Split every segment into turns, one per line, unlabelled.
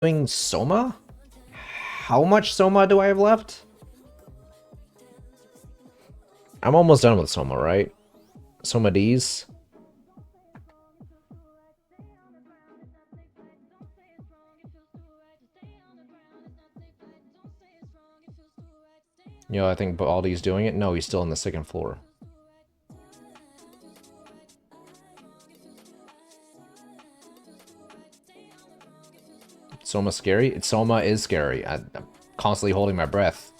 Doing SOMA? How much SOMA do I have left? I'm almost done with SOMA, right? SOMA Ds. You know, I think Baldi's doing it. No, he's still on the second floor. Soma scary? Soma is scary. I'm constantly holding my breath.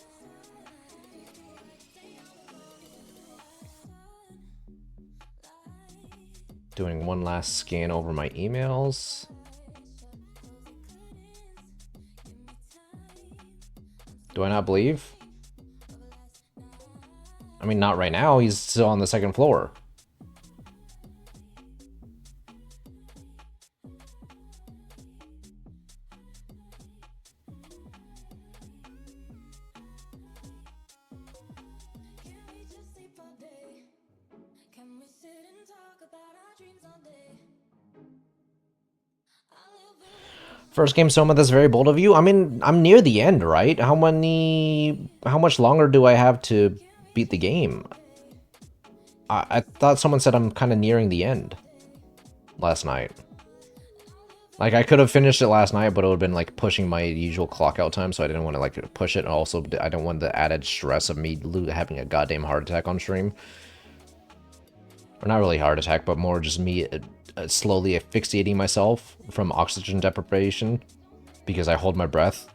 Doing one last scan over my emails. Do I not believe? I mean, not right now. He's still on the second floor. First game Soma, that's very bold of you. I mean, I'm near the end, right? How much longer do I have to beat the game? I thought someone said I'm kind of nearing the end last night. Like, I could have finished it last night, but it would have been, like, pushing my usual clock out time, so I didn't want to, like, push it. And also, I don't want the added stress of me having a goddamn heart attack on stream. Or not really heart attack, but more just me slowly asphyxiating myself from oxygen deprivation because I hold my breath.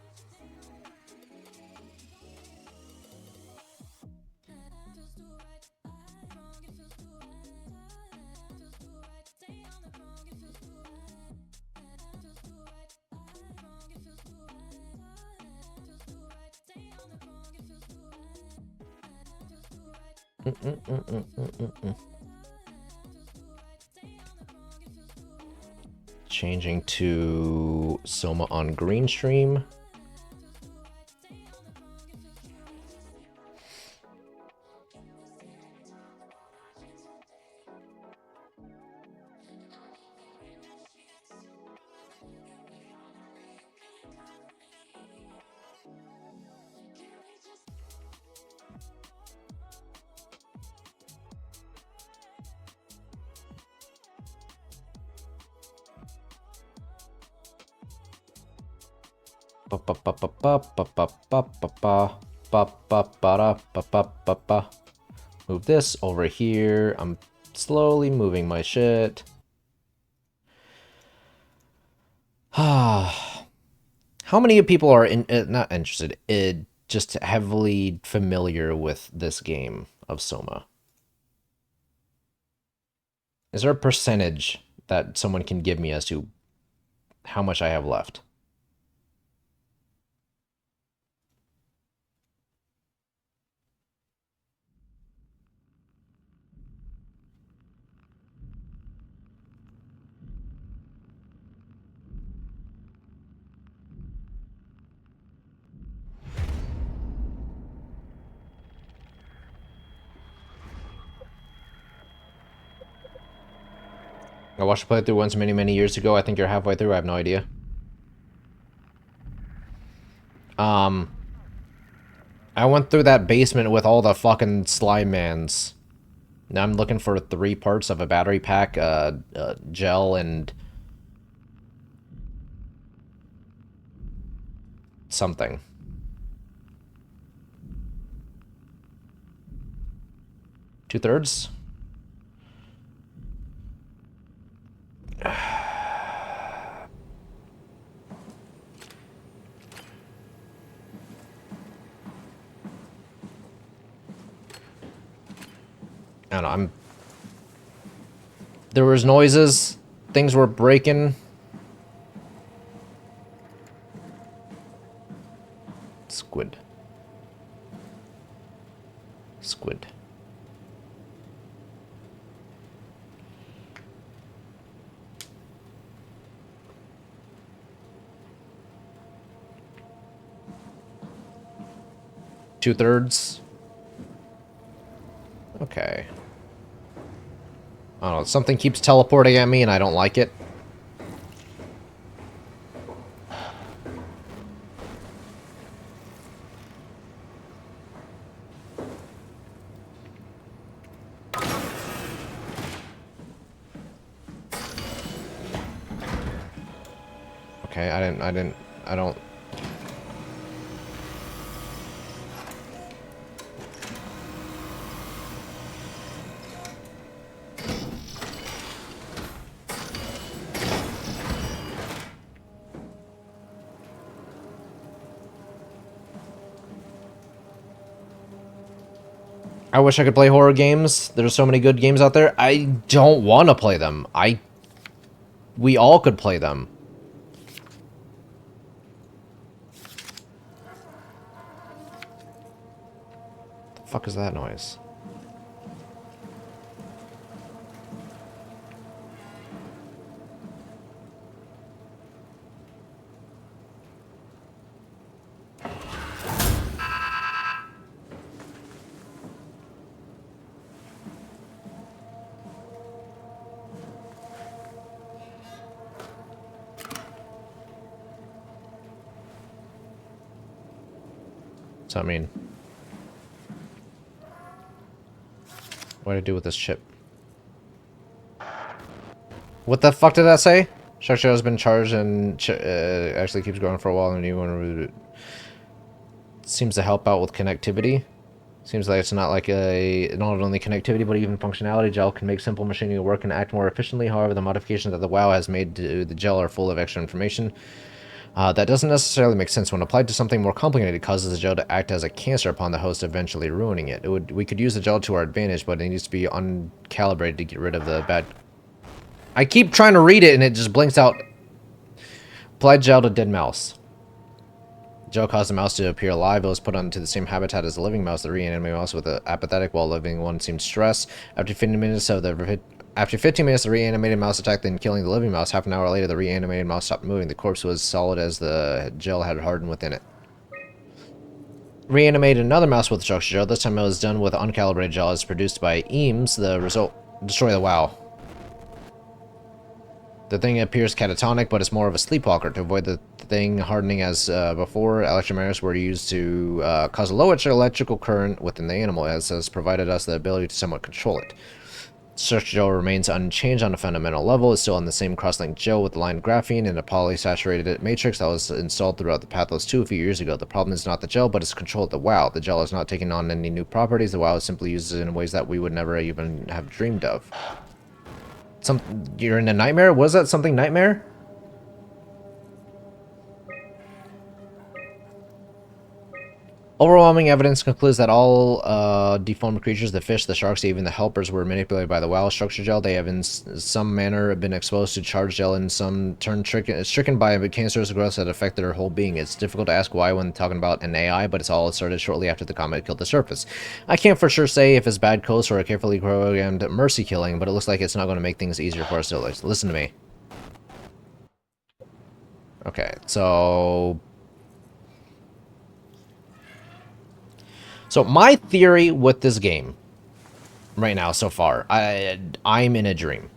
Changing to Soma on green stream. Move this over here. I'm slowly moving my shit. How many people are not interested, just heavily familiar with this game of Soma? Is there a percentage that someone can give me as to how much I have left? I watched the playthrough once many years ago. I think you're halfway through. I have no idea. I went through that basement with all the fucking slime mans. Now I'm looking for 3 parts of a battery pack, gel, and something. Two-thirds? I don't know, there was noises, things were breaking. Squid. Squid. Two-thirds? Okay. I don't know, something keeps teleporting at me and I don't like it. Okay, I don't... I wish I could play horror games. There's so many good games out there. I don't want to play them. We all could play them. The fuck is that noise? What's that mean? What do I do with this chip? What the fuck did that say? Structure has been charged and actually keeps going for a while, and you want to... Seems to help out with connectivity. Seems like it's not like not only connectivity, but even functionality. Gel can make simple machining work and act more efficiently. However, the modifications that the WoW has made to the gel are full of extra information. That doesn't necessarily make sense. When applied to something more complicated, it causes the gel to act as a cancer upon the host, eventually ruining it. We could use the gel to our advantage, but it needs to be uncalibrated to get rid of the bad... I keep trying to read it and it just blinks out. Applied gel to dead mouse. Gel caused the mouse to appear alive. It was put onto the same habitat as the living mouse. The reanimated mouse with an apathetic, while living one seemed stressed. After 15 minutes, the reanimated mouse attacked, then killing the living mouse. Half an hour later, the reanimated mouse stopped moving. The corpse was solid as the gel had hardened within it. Reanimated another mouse with structure gel. This time it was done with uncalibrated gel as produced by Eames. The result: destroy the WoW. The thing appears catatonic, but it's more of a sleepwalker. To avoid the thing hardening as before, electromagnets were used to cause a low electrical current within the animal, as has provided us the ability to somewhat control it. Structure gel remains unchanged on a fundamental level. It's still on the same cross-linked gel with lined graphene and a polysaturated matrix that was installed throughout the Pathos 2 a few years ago. The problem is not the gel, but it's control of the WoW. The gel is not taking on any new properties. The WoW is simply used in ways that we would never even have dreamed of. You're in a nightmare? Was that something nightmare? Overwhelming evidence concludes that all deformed creatures, the fish, the sharks, even the helpers, were manipulated by the WoW structure gel. They have in some manner been exposed to charged gel and some turned stricken by cancerous growths that affect their whole being. It's difficult to ask why when talking about an AI, but it's all started shortly after the comet killed the surface. I can't for sure say if it's bad coast or a carefully programmed mercy killing, but it looks like it's not going to make things easier for us to listen to me. Okay, so my theory with this game right now so far, I'm in a dream.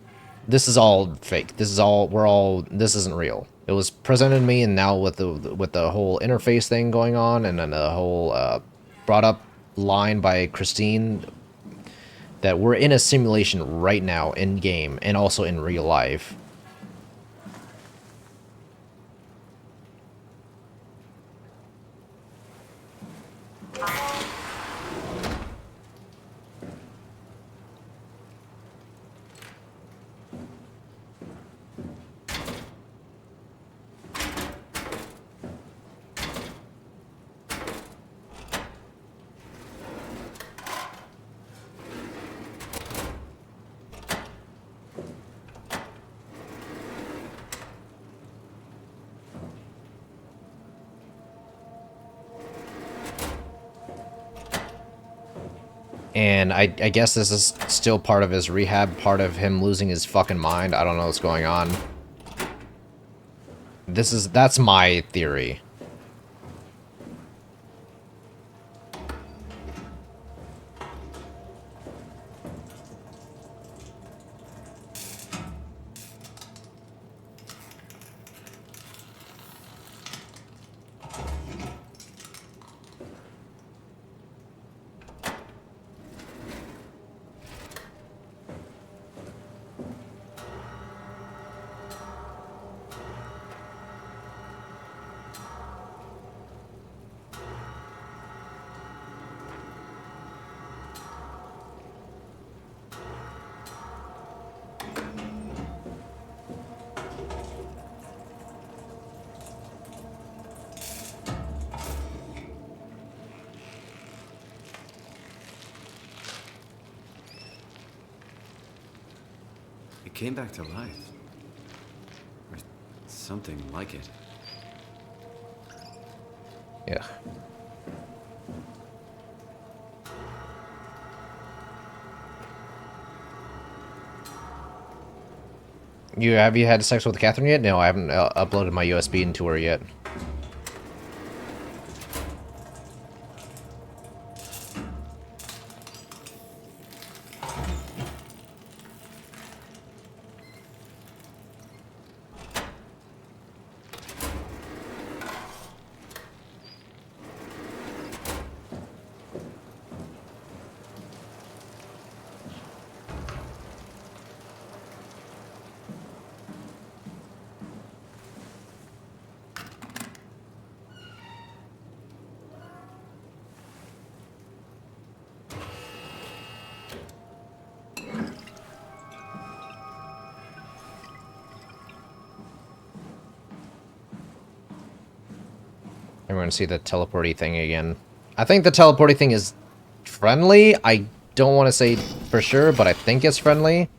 This is all fake. This isn't real. It was presented to me, and now with the whole interface thing going on, and then the whole brought up line by Christine that we're in a simulation right now in game and also in real life. And I guess this is still part of his rehab, part of him losing his fucking mind. I don't know what's going on. That's my theory.
It came back to life. Or something like it.
Yeah. Have you had sex with Catherine yet? No, I haven't uploaded my USB into her yet. I'm going to see the teleporty thing again. I think the teleporty thing is friendly. I don't want to say for sure, but I think it's friendly.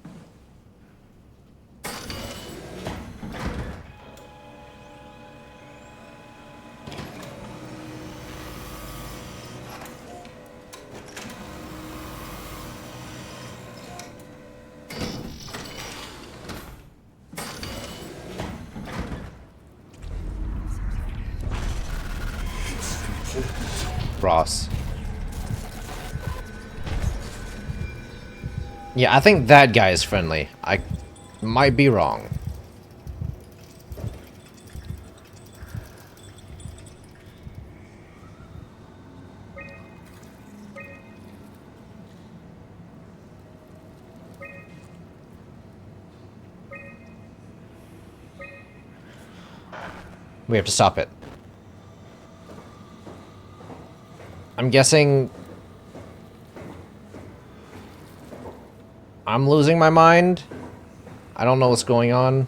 Ross. Yeah, I think that guy is friendly. I might be wrong. We have to stop it. I'm guessing I'm losing my mind. I don't know what's going on.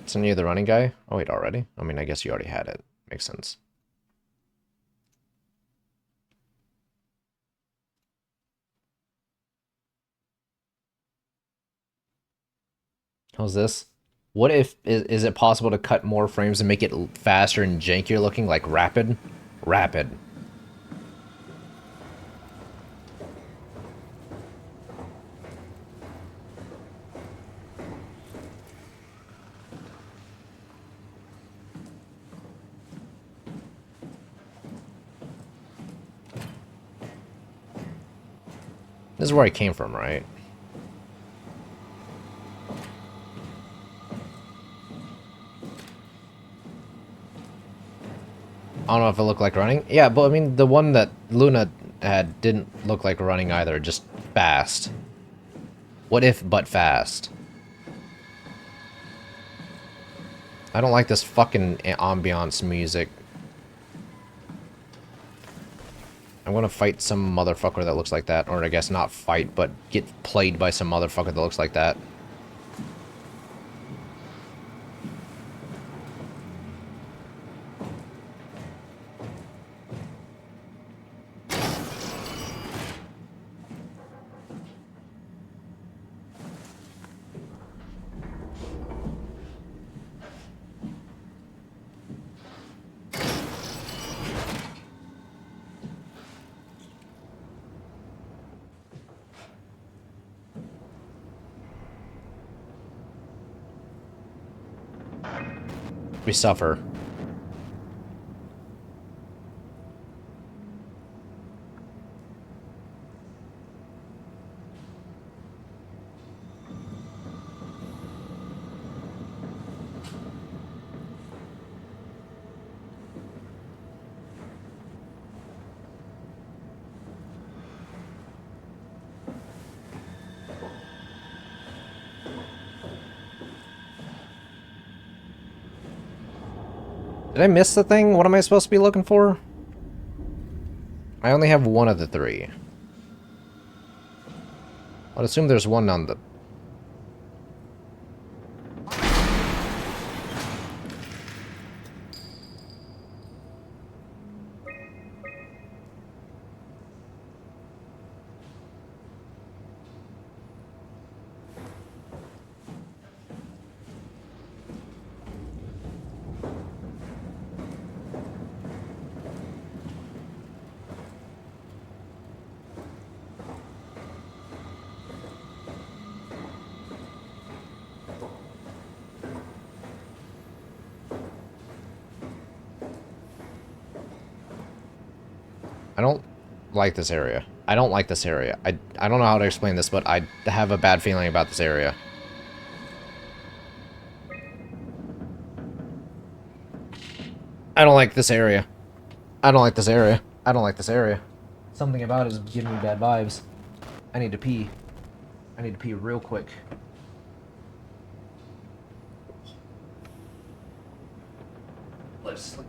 Isn't you the running guy? Oh wait, already? I mean, I guess you already had it. Makes sense. How's this? What if, is it possible to cut more frames and make it faster and jankier looking, like rapid? Rapid. This is where I came from, right? I don't know if it looked like running. Yeah, but I mean, the one that Luna had didn't look like running either, just fast. What if but fast? I don't like this fucking ambiance music. I'm gonna fight some motherfucker that looks like that. Or I guess not fight, but get played by some motherfucker that looks like that. We suffer. Did I miss the thing? What am I supposed to be looking for? I only have one of the three. I'd assume there's one on the... I don't like this area. I don't like this area. I don't know how to explain this, but I have a bad feeling about this area. I don't like this area. I don't like this area. I don't like this area. Something about it is giving me bad vibes. I need to pee. I need to pee real quick. Let's sleep.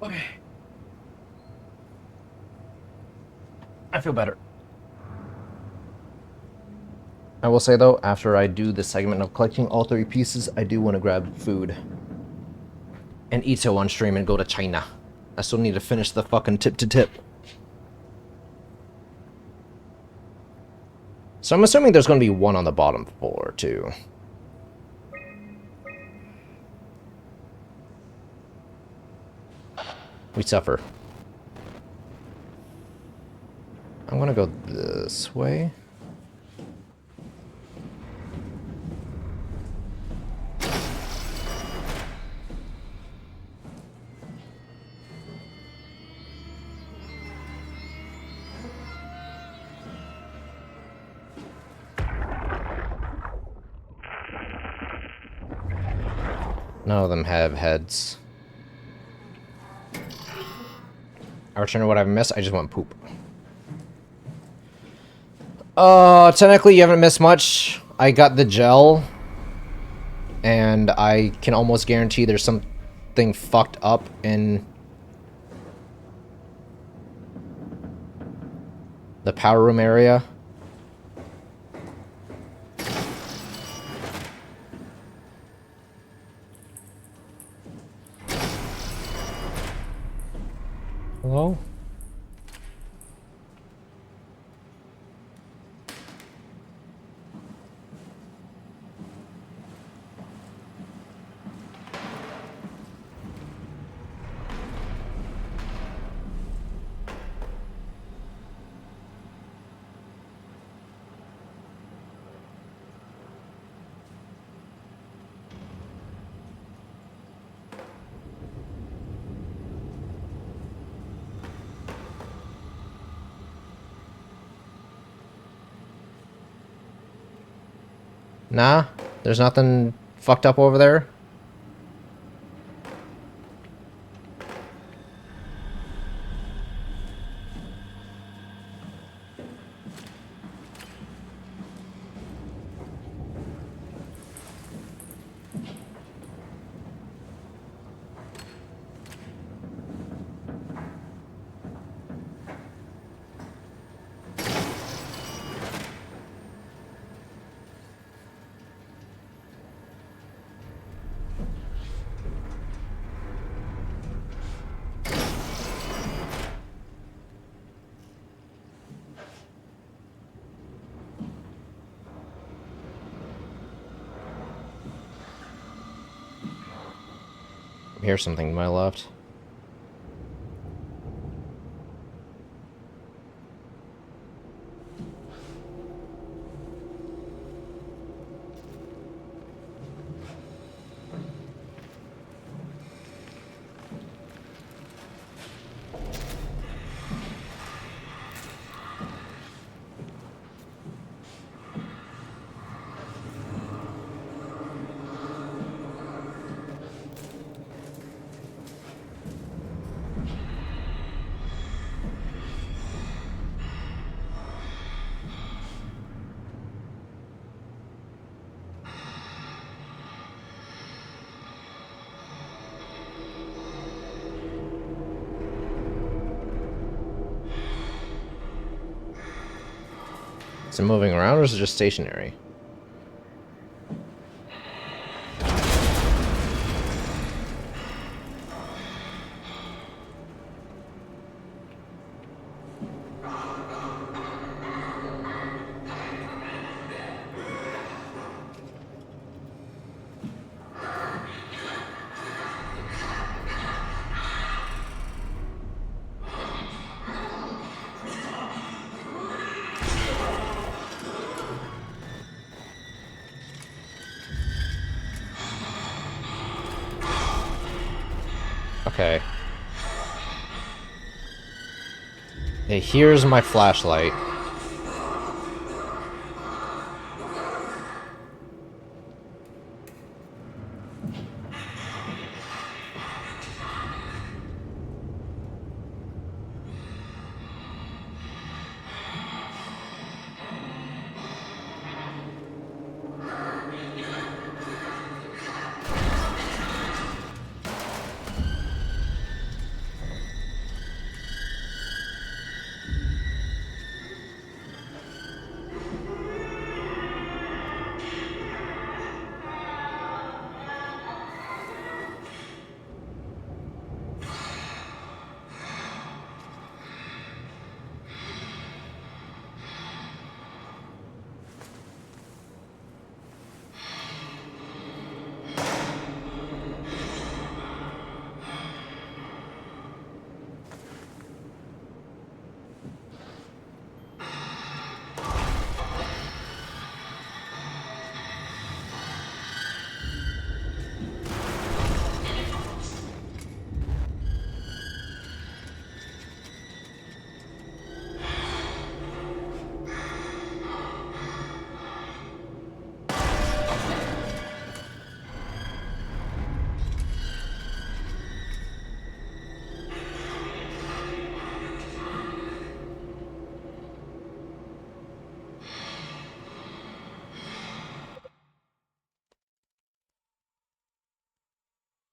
Okay. I feel better. I will say though, after I do this segment of collecting all 3 pieces, I do want to grab food. And eat so on stream and go to China. I still need to finish the fucking tip to tip. So I'm assuming there's going to be one on the bottom floor, too. We suffer. I'm going to go this way. None of them have heads. I return to what I've missed. I just want poop. Technically you haven't missed much. I got the gel. And I can almost guarantee there's something fucked up in the power room area. Hello? Nah, there's nothing fucked up over there. Here's something to my left. Is it moving around or is it just stationary? Okay. Hey, here's my flashlight.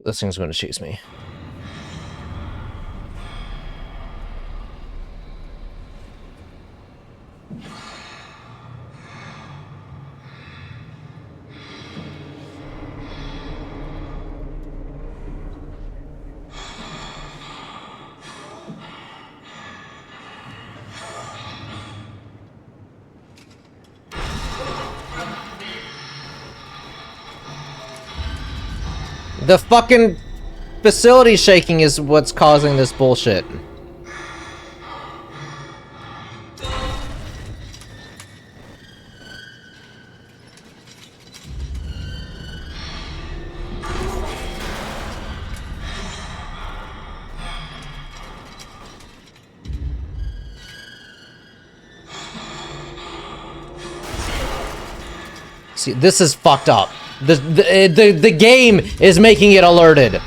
This thing's going to chase me. The fucking facility shaking is what's causing this bullshit. See, this is fucked up. The game is making it alerted.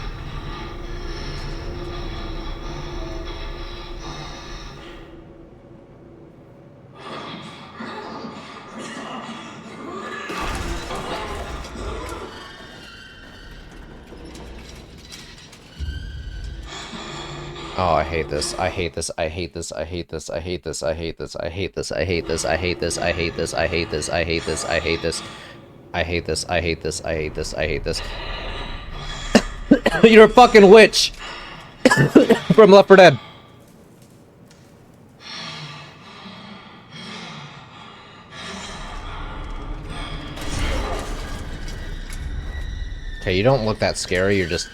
Oh, I hate this. I hate this. I hate this. I hate this. I hate this. I hate this. I hate this. I hate this. I hate this. I hate this. I hate this. I hate this. I hate this. I hate this. I hate this. I hate this. I hate this. You're a fucking witch from Left 4 Dead. Okay, you don't look that scary. You're just...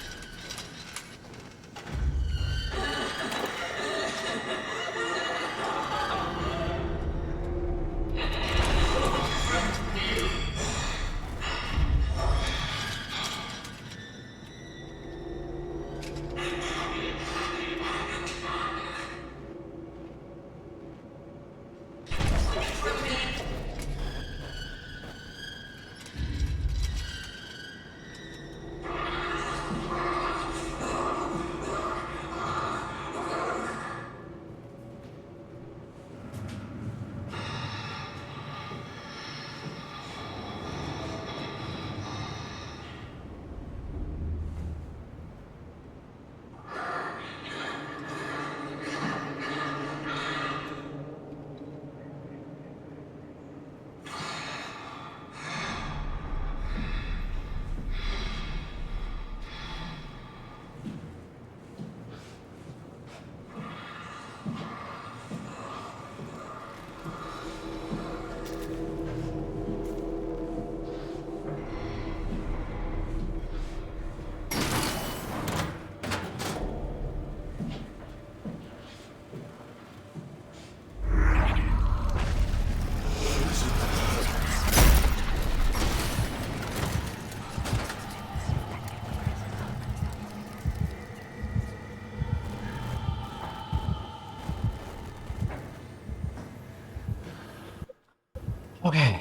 Okay.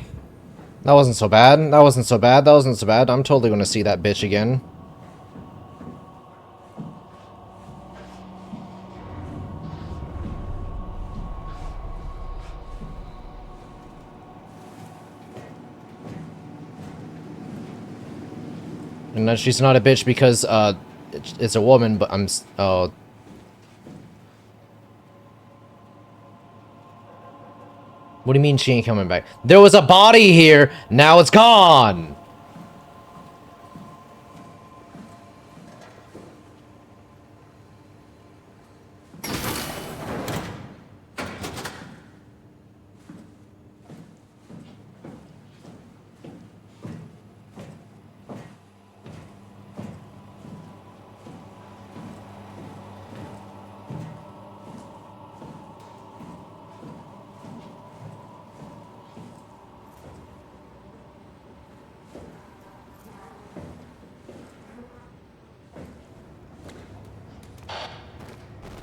That wasn't so bad. That wasn't so bad. That wasn't so bad. I'm totally gonna see that bitch again. And she's not a bitch because, it's a woman, but oh. What do you mean she ain't coming back? There was a body here, now it's gone!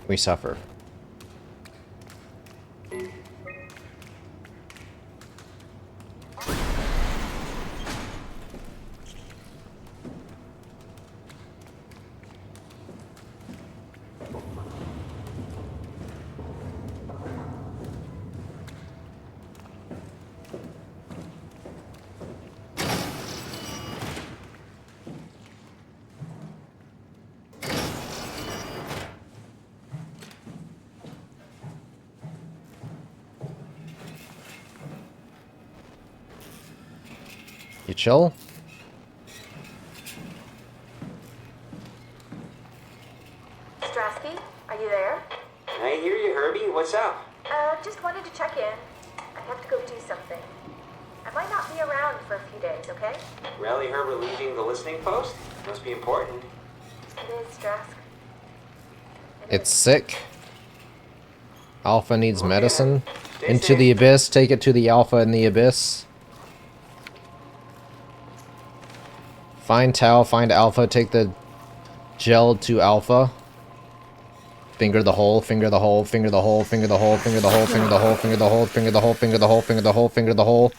We suffer. chill.
Strasky, are you there?
I hear you, Herbie. What's up?
Just wanted to check in. I have to go do something. I might not be around for a few days, okay?
Rally Herbert leaving the listening post? Must be important.
It is, Strask.
It's sick. Alpha needs
Okay.
medicine.
Stay
Into
safe.
the abyss. Take it to the Alpha in the abyss. Find Tau. Find Alpha. Take the gel to Alpha. Finger the hole. Finger the hole. Finger the hole. Finger the hole. Finger the hole. Finger the hole. Finger the hole. Finger the hole. Finger the hole. Finger the hole. Finger the hole.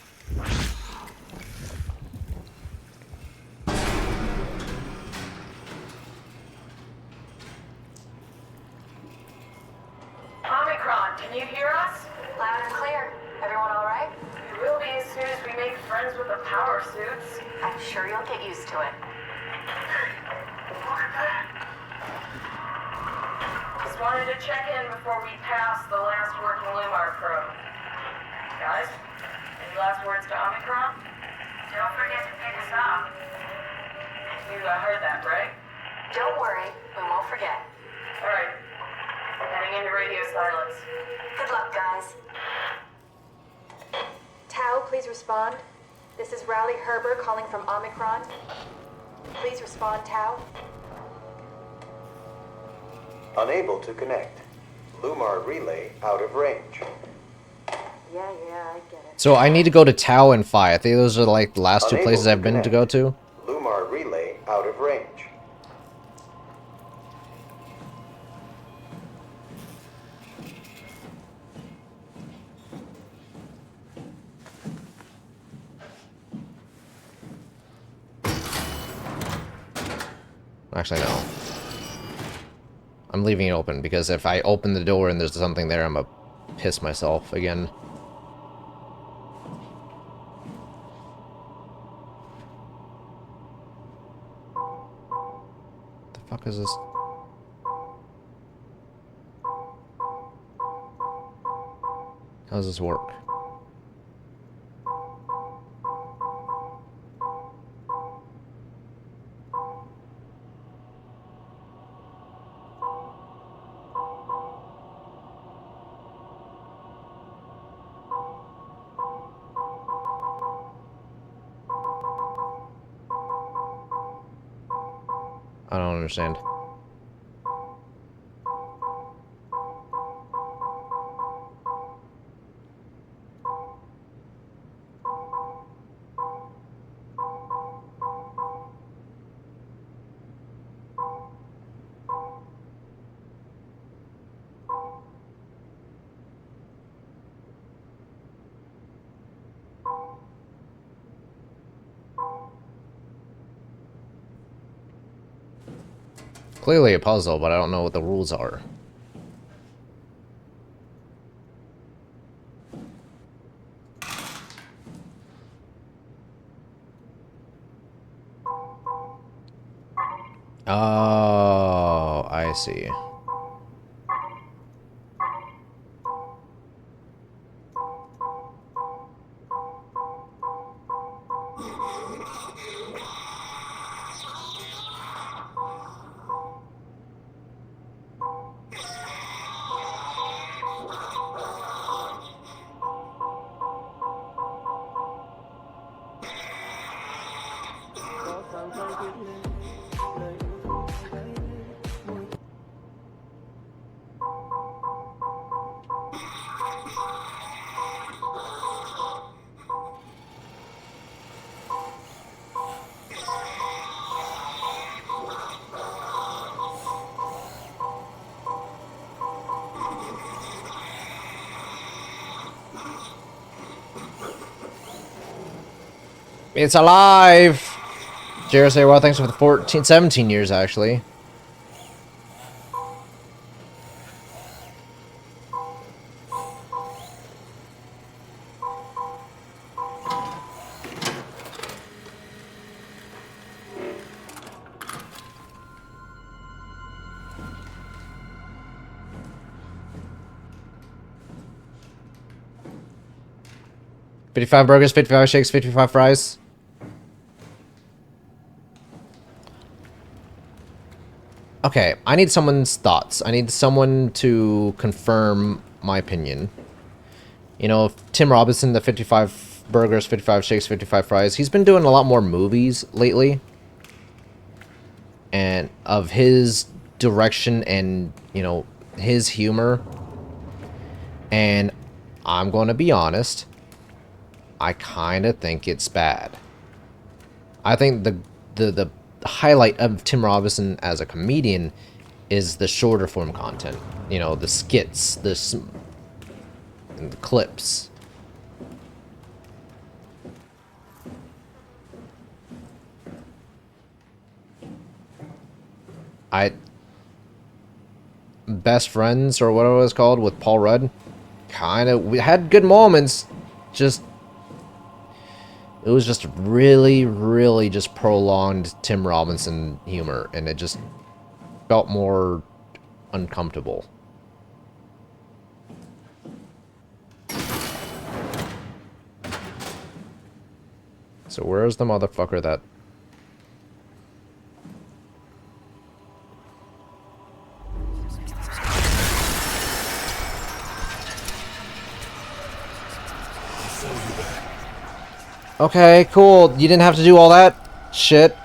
Omicron, can you hear us?
Loud and clear. Everyone all right?
We will be as soon as we make friends with the power suits.
I'm sure you'll get used to it.
Look at that. Just wanted to check in before we pass the last working Lumar probe. Guys, any last words to Omicron? Don't forget to pick us up. You heard that, right?
Don't worry, we won't forget.
All right. Heading into radio silence.
Good luck, guys. Tau, please respond. This is Rowley Herber calling from Omicron. Please respond, Tau.
Unable to connect. Lumar relay out of range.
Yeah, I get it.
So I need to go to Tau and Phi. I think those are like the last two
Unable
places
to
I've been to go to.
Lumar relay out of range.
Actually, no. I'm leaving it open because if I open the door and there's something there, I'm gonna piss myself again. The fuck is this? How does this work? I don't understand. Clearly a puzzle, but I don't know what the rules are. Oh, I see. It's alive! Jared say, well, thanks for the 17 years, actually. $55 burgers, 55 shakes, 55 fries. Okay, I need someone's thoughts. I need someone to confirm my opinion. You know, Tim Robinson, the 55 burgers, 55 shakes, 55 fries, he's been doing a lot more movies lately. And of his direction and, you know, his humor. And I'm going to be honest, I kind of think it's bad. I think the highlight of Tim Robinson as a comedian is the shorter form content. You know, the skits, and the clips. Best Friends, or whatever it was called, with Paul Rudd, we had good moments, just it was just really, really just prolonged Tim Robinson humor, and it just felt more uncomfortable. So where's the motherfucker that... Okay, cool. You didn't have to do all that shit.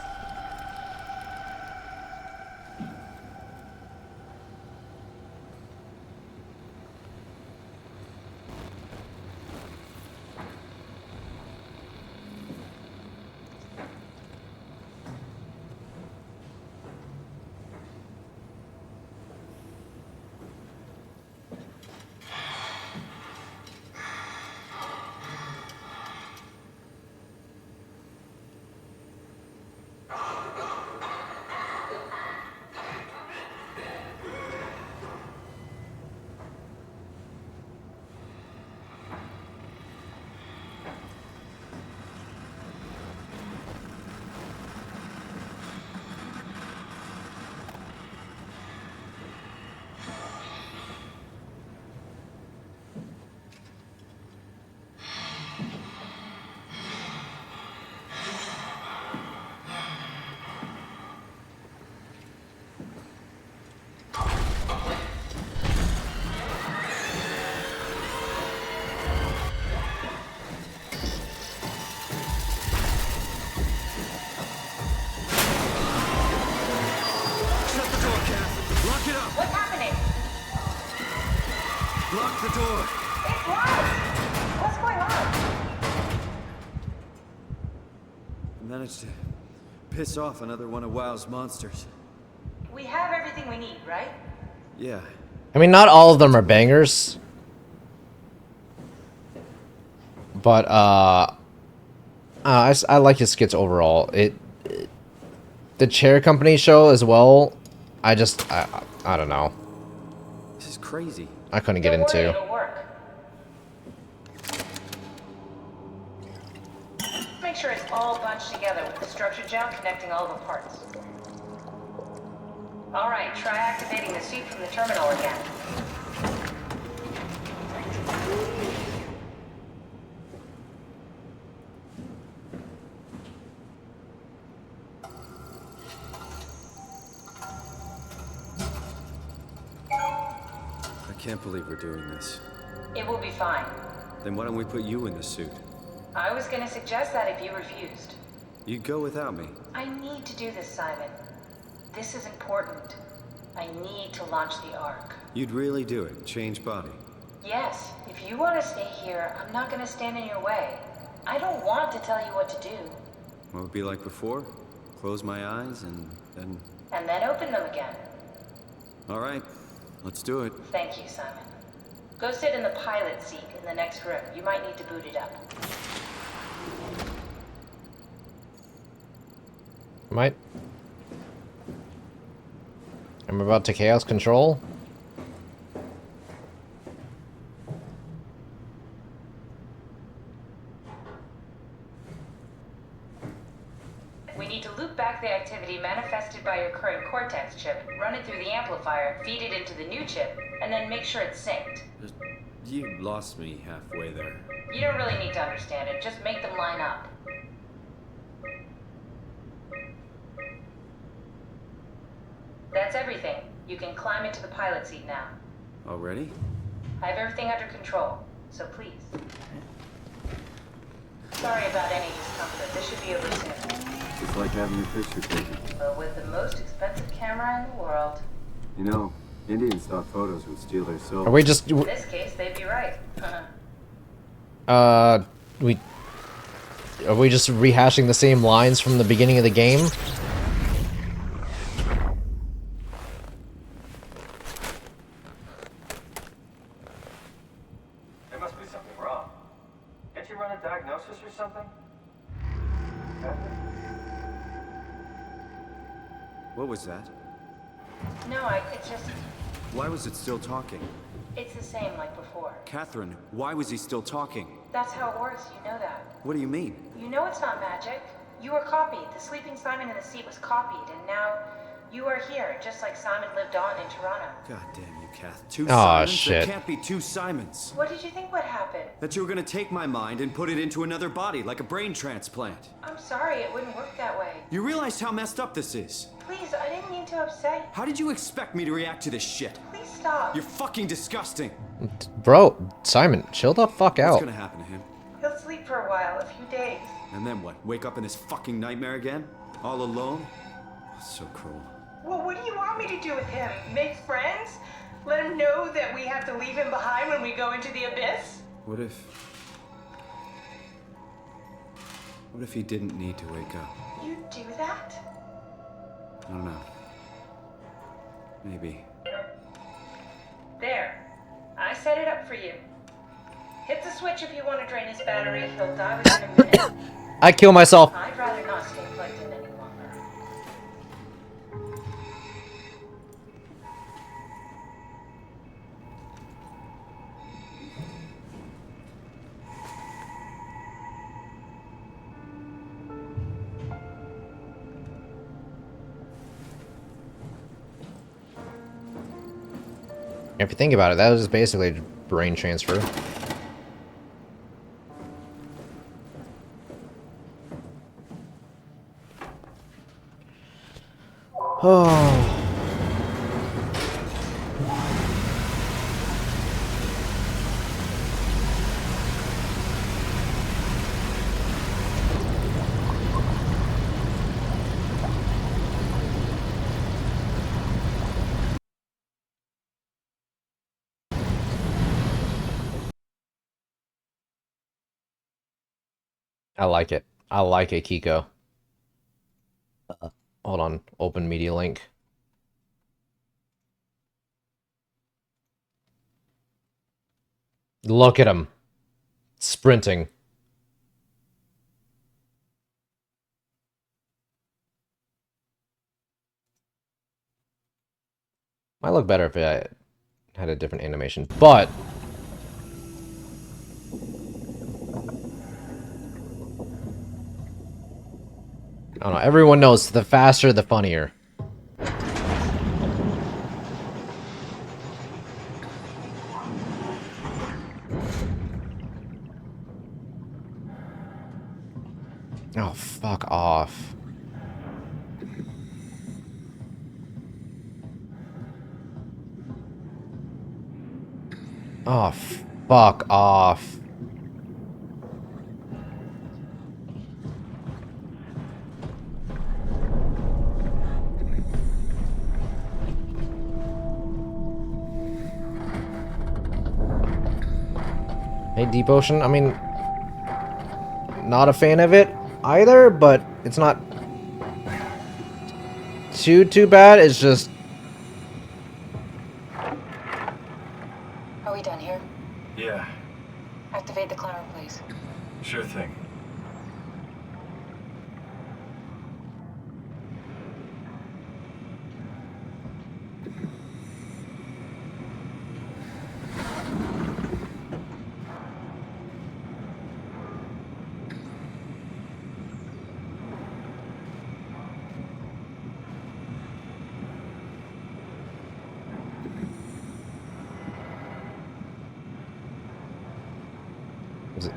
Lock the door!
It's locked! What's going on?
I managed to piss off another one of WoW's monsters.
We have everything we need, right?
Yeah.
I mean, not all of them are bangers. But, I like his skits overall. The Chair Company show as well, I don't know.
This is crazy.
I couldn't get
Don't worry,
into.
it'll work. Make sure it's all bunched together with the structure gel connecting all the parts. Alright, try activating the suit from the terminal again.
I can't believe we're doing this.
It will be fine.
Then why don't we put you in the suit?
I was gonna suggest that if you refused.
You'd go without me.
I need to do this, Simon. This is important. I need to launch the Ark.
You'd really do it? Change body?
Yes, if you want to stay here, I'm not gonna stand in your way. I don't want to tell you what to do.
What would it be like before? Close my eyes and then...
And then open them again.
Alright, let's do it.
Thank you, Simon. Go sit in the pilot seat in the next room. You might need to boot it up.
Might. I'm about to chaos control.
We need to loop back the activity manifested by your current Cortex chip, run it through the amplifier, feed it into the new chip, and then make sure it's synced.
You lost me halfway there.
You don't really need to understand it, just make them line up. That's That's everything. You can climb into the pilot seat now.
Already?
I have everything under control, so please. Sorry about any discomfort. This should be over soon.
It's like having your picture taken.
But with the most expensive camera in the world.
You know, Indian stock photos would steal their soul.
Are we just...
In this case, they'd be right.
Are we just rehashing the same lines from the beginning of the game?
There must be something wrong. Can't you run a diagnosis or something?
What was that?
No, it's just...
Why was it still talking?
It's the same like before.
Catherine, why was he still talking?
That's how it works, you know that.
What do you mean?
You know it's not magic. You were copied. The sleeping Simon in the seat was copied, and now you are here, just like Simon lived on in Toronto.
God damn you, Kath. Two
Aw,
Simons?
shit.
There can't be two Simons.
What did you think would happen?
That you were gonna take my mind and put it into another body, like a brain transplant.
I'm sorry, it wouldn't work that way.
You realize how messed up this is?
Please, I didn't mean to upset you.
How did you expect me to react to this shit?
Please stop.
You're fucking disgusting.
Bro, Simon, chill the fuck
What's
out.
gonna happen to him?
He'll sleep for a while, a few days.
And then what? Wake up in this fucking nightmare again? All alone? So cruel.
Well, what do you want me to do with him? Make friends? Let him know that we have to leave him behind when we go into the abyss?
What if he didn't need to wake up?
You'd do that?
I don't know. Maybe.
There. I set it up for you. Hit the switch if you want to drain his battery. He'll die within a minute.
I kill myself.
I'd rather not stay plugged in any longer.
If you think about it, that was basically a brain transfer. Oh. I like it. I like it, Kiko. Hold on. Open media link. Look at him. Sprinting. Might look better if it had a different animation, but... I don't know, everyone knows the faster, the funnier. Oh, fuck off. Oh, fuck off. Hey, Deep Ocean, I mean, not a fan of it either, but it's not too bad. It's just...
Are we done here?
Yeah,
Activate the climber, please.
sure thing.
Is it...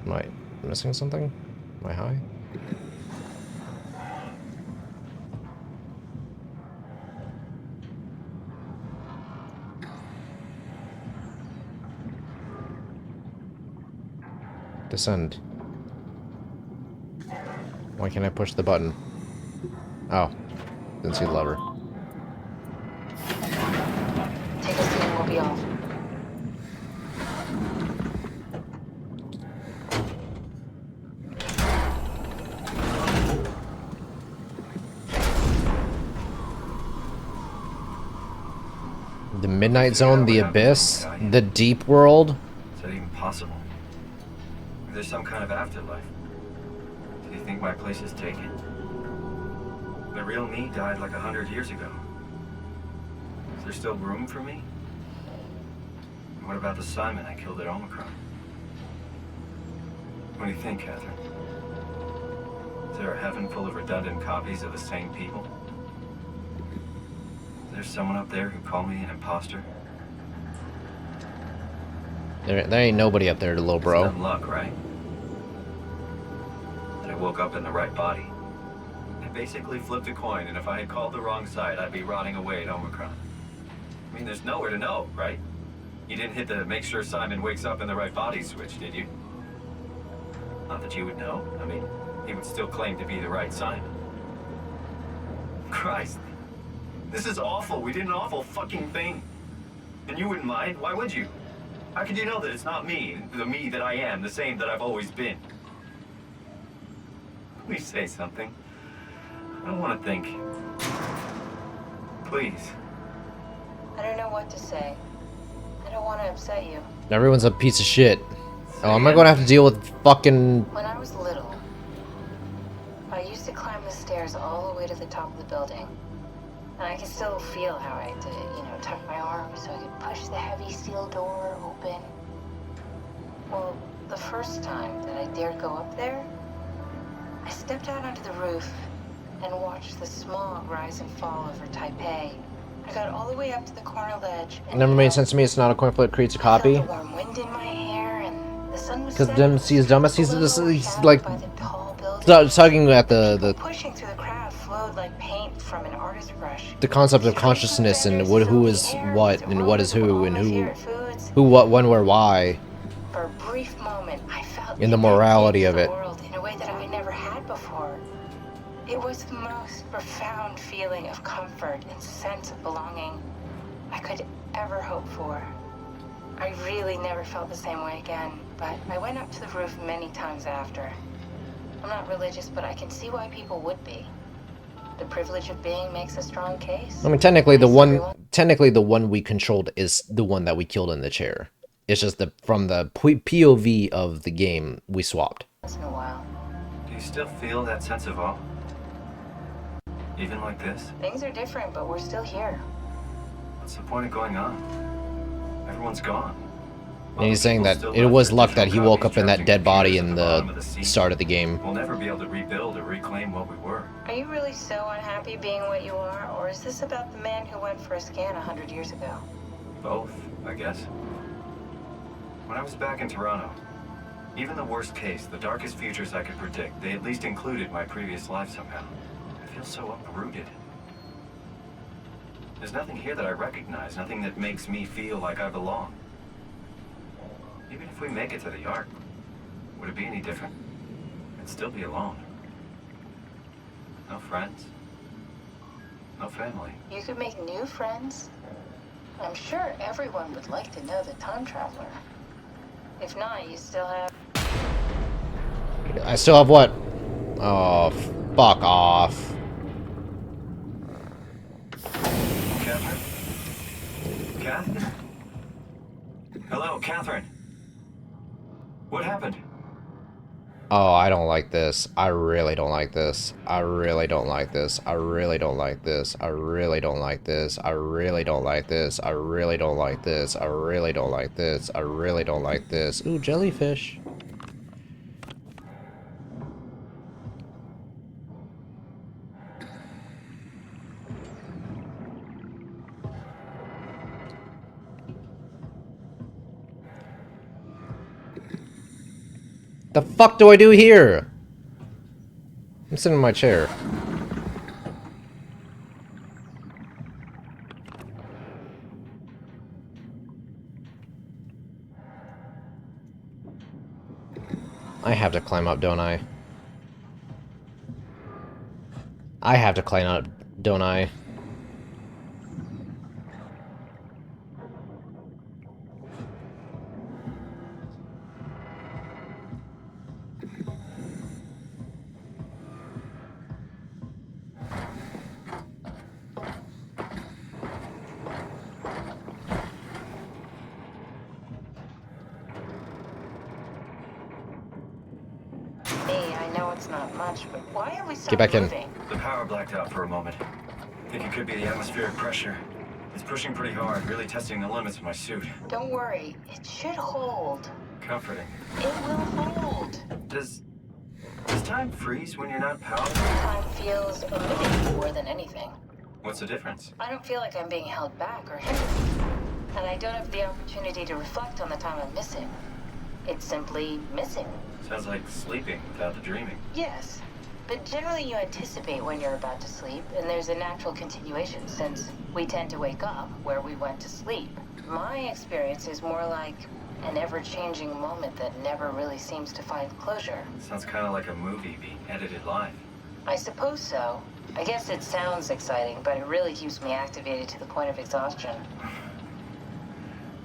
Am I missing something? Am I high? Descend. Why can't I push the button? Oh. Didn't see the lever.
Take a seat and we'll be off.
The Midnight Zone, the Abyss, the Deep World.
Is that even possible? Is there some kind of afterlife? Do you think my place is taken? The real me died like 100 years ago. Is there still room for me? And what about the Simon I killed at Omicron? What do you think, Catherine? Is there a heaven full of redundant copies of the same people? Is there someone up there who called me an imposter?
There ain't nobody up there, little
It's
bro.
dumb luck, right? That I woke up in the right body. I basically flipped a coin, and if I had called the wrong side, I'd be rotting away at Omicron. I mean, there's nowhere to know, right? You didn't hit the make sure Simon wakes up in the right body switch, did you? Not that you would know. I mean, he would still claim to be the right Simon. Christ. This is awful. We did an awful fucking thing. And you wouldn't mind? Why would you? How could you know that it's not me, the me that I am, the same that I've always been? Please say something. I don't want to think. Please.
I don't know what to say. I don't want to upset you.
Everyone's a piece of shit. Oh, am I gonna have to deal with fucking...
When I was little, I used to climb the stairs all the way to the top of the building. And I can still feel how I had to, tuck my arms so I could push the heavy steel door open. Well, the first time that I dared go up there, I stepped out onto the roof and watched the smog rise and fall over Taipei. I got all the way up to the corner ledge.
It never made sense to me. It's not a coin flip creates a copy.
I felt the warm wind in my hair, and the sun was
Because
setting.
Dempsey's dumbass, he's like
By the tall building.
tugging at the
Pushing through the crowd flowed like paint from an artist brush.
concept of consciousness and who is what and what is who and who what when where why
For a brief moment, I felt
in the morality of it.
world in a way that I never had before. It was the most profound feeling of comfort and sense of belonging I could ever hope for. I really never felt the same way again, but I went up to the roof many times after. I'm not religious, but I can see why people would be. The privilege of being makes a strong case.
I mean, technically
Everyone-
the one we controlled is the one that we killed in the chair. It's just from the POV of the game we swapped.
Once in a while.
Do you still feel that sense of awe? Even like this?
Things are different, but we're still here.
What's the point of going on? Everyone's gone.
And he's saying that it was luck that he woke up in that dead body in the start of the game.
We'll never be able to rebuild or reclaim what we were.
Are you really so unhappy being what you are, or is this about the man who went for a scan 100 years ago?
Both, I guess. When I was back in Toronto, even the worst case, the darkest futures I could predict, they at least included my previous life somehow. I feel so uprooted. There's nothing here that I recognize, nothing that makes me feel like I belong. Even if we make it to the Ark, would it be any different? I'd still be alone. No friends. No family.
You could make new friends. I'm sure everyone would like to know the time traveler. If not, you still have...
I still have what? Oh, fuck off.
Catherine? Catherine? Hello, Catherine. What happened?
Oh, I don't like this. I really don't like this. I really don't like this. I really don't like this. I really don't like this. I really don't like this. I really don't like this. I really don't like this. I really don't like this. Ooh, jellyfish. The fuck do I do here? I'm sitting in my chair. I have to climb up, don't I? I have to climb up, don't I?
Hey, I know it's not much, but why have we stopped
Get back in.
moving?
The power blacked out for a moment. Think it could be the atmospheric pressure. It's pushing pretty hard, really testing the limits of my suit.
Don't worry, it should hold.
Comforting.
It will hold.
Does time freeze when you're not powered?
Time feels omitted more than anything.
What's the difference?
I don't feel like I'm being held back or hindered. And I don't have the opportunity to reflect on the time I'm missing. It's simply missing.
Sounds like sleeping without the dreaming.
Yes, but generally you anticipate when you're about to sleep, and there's a natural continuation since we tend to wake up where we went to sleep. My experience is more like an ever-changing moment that never really seems to find closure.
Sounds kind of like a movie being edited live.
I suppose so. I guess it sounds exciting, but it really keeps me activated to the point of exhaustion.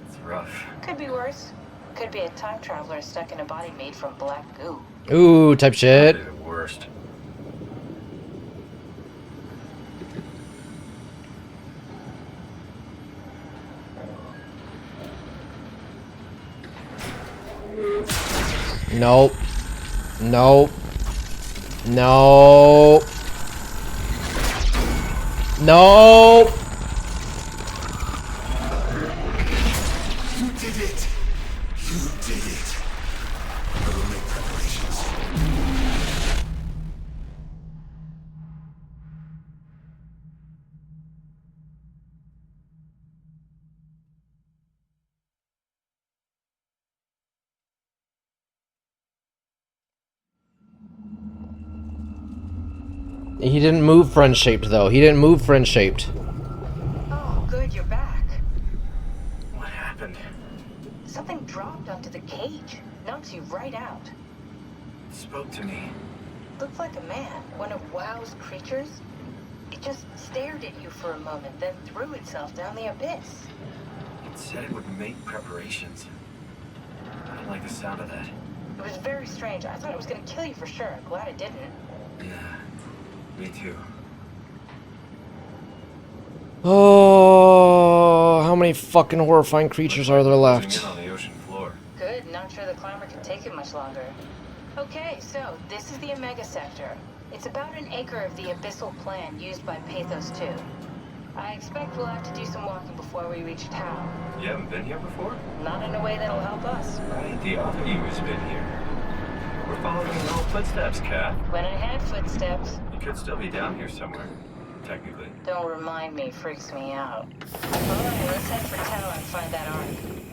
It's rough.
Could be worse. Could be a time traveler stuck in a body made from black goo.
Ooh, type shit.
Probably the worst.
Nope. Nope. No. No.
You did it! You did it! I will make preparations.
He didn't move friend-shaped, though. He didn't move friend-shaped.
Oh, good, you're back.
What happened?
Something dropped onto the cage. Knocks you right out.
It spoke to me.
Looked like a man, one of WoW's creatures. It just stared at you for a moment, then threw itself down the abyss.
It said it would make preparations. I don't like the sound of that.
It was very strange. I thought it was gonna kill you for sure. I'm glad it didn't.
Yeah, me too.
Oh, how many fucking horrifying creatures are there
Closing
left?
in on the ocean floor.
Good, not sure the climber can take it much longer. Okay, so this is the Omega Sector. It's about an acre of the abyssal plan used by Pathos 2. I expect we'll have to do some walking before we reach town.
You haven't been here before?
Not in a way that'll help us.
Right, the other you has been here. We're following your old footsteps, Kat.
When I had footsteps,
You could still be down here somewhere, technically.
don't remind me, freaks me out. Alright, let's head for town and find that ark.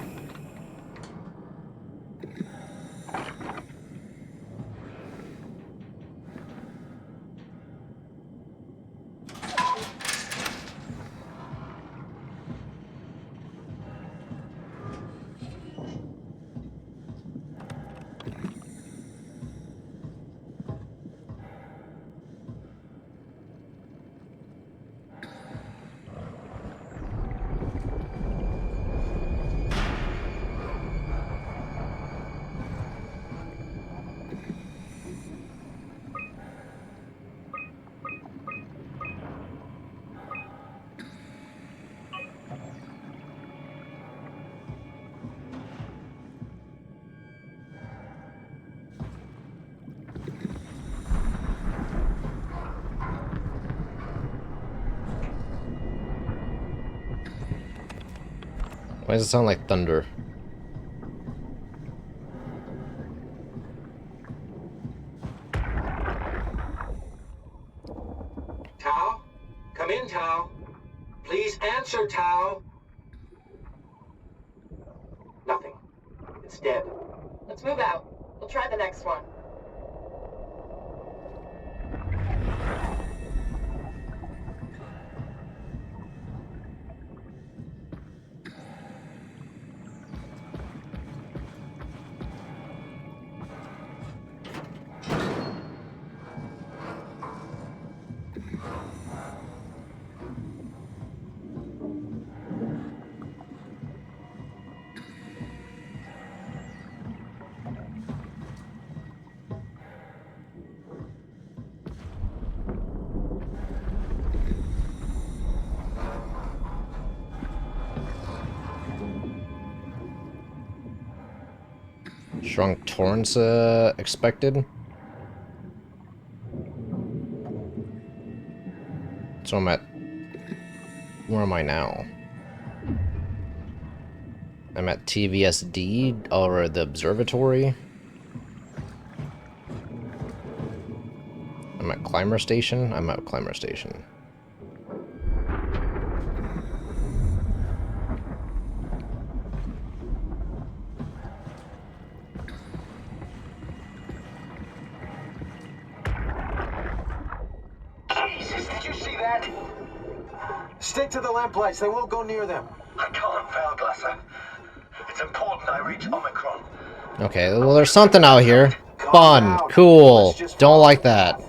Why does it sound like thunder?
Tao? Come in, Tao. Please answer, Tao. Nothing. It's dead.
Let's move out. We'll try the next one.
Shrunk torrents expected. So I'm at... Where am I now? I'm at TVSD, or the observatory. I'm at Climber Station. I'm at Climber Station.
Jesus, did you see that? Stick to the lamplights. They won't go near them.
I can't, Valglasser. It's important I reach Omicron.
Okay, well, there's something out here. Fun, cool. Don't like that.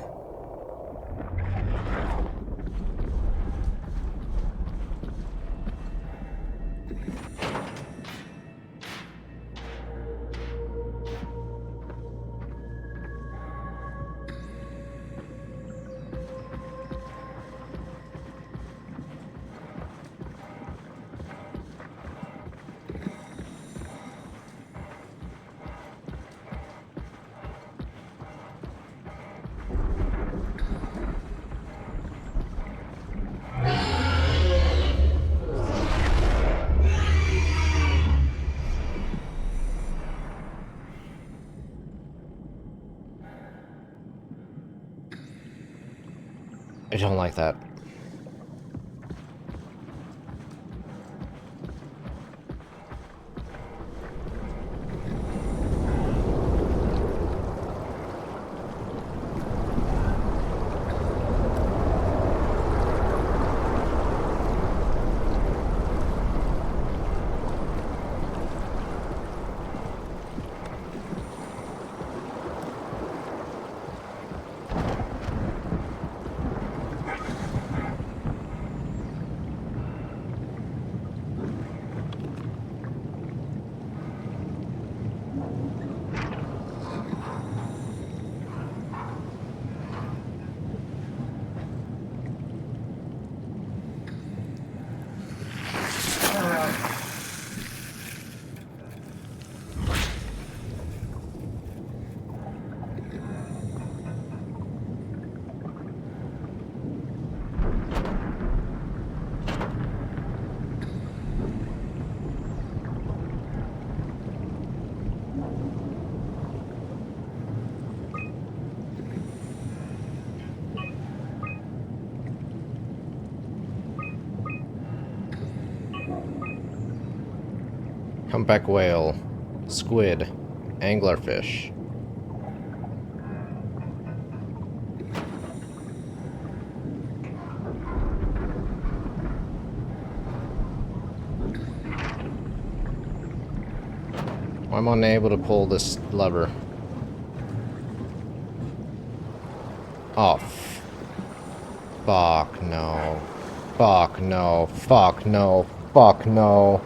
I don't like that. Humpback whale, squid, anglerfish. I'm unable to pull this lever. Oh, fuck no. Fuck no. Fuck no. Fuck no.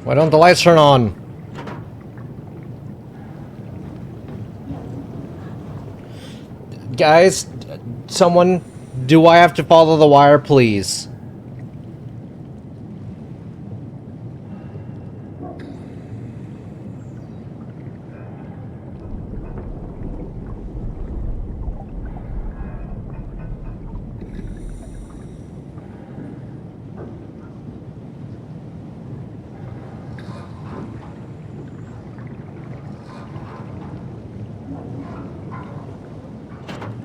Why don't the lights turn on? Guys, someone, do I have to follow the wire, please?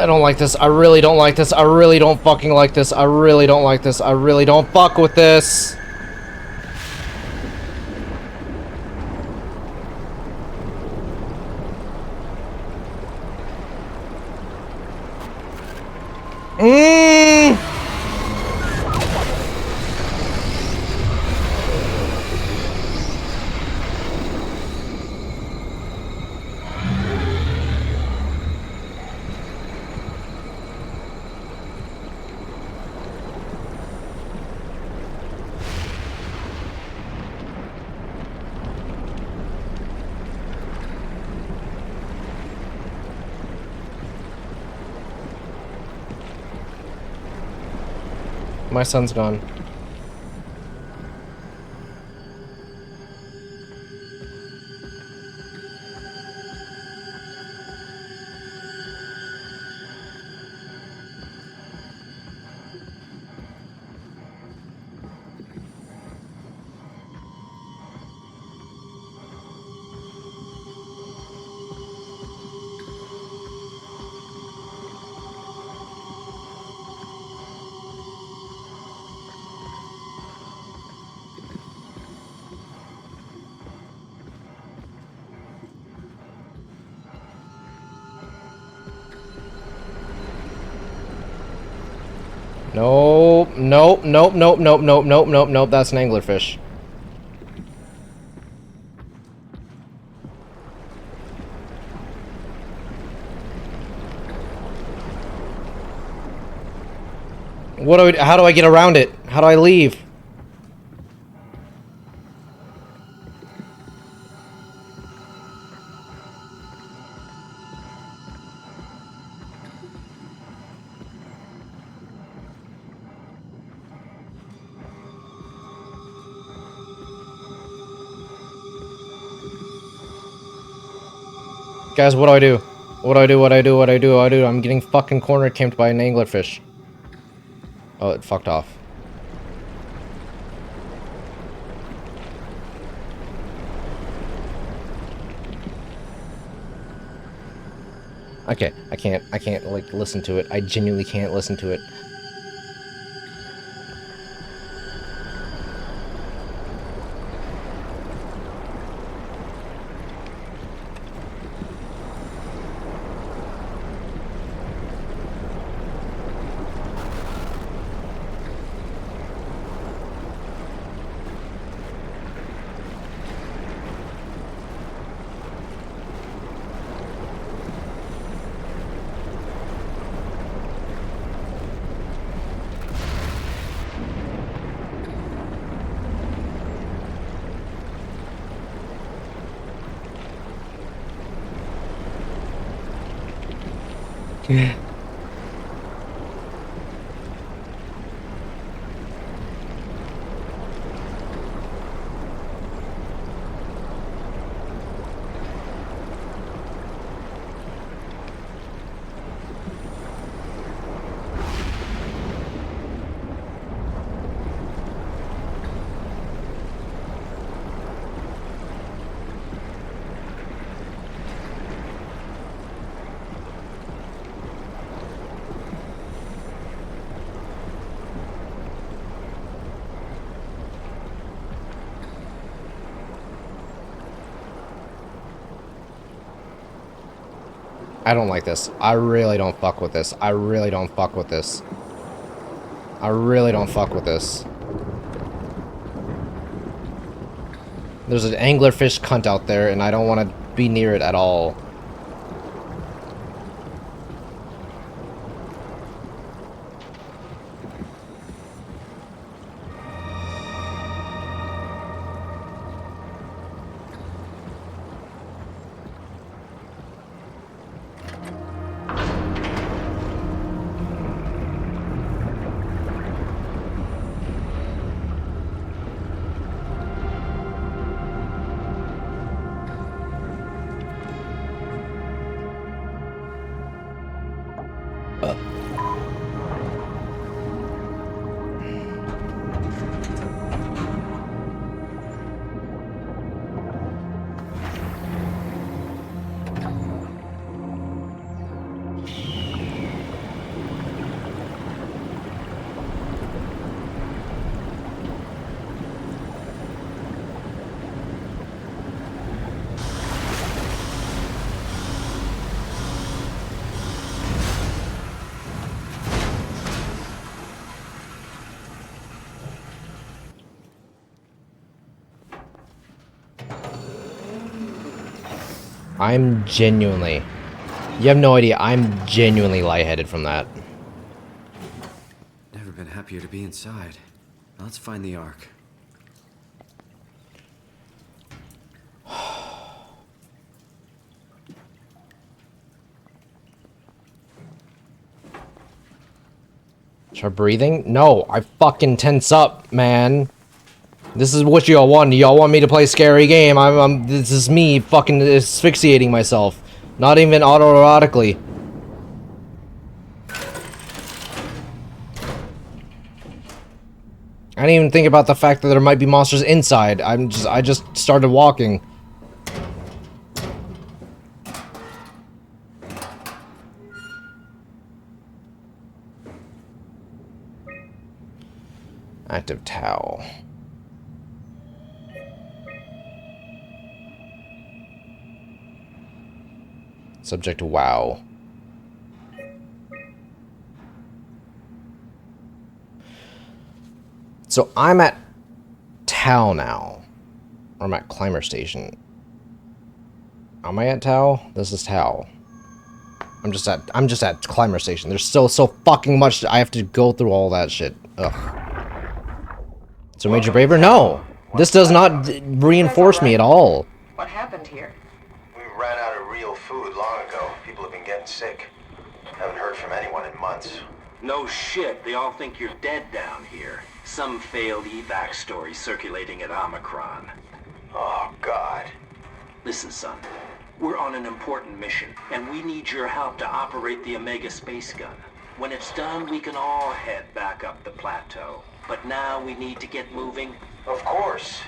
I don't like this. I really don't like this. I really don't fucking like this. I really don't like this. I really don't fuck with this. My son's gone. Nope, nope, nope, nope, nope, nope, nope, nope, nope, that's an anglerfish. What do how do I get around it? How do I leave? Guys, what do I do? What do I do? What do I do? What do I do? What do I do? I'm getting fucking corner camped by an anglerfish. Oh, it fucked off. Okay, I can't, like, listen to it. I genuinely can't listen to it. I don't like this. I really don't fuck with this. I really don't fuck with this. I really don't fuck with this. There's an anglerfish cunt out there, and I don't want to be near it at all. I'm genuinely... You have no idea, I'm genuinely lightheaded from that.
Never been happier to be inside. Now let's find the Ark.
Try breathing? No, I fucking tense up, man. This is what y'all want. Y'all want me to play a scary game. This is me fucking asphyxiating myself. Not even autoerotically. I didn't even think about the fact that there might be monsters inside. I just started walking. Active towel. Subject wow. So I'm at Tau now. Or I'm at Climber Station. Am I at Tau? This is Tau. I'm just at Climber Station. There's so fucking much I have to go through all that shit. Ugh. So Major Braver? No! This does not reinforce me at all.
What happened here?
We ran out of real food long ago. People have been getting sick. Haven't heard from anyone in months.
No shit, they all think you're dead down here. Some failed evac story circulating at Omicron.
Oh, God.
Listen, son. We're on an important mission, and we need your help to operate the Omega space gun. When it's done, we can all head back up the plateau. But now we need to get moving.
Of course.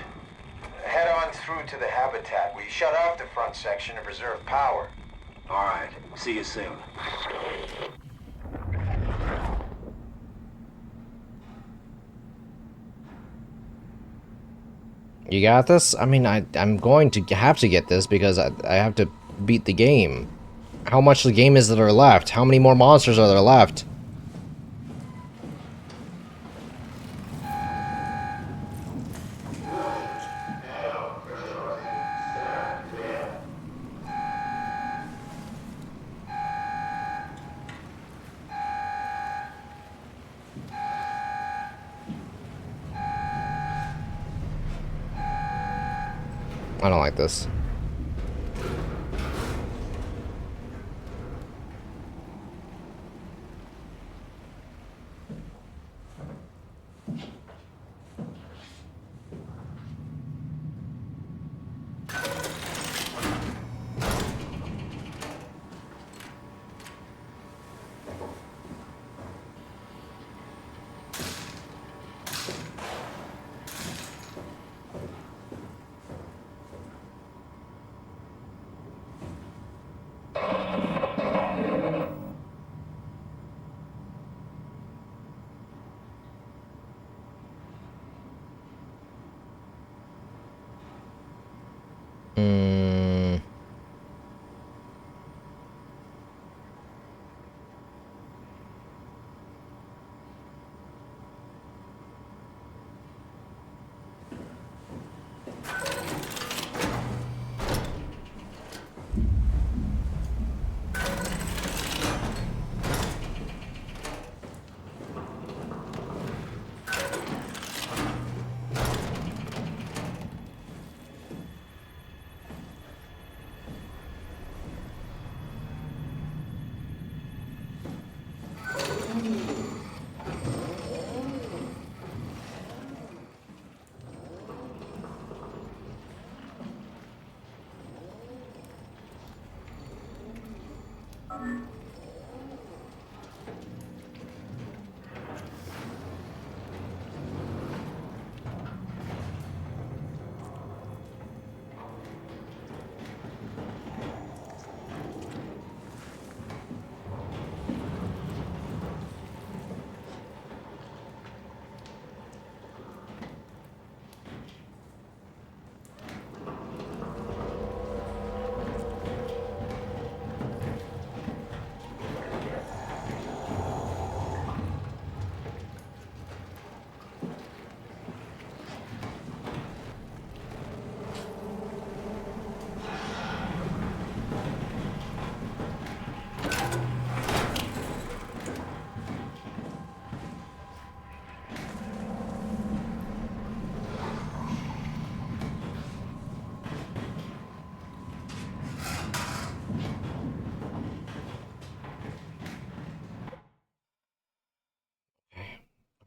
Head on through to the habitat. We shut off the front section to preserve power.
All right. See you soon.
You got this? I mean, I'm going to have to get this because I have to beat the game. How much the game is that are left? How many more monsters are there left? I don't like this.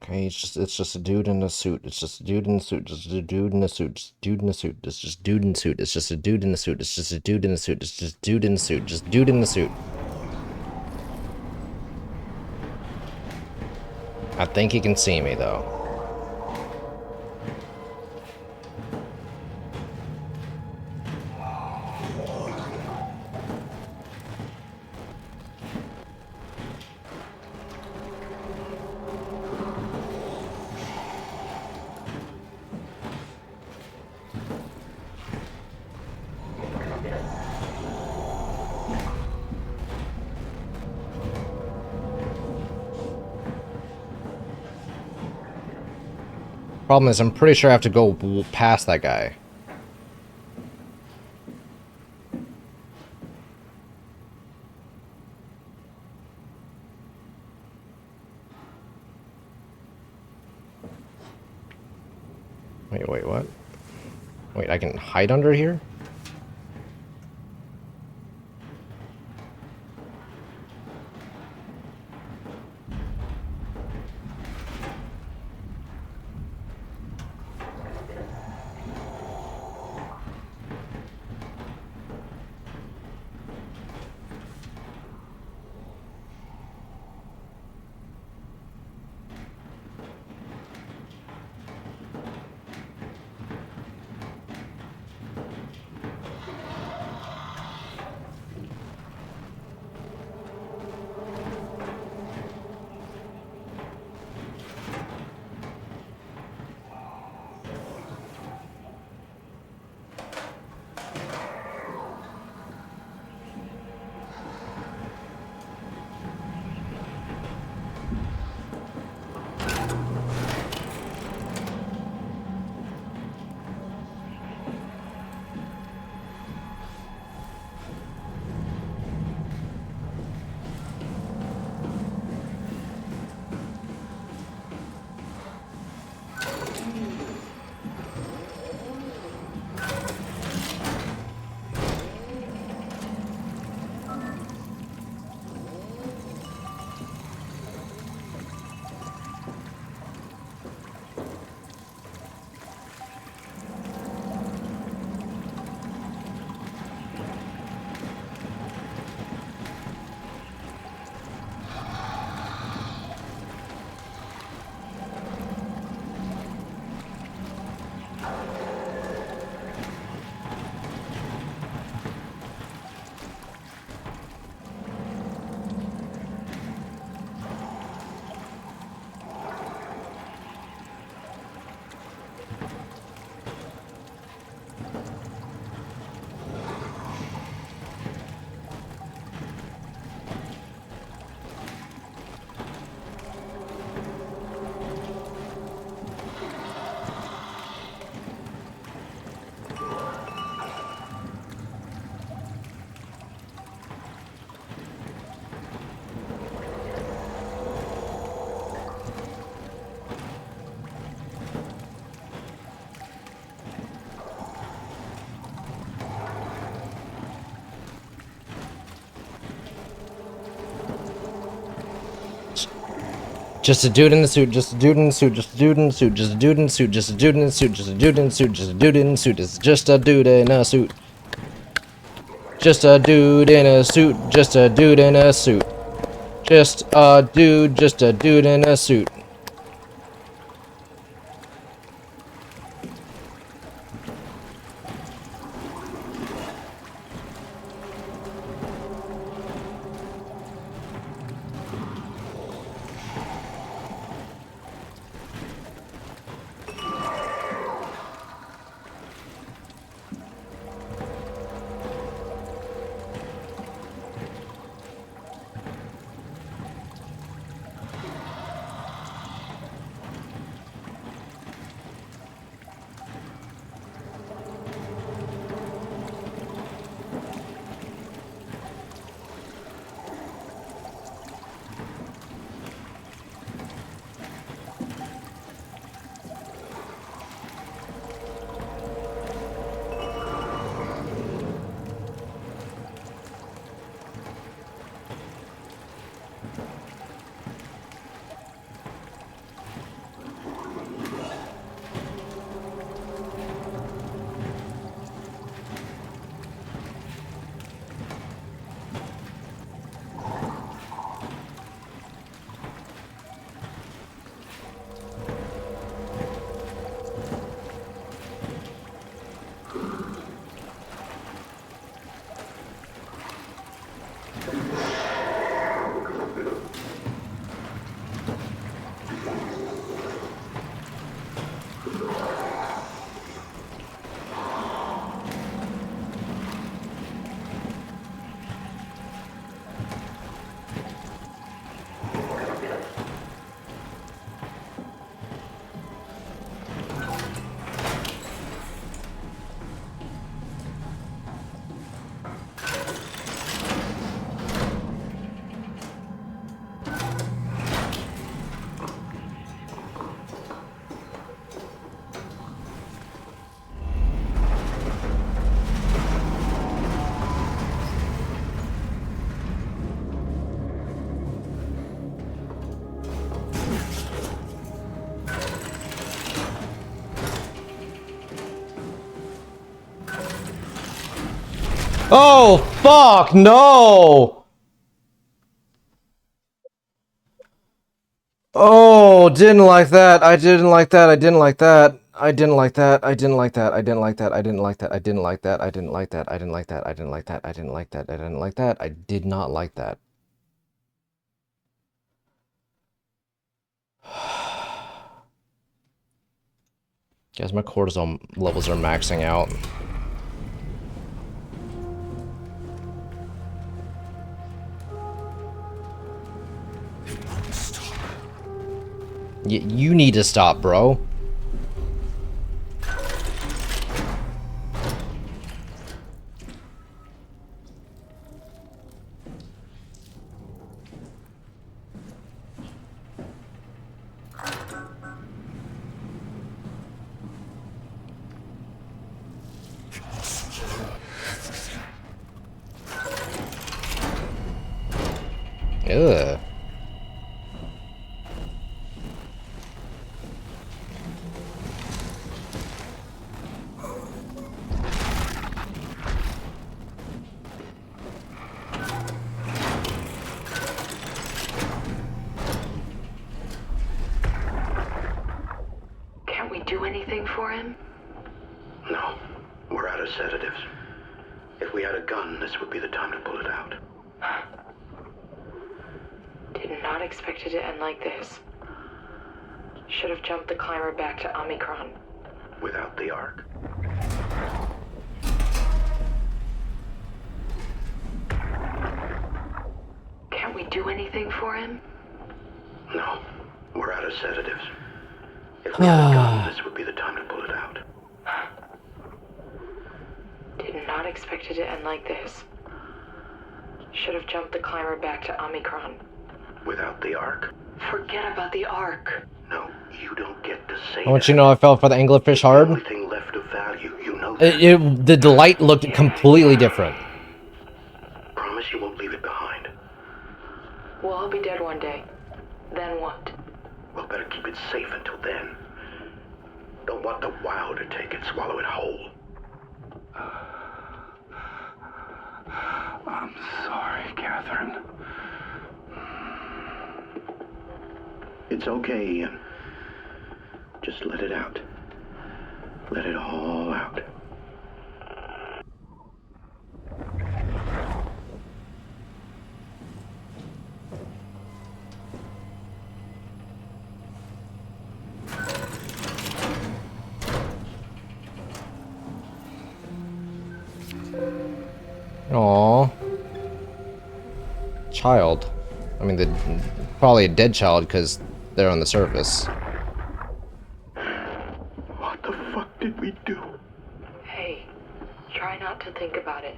Okay, it's just a dude in a suit. It's just a dude in a suit. Just a dude in a suit. Just a dude in a suit. It's just a dude in a suit. It's just a dude in a suit. It's just a dude in a suit. It's just a dude in a suit. Just dude in the suit. I think he can see me though. Problem is, I'm pretty sure I have to go past that guy. Wait, what? Wait, I can hide under here? Just a dude in the suit, just a dude in the suit, just a dude in the suit, just a dude in the suit, just a dude in the suit, just a dude in the suit, just a dude in the suit, it's just a dude in a suit. Just a dude in a suit, just a dude in a suit. Just a dude in a suit. Oh, fuck, no! Oh, didn't like that. I didn't like that. I didn't like that. I didn't like that. I didn't like that. I didn't like that. I didn't like that. I didn't like that. I didn't like that. I didn't like that. I didn't like that. I didn't like that. I didn't like that. I did not like that. Guys, my cortisol levels are maxing out. You need to stop, bro. Ugh.
Can't we do anything for him?
No, we're out of sedatives. If we had a gun, this would be the time to pull it out.
Did not expect it to end like this. Should have jumped the climber back to Omicron.
Without the Ark.
Can't we do anything for him?
No, we're out of sedatives. If we had a gun, this would be the time to pull it out.
Did not expect it to end like this. Should have jumped the climber back to Omicron.
Without the Ark?
Forget about the Ark.
No, you don't get to say
I want
that.
you to know I fell for the anglerfish
The
hard.
only thing left of value, you know that.
The light looked completely different.
Promise you won't leave it behind.
We'll all be dead one day. Then what?
We'll better keep it safe until then. Don't want the wow to take it, swallow it whole.
I'm sorry, Catherine.
It's okay, Ian. Just let it out. Let it all out.
Aww. Child. I mean, probably a dead child because they're on the surface.
What the fuck did we do?
Hey, try not to think about it.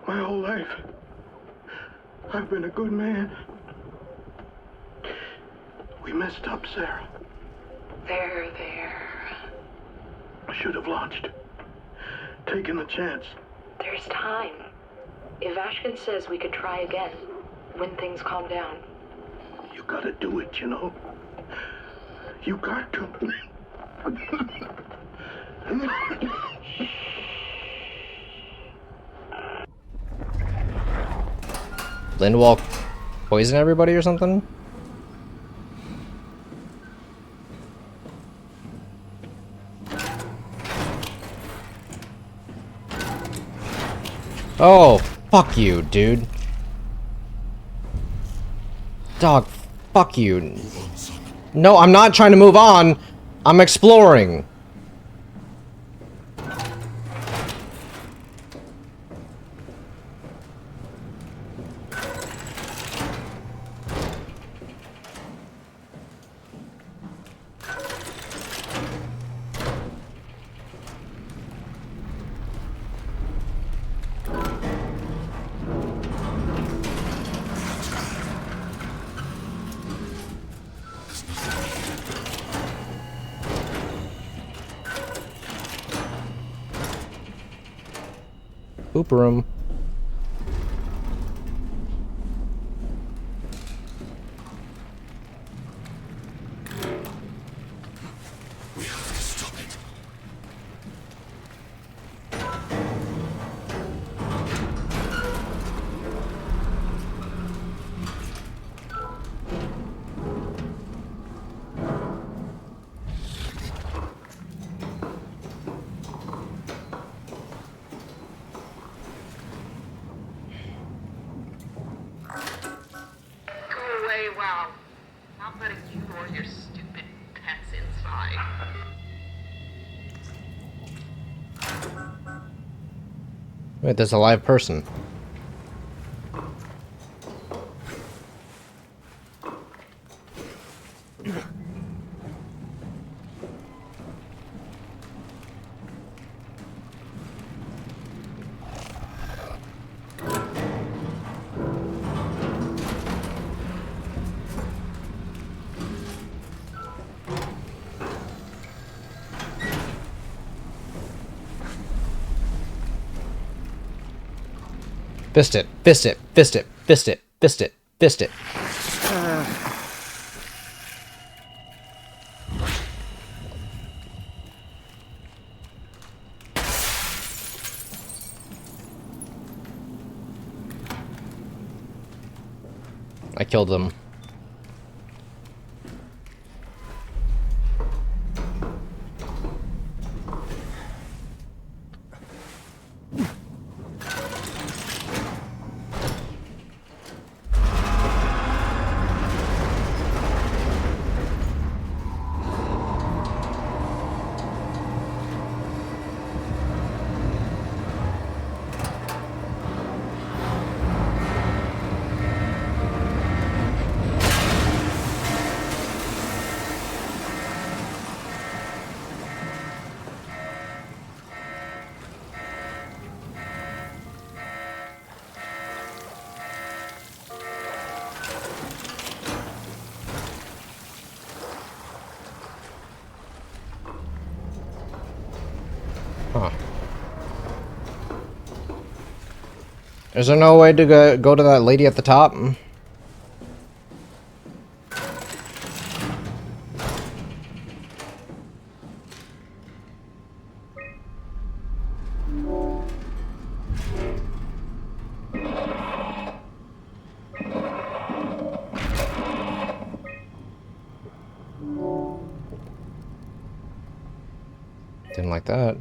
My whole life, I've been a good man. We messed up, Sarah.
There.
I should have launched. Taken the chance.
There's time. If Ashkin says we could try again, when things calm down.
You gotta do it, you know? You got to.
Lindwall poison everybody or something? Oh, fuck you, dude. Dog, fuck you. No, I'm not trying to move on. I'm exploring. Poop room.
We have to stop it.
Wait, there's a live person. Fist it, fist it, fist it, fist it, fist it, fist it. I killed them. Huh. Is there no way to go to that lady at the top? Didn't like that.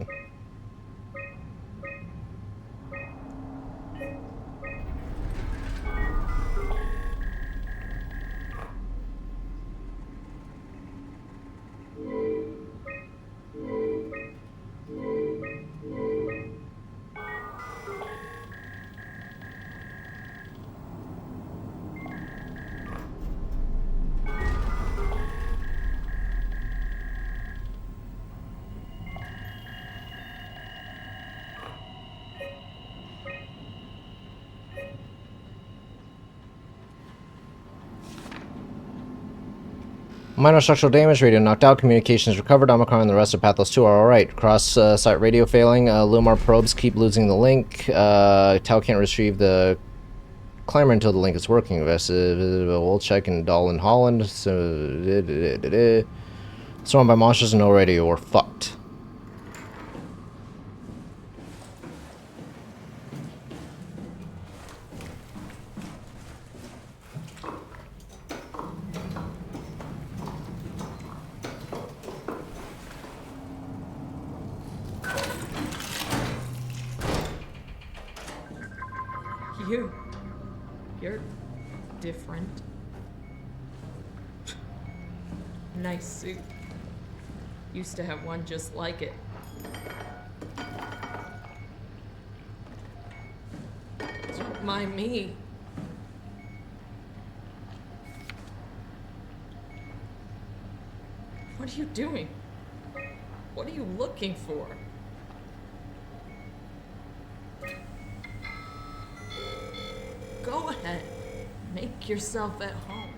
Minor structural damage, radio knocked out, communications recovered, Omicron and the rest of Pathos 2 are alright. Cross-site radio failing, Lumar probes keep losing the link, Tau can't retrieve the climber until the link is working. We'll check in Dahl in Holland, surrounded by monsters and no radio, we're fucked.
You're different. Nice suit. Used to have one just like it. Don't mind me. What are you doing? What are you looking for? Go ahead. Make yourself at home.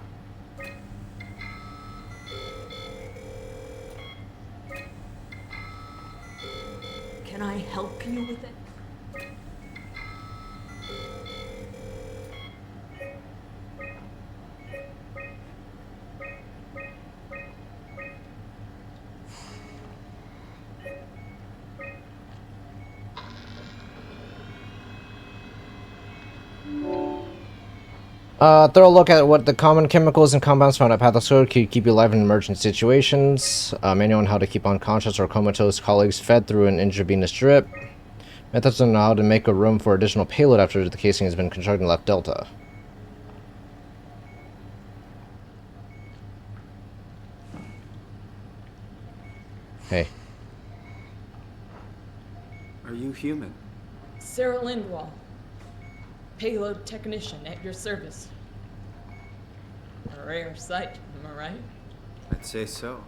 Can I help you with it?
Thorough look at what the common chemicals and compounds found at Pathos could keep you alive in emergent situations. Manual on how to keep unconscious or comatose colleagues fed through an intravenous drip. Methods on how to make a room for additional payload after the casing has been constructed and left Delta. Hey.
Are you human?
Sarah Lindwall, payload technician at your service. A rare sight, am I right?
I'd say so.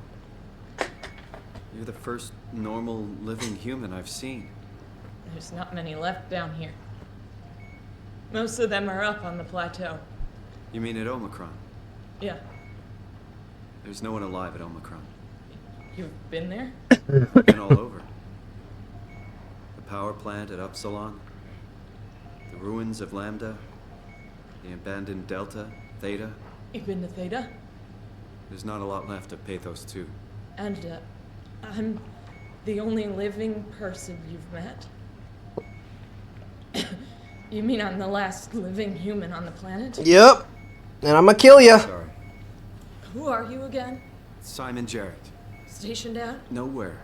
You're the first normal living human I've seen.
There's not many left down here. Most of them are up on the plateau.
You mean at Omicron?
Yeah,
There's no one alive at Omicron.
you've been there?
I've been all over. The power plant at Upsilon, the ruins of Lambda, the abandoned Delta, Theta.
You've been to Theta?
There's not a lot left of Pathos 2.
And, I'm the only living person you've met? You mean I'm the last living human on the planet?
Yep. And I'm gonna kill you.
Sorry.
Who are you again?
Simon Jarrett.
Stationed out?
Nowhere.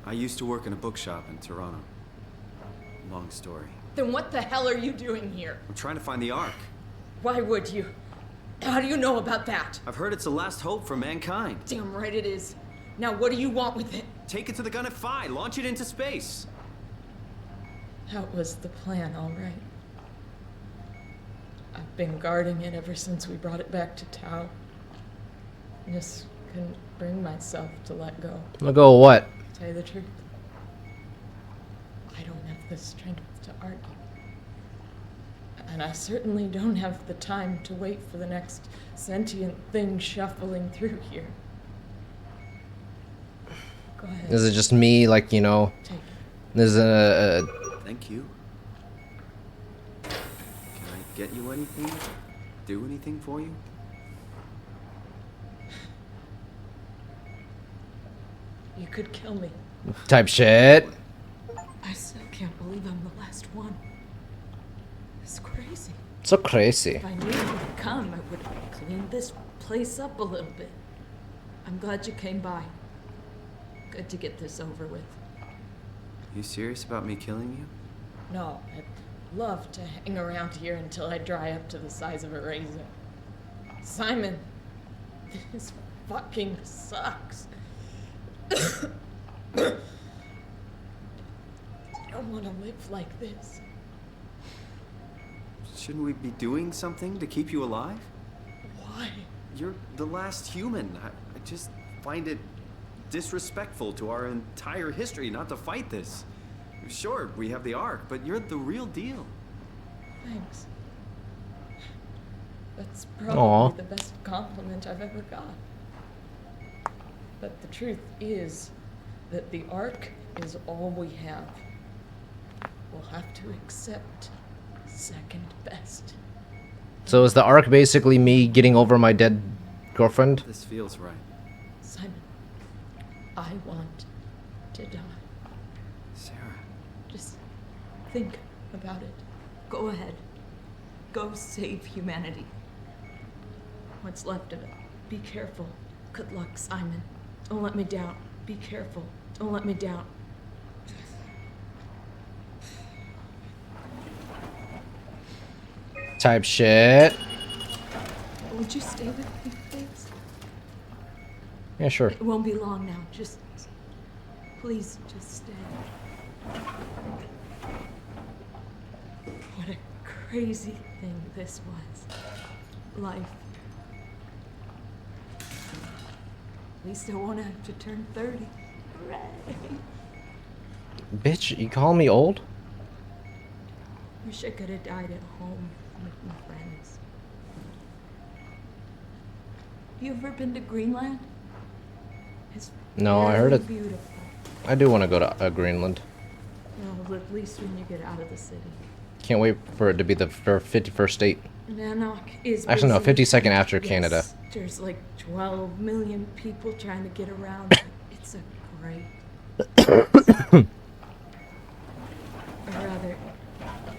I used to work in a bookshop in Toronto. Long story.
Then what the hell are you doing here?
I'm trying to find the Ark.
Why would you? How do you know about that?
I've heard it's the last hope for mankind.
Damn right it is. Now what do you want with it?
Take it to the gun at Phi. Launch it into space.
That was the plan, all right. I've been guarding it ever since we brought it back to Tau. Just couldn't bring myself to let go.
Let go of what?
To tell you the truth, I don't have the strength to argue. And I certainly don't have the time to wait for the next sentient thing shuffling through here. Go ahead.
Is it just me, like, you know?
Take it.
There's a
Thank you. Can I get you anything? Do anything for you?
You could kill me.
type shit.
I still can't believe I'm the last one. It's crazy.
So crazy.
If I knew you would come, I would have cleaned this place up a little bit. I'm glad you came by. Good to get this over with.
You serious about me killing you?
No, I'd love to hang around here until I dry up to the size of a raisin. Simon, this fucking sucks. I don't want to live like this.
Shouldn't we be doing something to keep you alive?
Why?
You're the last human. I just find it disrespectful to our entire history not to fight this. Sure, we have the Ark, but you're the real deal.
Thanks. That's probably
Aw.
the best compliment I've ever got. But the truth is that the Ark is all we have. We'll have to accept second best.
So is the arc basically me getting over my dead girlfriend?
This feels right.
Simon, I want to die.
Sarah.
Just think about it. Go ahead. Go save humanity. What's left of it. Be careful. Good luck, Simon. Don't let me down. Be careful. Don't let me down.
Type shit.
Would you stay with me, please?
Yeah, sure.
It won't be long now. Just... please, just stay. What a crazy thing this was. Life. At least I won't have to turn 30. Hooray!
Bitch, you call me old?
Wish I could have died at home with my friends. You ever been to Greenland? It's
No, I heard
very
it.
beautiful.
I do want to go to Greenland.
Well, at least when you get out of the city.
Can't wait for it to be the 51st state.
Nanook is
Actually, no,
busy.
52nd after
Yes,
Canada.
There's like 12 million people trying to get around. It's a great... or rather,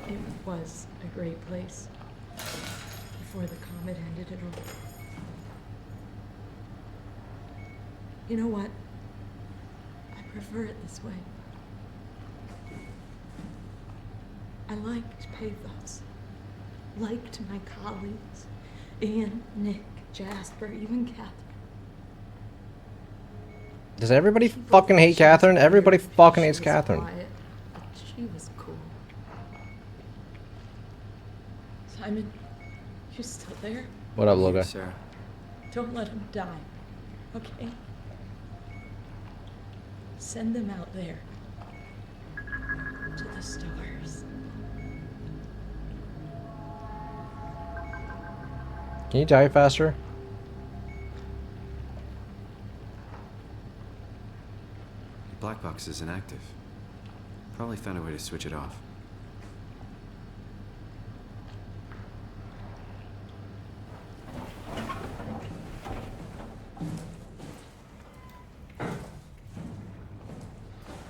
it was a great place. Before the comet ended it all. You know what? I prefer it this way. I liked Pathos. Liked my colleagues. Ian, Nick, Jasper, even Catherine.
Does everybody fucking hate Catherine? Everybody fucking hates Catherine.
Quiet, but she was cool. Simon, you still there?
What up,
You,
Loga?
Sarah.
Don't let him die, okay? Send them out there. To the stars.
Can you die faster?
The black box is inactive. Probably found a way to switch it off.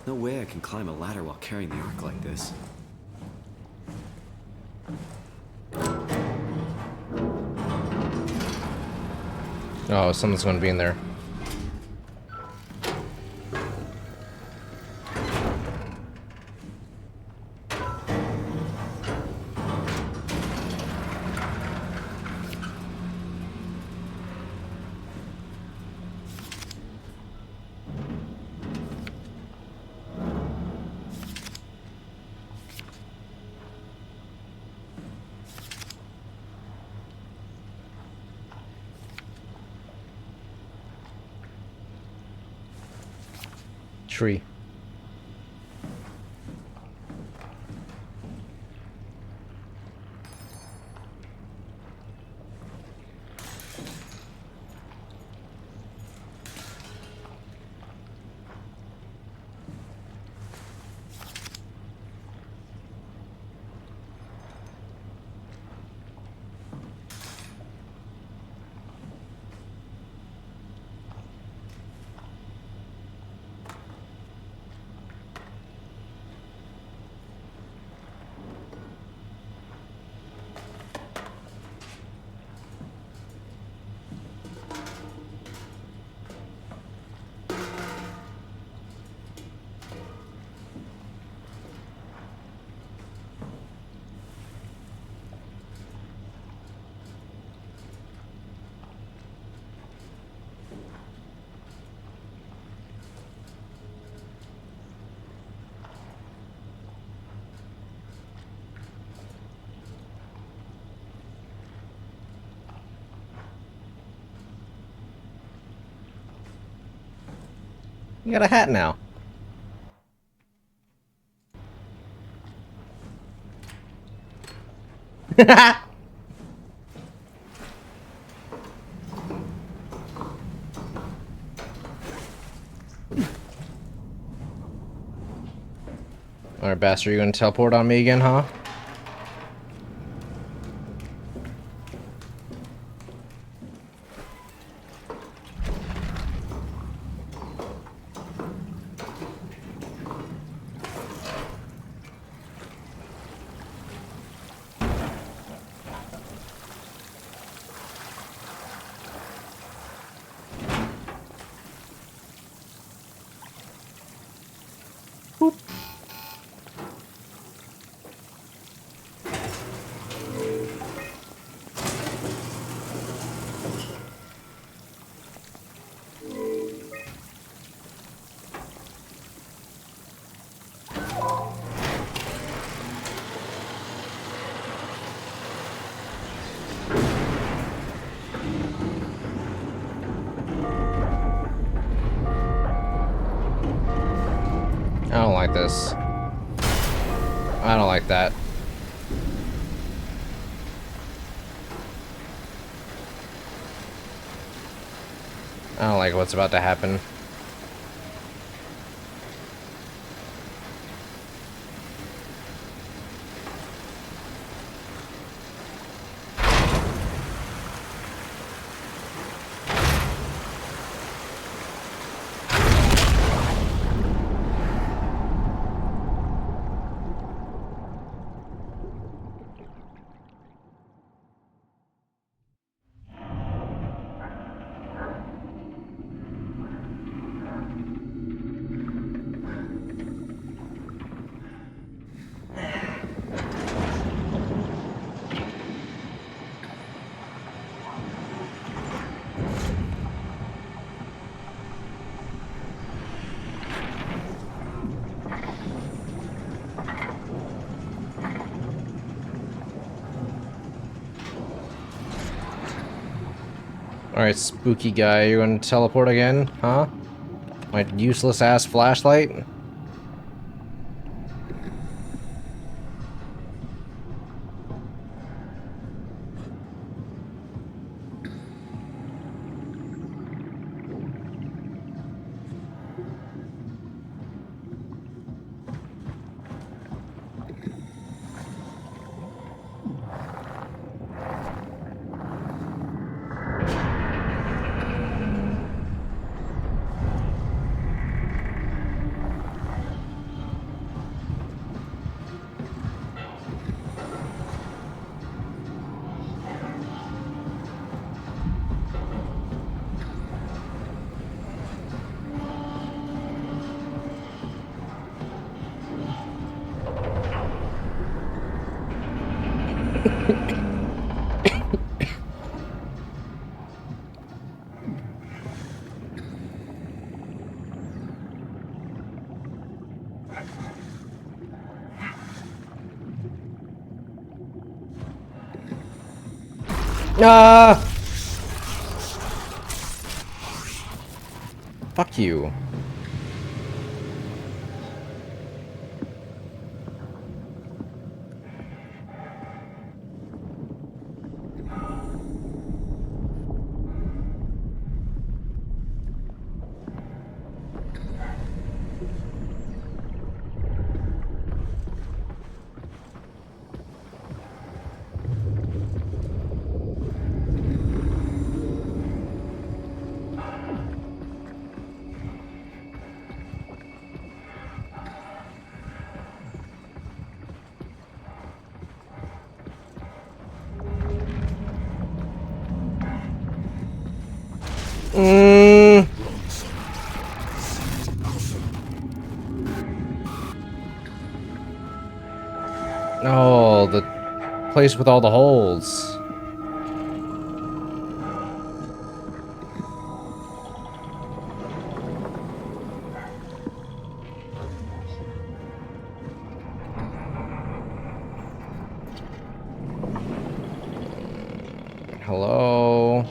No way I can climb a ladder while carrying the ark like this.
Oh, someone's gonna be in there. Tree. You got a hat now. Alright, bastard, you gonna teleport on me again, huh? I don't like this. I don't like that. I don't like what's about to happen. Alright, spooky guy, you're gonna teleport again? Huh? My useless ass flashlight? Ah! Fuck you. Oh, the place with all the holes. Hello?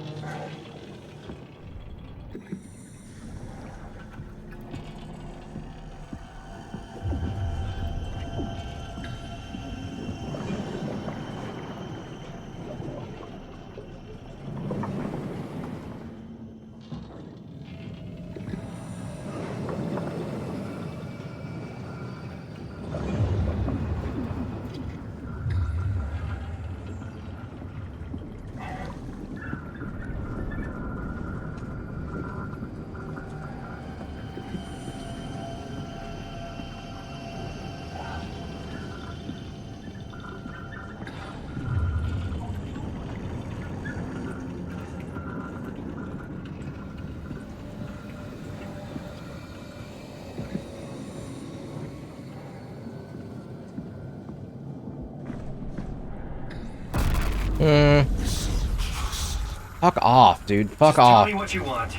Fuck off, dude. Fuck
Just
off.
Tell me what you want.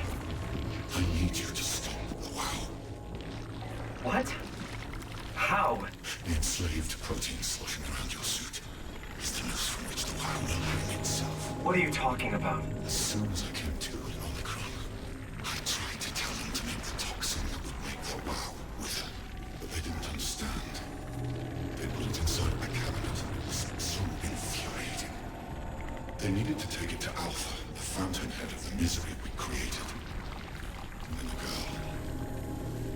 I need you to stop the WoW.
What? How?
The enslaved protein sloshing around your suit is the noose from which the WoW will hang itself.
What are you talking about?
As soon as I came to at Omicron, I tried to tell them to make the toxin that would make the WoW wither, but they didn't understand. They put it inside my cabinet. It was so infuriating. They needed to take it to Alpha, the fountainhead of the misery we created. And then the girl,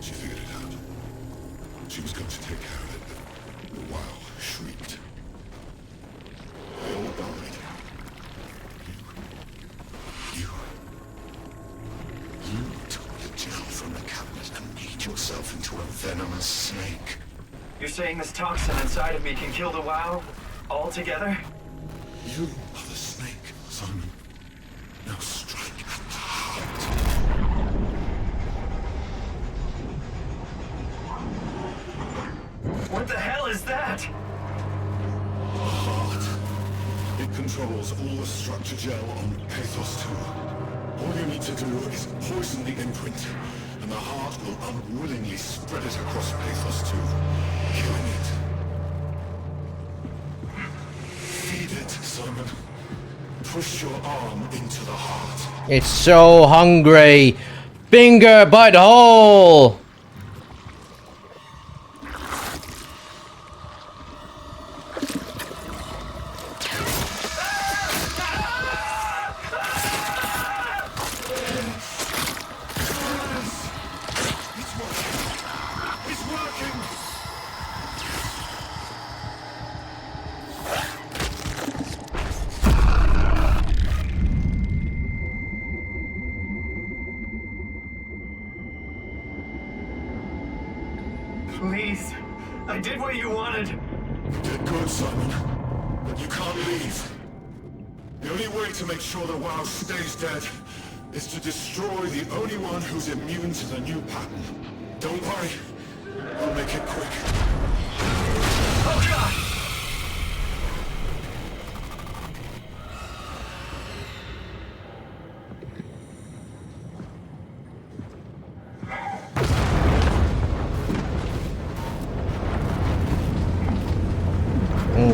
she figured it out. She was going to take care of it, but the WoW shrieked. They all died. You took the gel from the cabinet and made yourself into a venomous snake.
You're saying this toxin inside of me can kill the WoW? Altogether?
You are the snake, Simon. Now strike at the heart.
What the hell is that?
The heart. It controls all the structure gel on Pathos 2. All you need to do is poison the imprint, and the heart will unwillingly spread it across Pathos 2, killing it. Feed it, Simon. push your arm into the heart.
It's so hungry. Finger butthole.
It's working!
Please. I did what you wanted.
You did good, Simon. But you can't leave. The only way to make sure the WoW stays dead is to destroy the only one who's immune to the new pattern. Don't worry. I'll make it quick.
Oh god!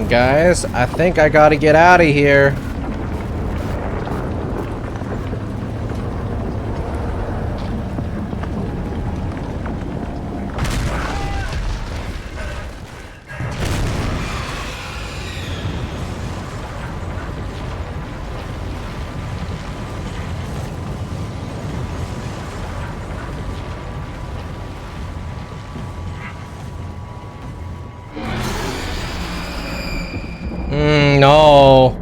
Guys, I think I gotta get out of here. No.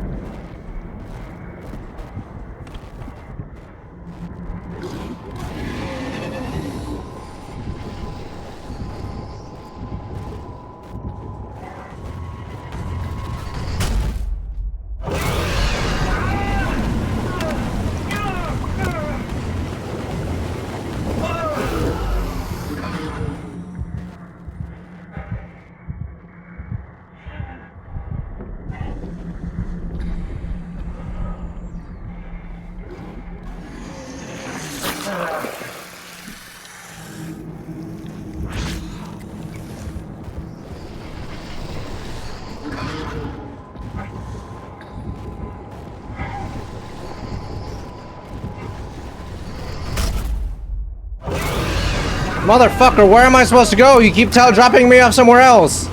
Motherfucker, where am I supposed to go? You keep dropping me off somewhere else.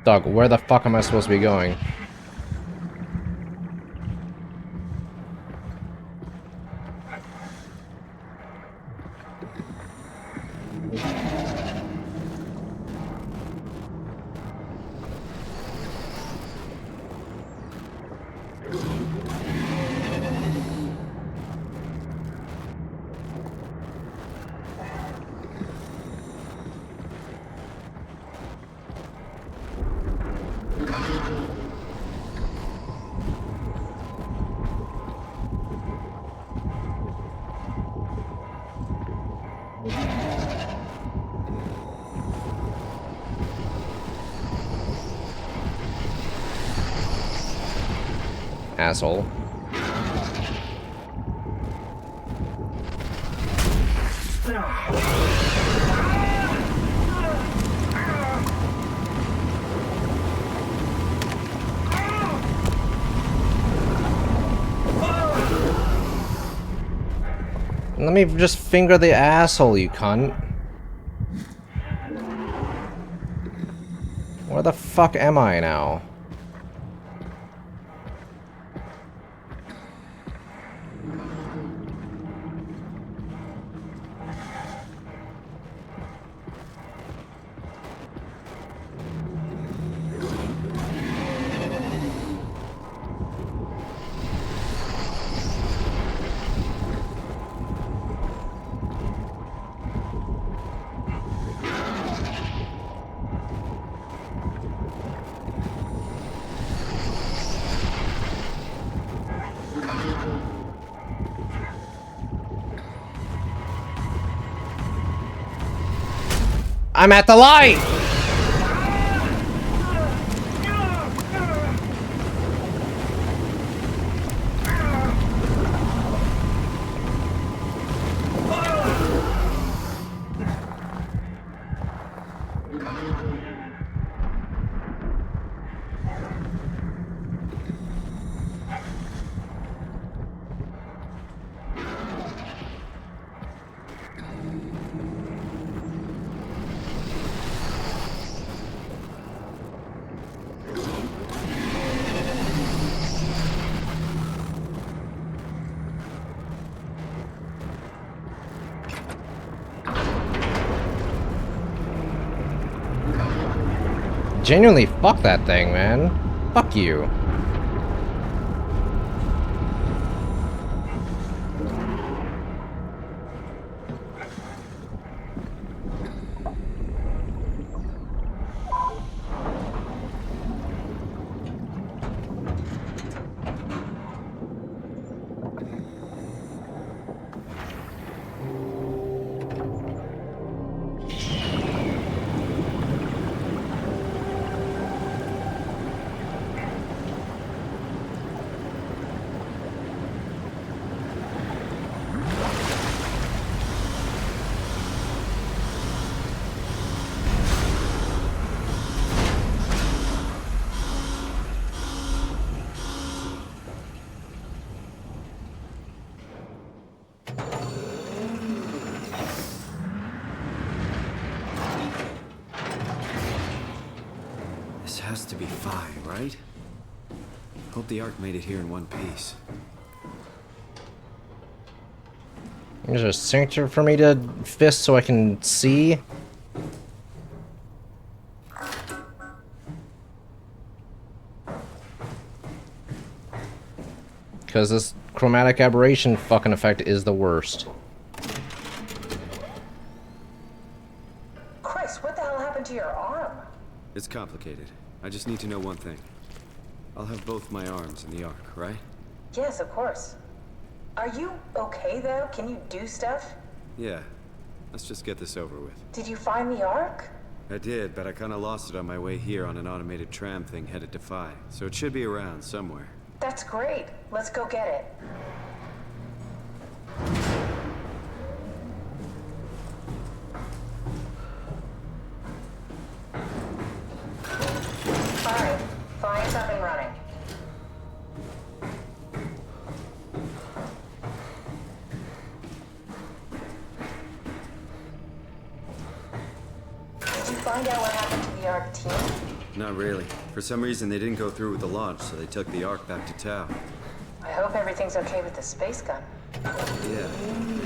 Doug, where the fuck am I supposed to be going? Asshole. Let me just finger the asshole, you cunt. Where the fuck am I now? I'm at the light! Genuinely, fuck that thing, man. Fuck you.
This has to be Phi, right? Hope the Ark made it here in one piece.
There's a signature for me to fist so I can see. Because this chromatic aberration fucking effect is the worst.
Christ, what the hell happened to your arm?
It's complicated. I just need to know one thing. I'll have both my arms in the Ark, right?
Yes, of course. Are you okay, though? Can you do stuff?
Yeah. Let's just get this over with.
Did you find the Ark?
I did, but I kinda lost it on my way here on an automated tram thing headed to Phi. So it should be around somewhere.
That's great. Let's go get it. Alright, Phi's up and running. Did you find out what happened to the Ark team?
Not really. For some reason, they didn't go through with the launch, so they took the Ark back to Tau.
I hope everything's okay with the space gun.
Yeah, I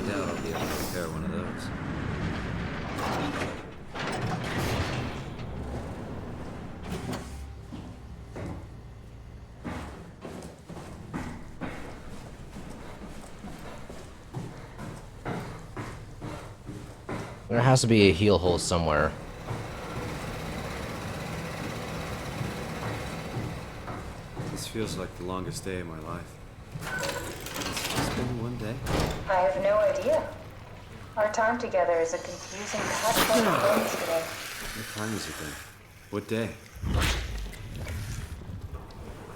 doubt I'll be able to repair one of those.
There has to be a heel hole somewhere.
This feels like the longest day of my life. It's just been one day.
I have no idea. Our time together is a confusing catch-22 today.
What time is it then? What day?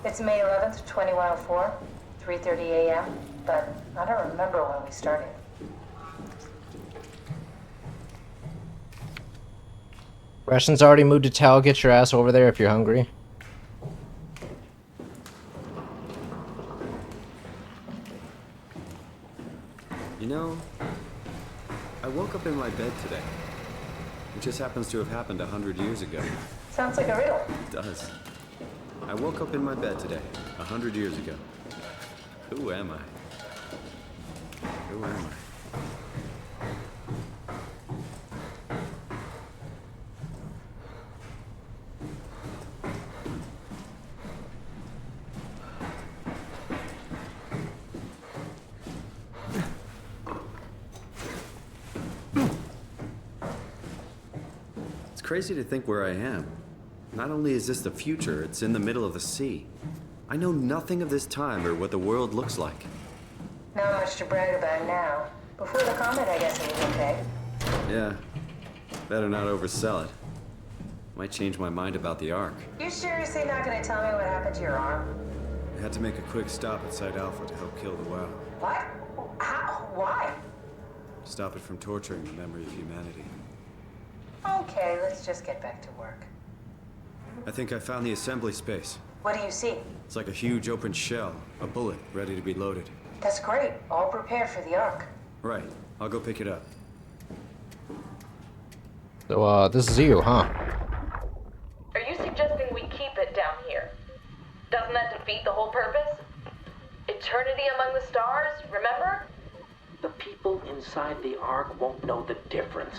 It's May 11th, 2104, 3:30 a.m., but I don't remember when we started.
Ration's already moved to Tau. Get your ass over there if you're hungry.
You know, I woke up in my bed today. It just happens to have happened 100 years ago.
Sounds like a riddle.
It does. I woke up in my bed today, 100 years ago. Who am I? Who am I? It's crazy to think where I am. Not only is this the future, it's in the middle of the sea. I know nothing of this time or what the world looks like.
Not much to brag about now. Before the comet, I guess it was okay.
Yeah, better not oversell it. Might change my mind about the Ark.
You seriously not gonna tell me what happened to your arm?
I had to make a quick stop at Site Alpha to help kill the WoW.
What? How? Why?
Stop it from torturing the memory of humanity.
Okay, let's just get back to work.
I think I found the assembly space.
What do you see?
It's like a huge open shell, a bullet ready to be loaded.
That's great. All prepared for the Ark.
Right, I'll go pick it up.
So, this is you, huh?
Are you suggesting we keep it down here? Doesn't that defeat the whole purpose? Eternity among the stars, remember?
The people inside the Ark won't know the difference.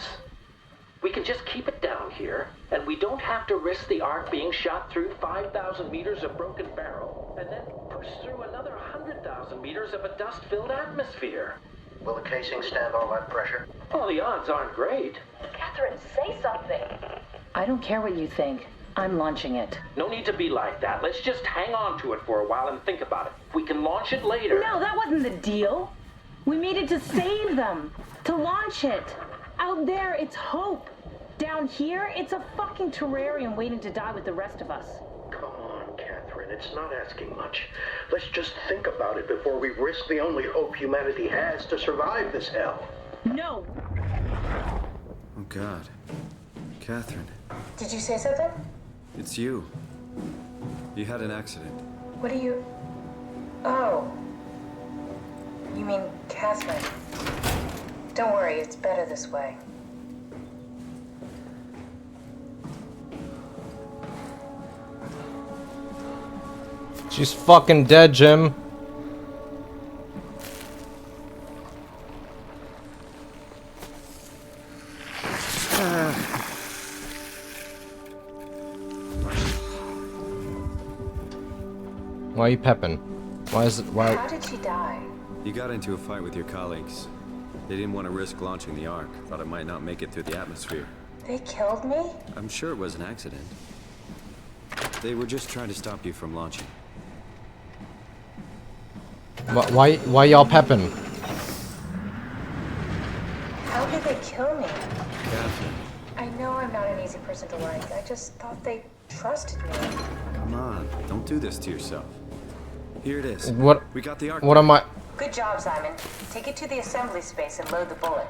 We can just keep it down here, and we don't have to risk the Ark being shot through 5,000 meters of broken barrel, and then push through another 100,000 meters of a dust-filled atmosphere.
Will the casing stand all that pressure?
Well, the odds aren't great.
Catherine, say something.
I don't care what you think. I'm launching it.
No need to be like that. Let's just hang on to it for a while and think about it. We can launch it later.
No, that wasn't the deal. We made it to save them, to launch it. Out there, it's hope. Down here, it's a fucking terrarium waiting to die with the rest of us.
Come on, Catherine. It's not asking much. Let's just think about it before we risk the only hope humanity has to survive this hell.
No.
Oh, God. Catherine,
Did you say something?
it's you. You had an accident.
What are you... Oh. You mean Catherine. Don't worry, it's better this way.
She's fucking dead, Jim. Why are you pepping? Why is it? Why?
How did she die?
You got into a fight with your colleagues. They didn't want to risk launching the Ark. Thought it might not make it through the atmosphere.
They killed me?
I'm sure it was an accident. They were just trying to stop you from launching.
Why y'all pepping?
How did they kill me?
Catherine,
I know I'm not an easy person to like. I just thought they trusted me.
come on. Don't do this to yourself. Here it is.
What?
We got the Ark.
What am I?
Good job, Simon. Take it to the assembly space and load the bullet.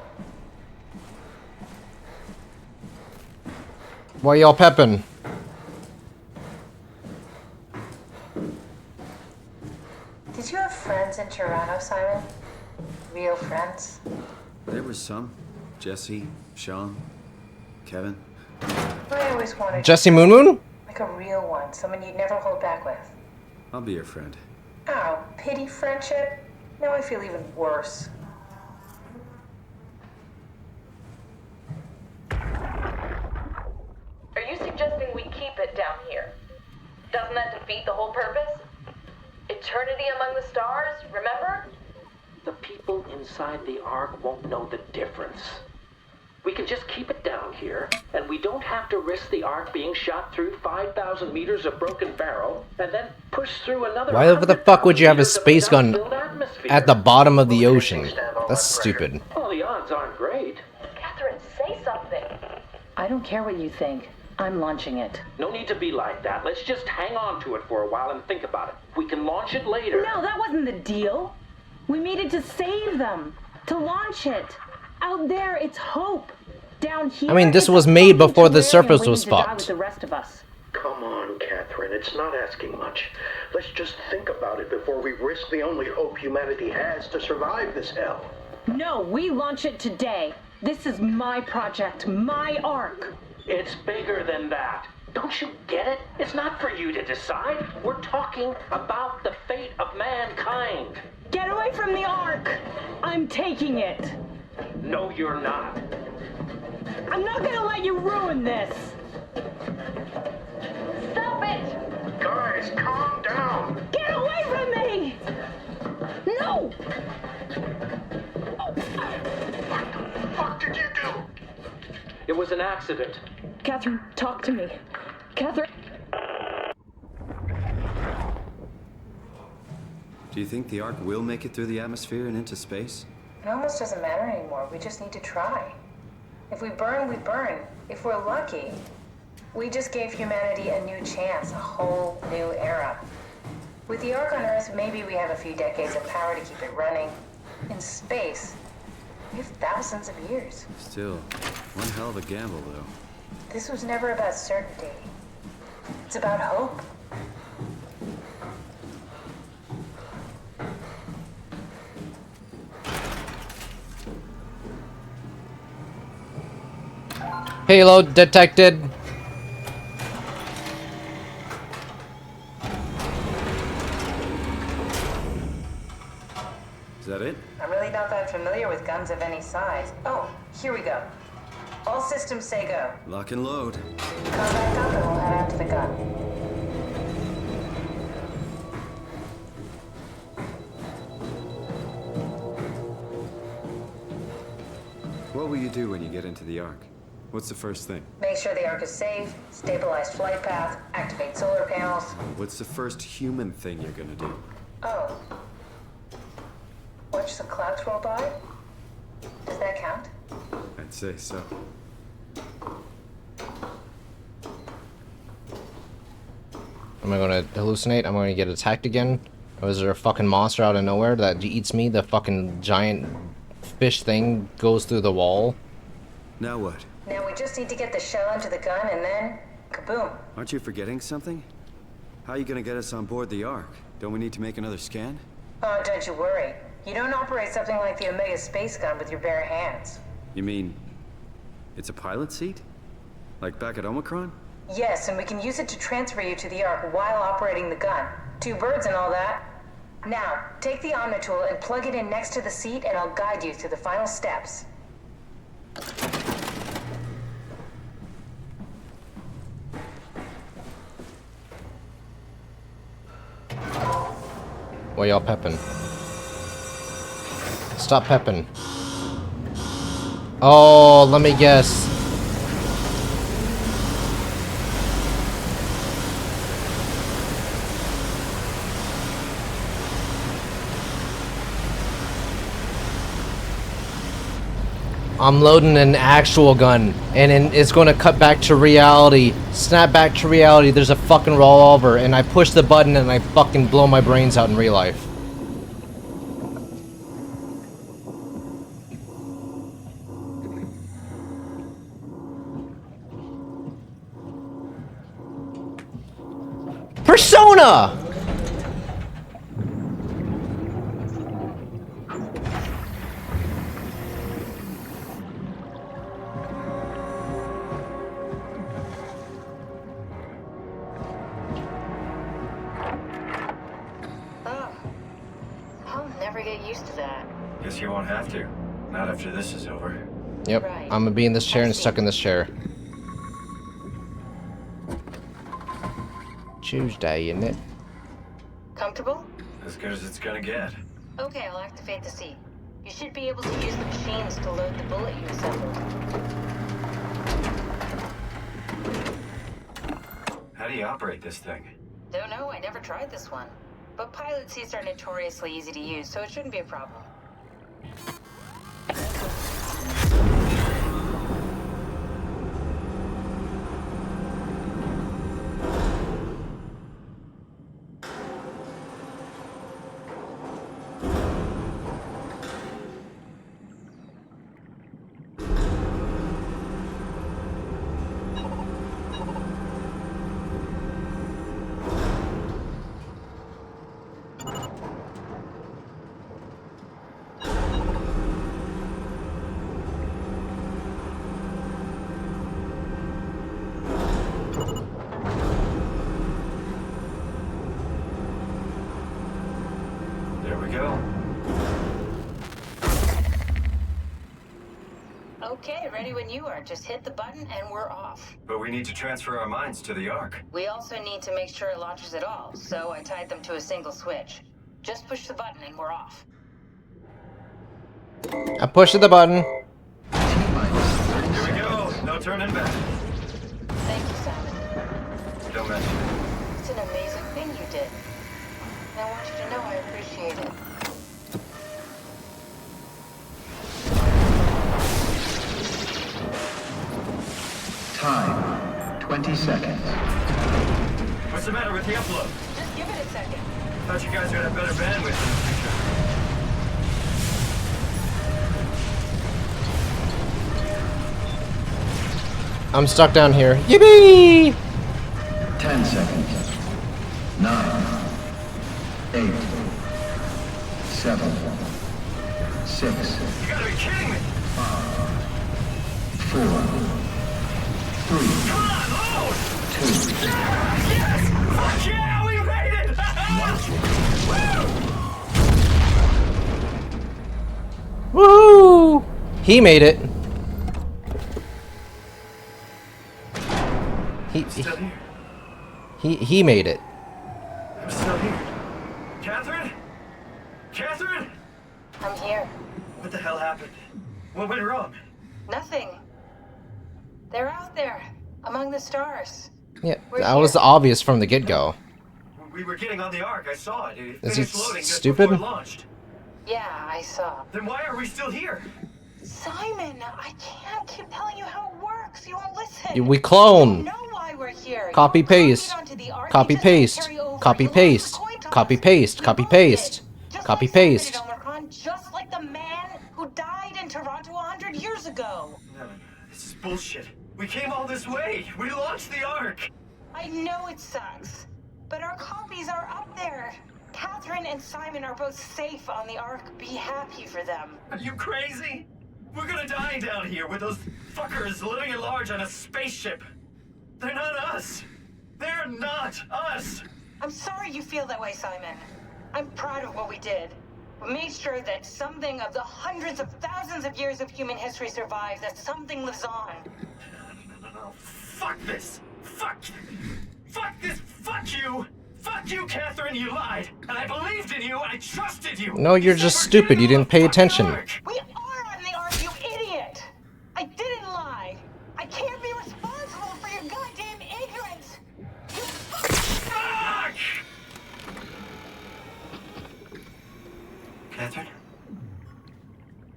Why y'all pepping?
Did you have friends in Toronto, Simon? Real friends?
There was some. Jesse, Sean, Kevin.
I always wanted
Jesse Moon Moon?
like a real one, someone you'd never hold back with.
I'll be your friend.
Oh, pity friendship? Now I feel even worse.
Are you suggesting we keep it down here? Doesn't that defeat the whole purpose? Eternity among the stars, remember?
The people inside the Ark won't know the difference. We can just keep it down here, and we don't have to risk the Ark being shot through 5,000 meters of broken barrel, and then push through another.
Why the fuck would you have a
100,000 meters of
space gun
dust-filled atmosphere?
at the bottom of the ocean? That's stupid.
Well, the odds aren't great.
Catherine, say something.
I don't care what you think. I'm launching it.
No need to be like that. Let's just hang on to it for a while and think about it. We can launch it later.
No, that wasn't the deal. We made it to save them, to launch it. Out there, it's hope. Down here,
I mean, this
it's a
was made
fucking
before the
terrarium
surface
waiting
was
to die
fucked.
with the rest of us.
Come on, Catherine. It's not asking much. Let's just think about it before we risk the only hope humanity has to survive this hell.
No, we launch it today. This is my project, my Ark.
It's bigger than that. Don't you get it? It's not for you to decide. We're talking about the fate of mankind.
Get away from the Ark. I'm taking it.
No, you're not.
I'm not gonna let you ruin this.
Stop it!
Guys, calm down.
Get away from me! No!
What the fuck did you do?
It was an accident.
Catherine, talk to me. Catherine.
Do you think the Ark will make it through the atmosphere and into space?
It almost doesn't matter anymore. We just need to try. If we burn, we burn. If we're lucky, we just gave humanity a new chance, a whole new era. With the Ark on Earth, maybe we have a few decades of power to keep it running. In space, we have thousands of years.
Still, one hell of a gamble, though.
This was never about certainty. It's about hope.
Payload detected.
Is that it?
I'm really not that familiar with guns of any size. Oh, here we go. All systems say go.
Lock and load.
Come back up and we'll head out to the gun.
What will you do when you get into the Ark? What's the first thing?
Make sure the Ark is safe, stabilize flight path, activate solar panels.
What's the first human thing you're gonna do?
Oh. Watch the clouds roll by? Does that count?
I'd say so.
Am I gonna hallucinate? Am I gonna get attacked again? Or is there a fucking monster out of nowhere that eats me? The fucking giant fish thing goes through the wall?
Now what?
Now we just need to get the shell into the gun and then kaboom.
Aren't you forgetting something? How are you gonna get us on board the Ark? Don't we need to make another scan?
Oh, don't you worry. You don't operate something like the Omega space gun with your bare hands.
You mean it's a pilot seat? Like back at Omicron?
Yes, and we can use it to transfer you to the Ark while operating the gun. 2 birds and all that. Now, take the Omnitool and plug it in next to the seat and I'll guide you through the final steps.
What y'all peppin'? Stop peppin'. Oh, let me guess. I'm loading an actual gun, and it's going to cut back to reality. Snap back to reality. There's a fucking revolver, and I push the button, and I fucking blow my brains out in real life. Persona!
Guess you won't have to. Not after this is over.
Yep,
Right.
I'm gonna be in this chair and stuck in this chair. Tuesday, isn't it?
Comfortable?
As good as it's gonna get.
Okay, I'll activate the seat. You should be able to use the machines to load the bullet you assembled.
How do you operate this thing?
Don't know, I never tried this one. But pilot seats are notoriously easy to use, so it shouldn't be a problem.
There we go.
Okay, ready when you are. Just hit the button and we're off.
But we need to transfer our minds to the Ark.
We also need to make sure it launches at all, so I tied them to a single switch. Just push the button and we're off.
I pushed the button.
Here we go. No turning back.
Thank you, Simon.
Don't mention it.
It's an amazing thing you did. And I want you to know I appreciate it.
Time, 20 seconds.
What's the matter with the upload?
Just give it a second.
Thought you guys would have better bandwidth in the future.
I'm stuck down here. Yippee!
10 seconds. 9, 8, 7, 6,
You gotta be kidding me!
4, 3,
Come on, load!
2,
Yes! Fuck yeah, we made it! Woo!
Woo! He made it. He made it.
I'm still here. Catherine? Catherine?
I'm here.
What the hell happened? What went wrong?
Nothing. They're out there, among the stars.
Yeah,
We're
that was
here.
obvious from the get-go.
We were getting on the Ark. I saw it. It
Is he
finished loading just
stupid?
before it launched.
Yeah, I saw.
Then why are we still here?
Simon, I can't keep telling you how it works. You won't listen.
We clone.
You know why we're here.
Copy
You can't
paste.
get onto the Ark.
Copy
You just can't
paste.
carry over.
Copy
You lost
paste.
the coin toss.
Copy paste.
You
Copy
lost
paste.
it. Just
Copy
like Simon
paste.
did, Omicron, just like the man who died in Toronto 100 years ago.
No, this is bullshit. We came all this way. We launched the Ark.
I know it sucks, but our copies are up there. Catherine and Simon are both safe on the Ark. Be happy for them.
Are you crazy? We're gonna die down here with those fuckers living at large on a spaceship. They're not us. They're not us.
I'm sorry you feel that way, Simon. I'm proud of what we did. We made sure that something of the hundreds of thousands of years of human history survives, that something lives on.
No. Fuck this. Fuck this. Fuck you. Fuck you, Catherine. You lied. And I believed in you. I trusted you.
No, you're just stupid. You didn't pay attention.
We are on the Ark, you idiot! I didn't lie. I can't be responsible for your goddamn ignorance. You
Fuck! Catherine?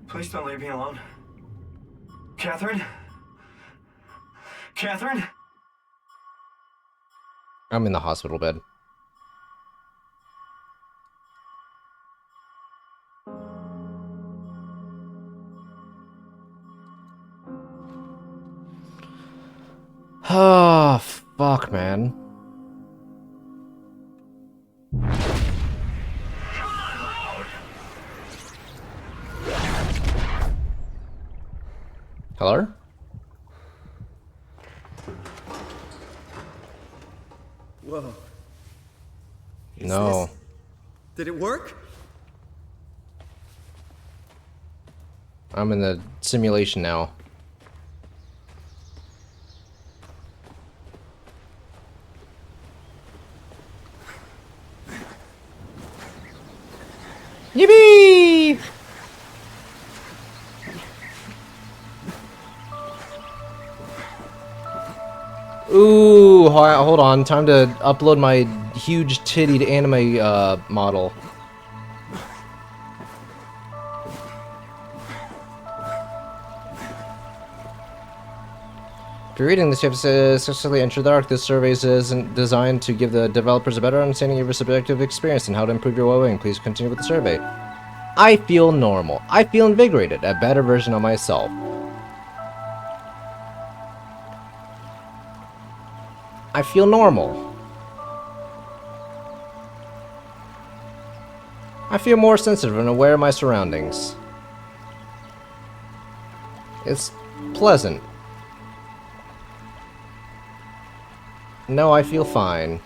Please don't leave me alone. Catherine? Catherine?
I'm in the hospital bed. Oh, fuck, man. Hello?
Whoa.
No.
Did it work?
I'm in the simulation now. Yippee! Ooh, hold on. Time to upload my huge tittied anime model. If you're reading this, you have to successfully enter the Ark. This survey is designed to give the developers a better understanding of your subjective experience and how to improve your well-being. Please continue with the survey. I feel normal. I feel invigorated. A better version of myself. I feel normal. I feel more sensitive and aware of my surroundings. It's pleasant. No, I feel fine.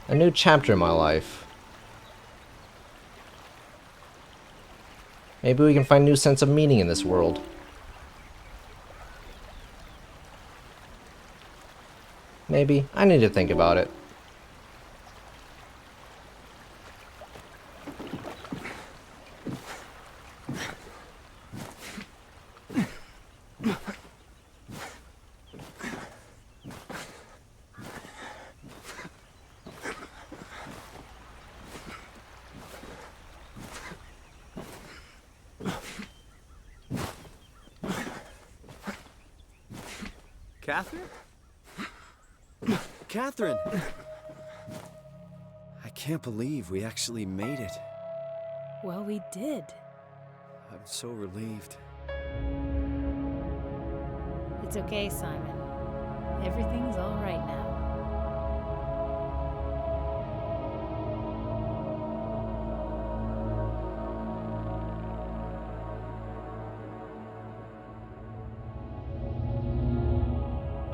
A new chapter in my life. Maybe we can find a new sense of meaning in this world. Maybe. I need to think about it.
Catherine? Catherine! I can't believe we actually made it.
Well, we did.
I'm so relieved.
It's okay, Simon. Everything's all right now.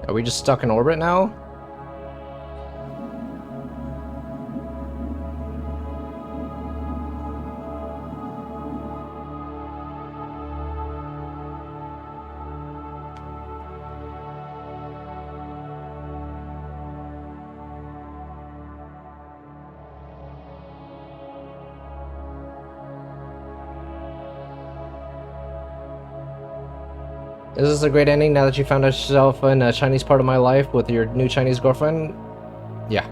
Are we just stuck in orbit now? Is this a great ending now that you found yourself in a Chinese part of my life with your new Chinese girlfriend? Yeah.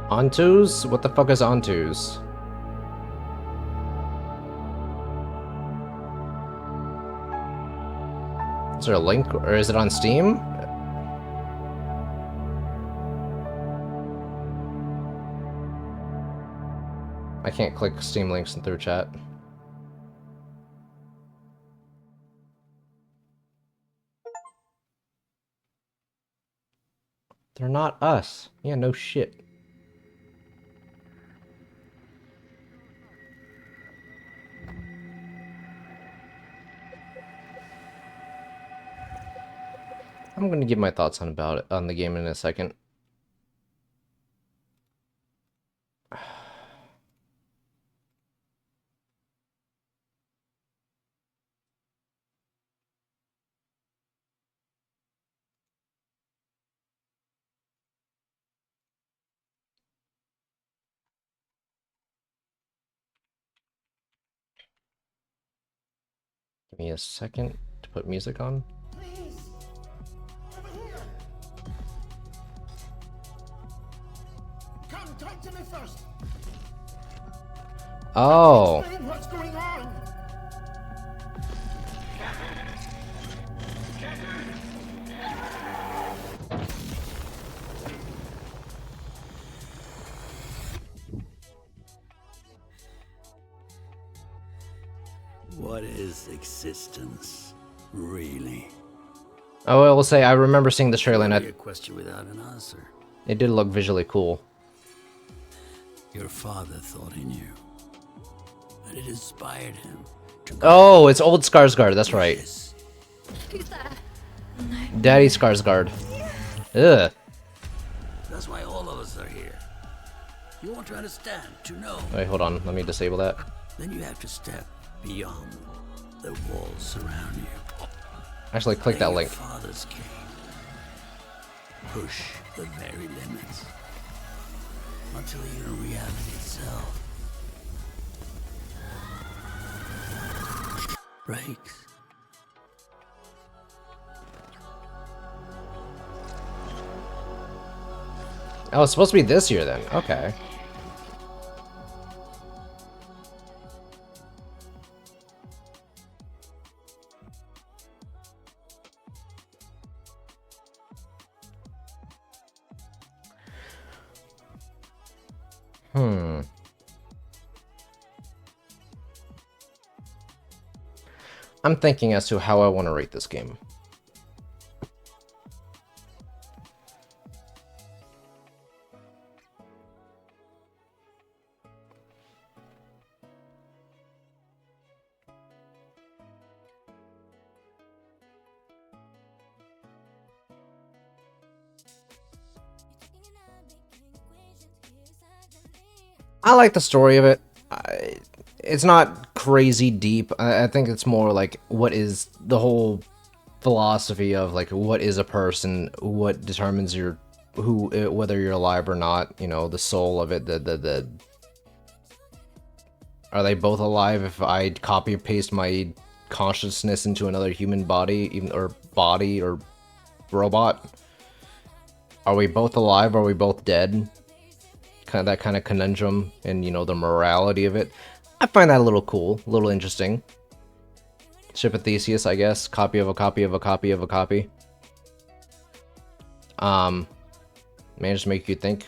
Ontos? What the fuck is Ontos? Is there a link, or is it on Steam? I can't click Steam links through chat. They're not us. Yeah, no shit. I'm gonna give my thoughts on the game in a second. Give me a second to put music on.
Please, over here. Come, talk to me first.
Oh.
Explain what's going on.
What is existence, really?
Oh, I will say I remember seeing the trailer and
A question without an answer.
it did look visually cool.
Your father thought he knew, and it inspired him to.
Oh, it's old Skarsgård. That's right. Daddy Skarsgård. Ugh.
That's why all of us are here. You want to understand, to know.
Wait, hold on. Let me disable that.
Then you have to step beyond the walls surround you.
Actually, click that
Play
link.
Your father's game. Push the very limits until you're reality itself. Breaks.
Oh, it's supposed to be this year then. Okay. I'm thinking as to how I want to rate this game. I like the story of it. It's not crazy deep. I think it's more like what is the whole philosophy of like what is a person, what determines your whether you're alive or not. You know, the soul of it. The are they both alive if I copy and paste my consciousness into another human body, even or body or robot? Are we both alive? Or are we both dead? Kind of that kind of conundrum, and you know the morality of it. I find that a little cool, a little interesting. Ship of Theseus, I guess. Copy of a copy of a copy of a copy. May just make you think.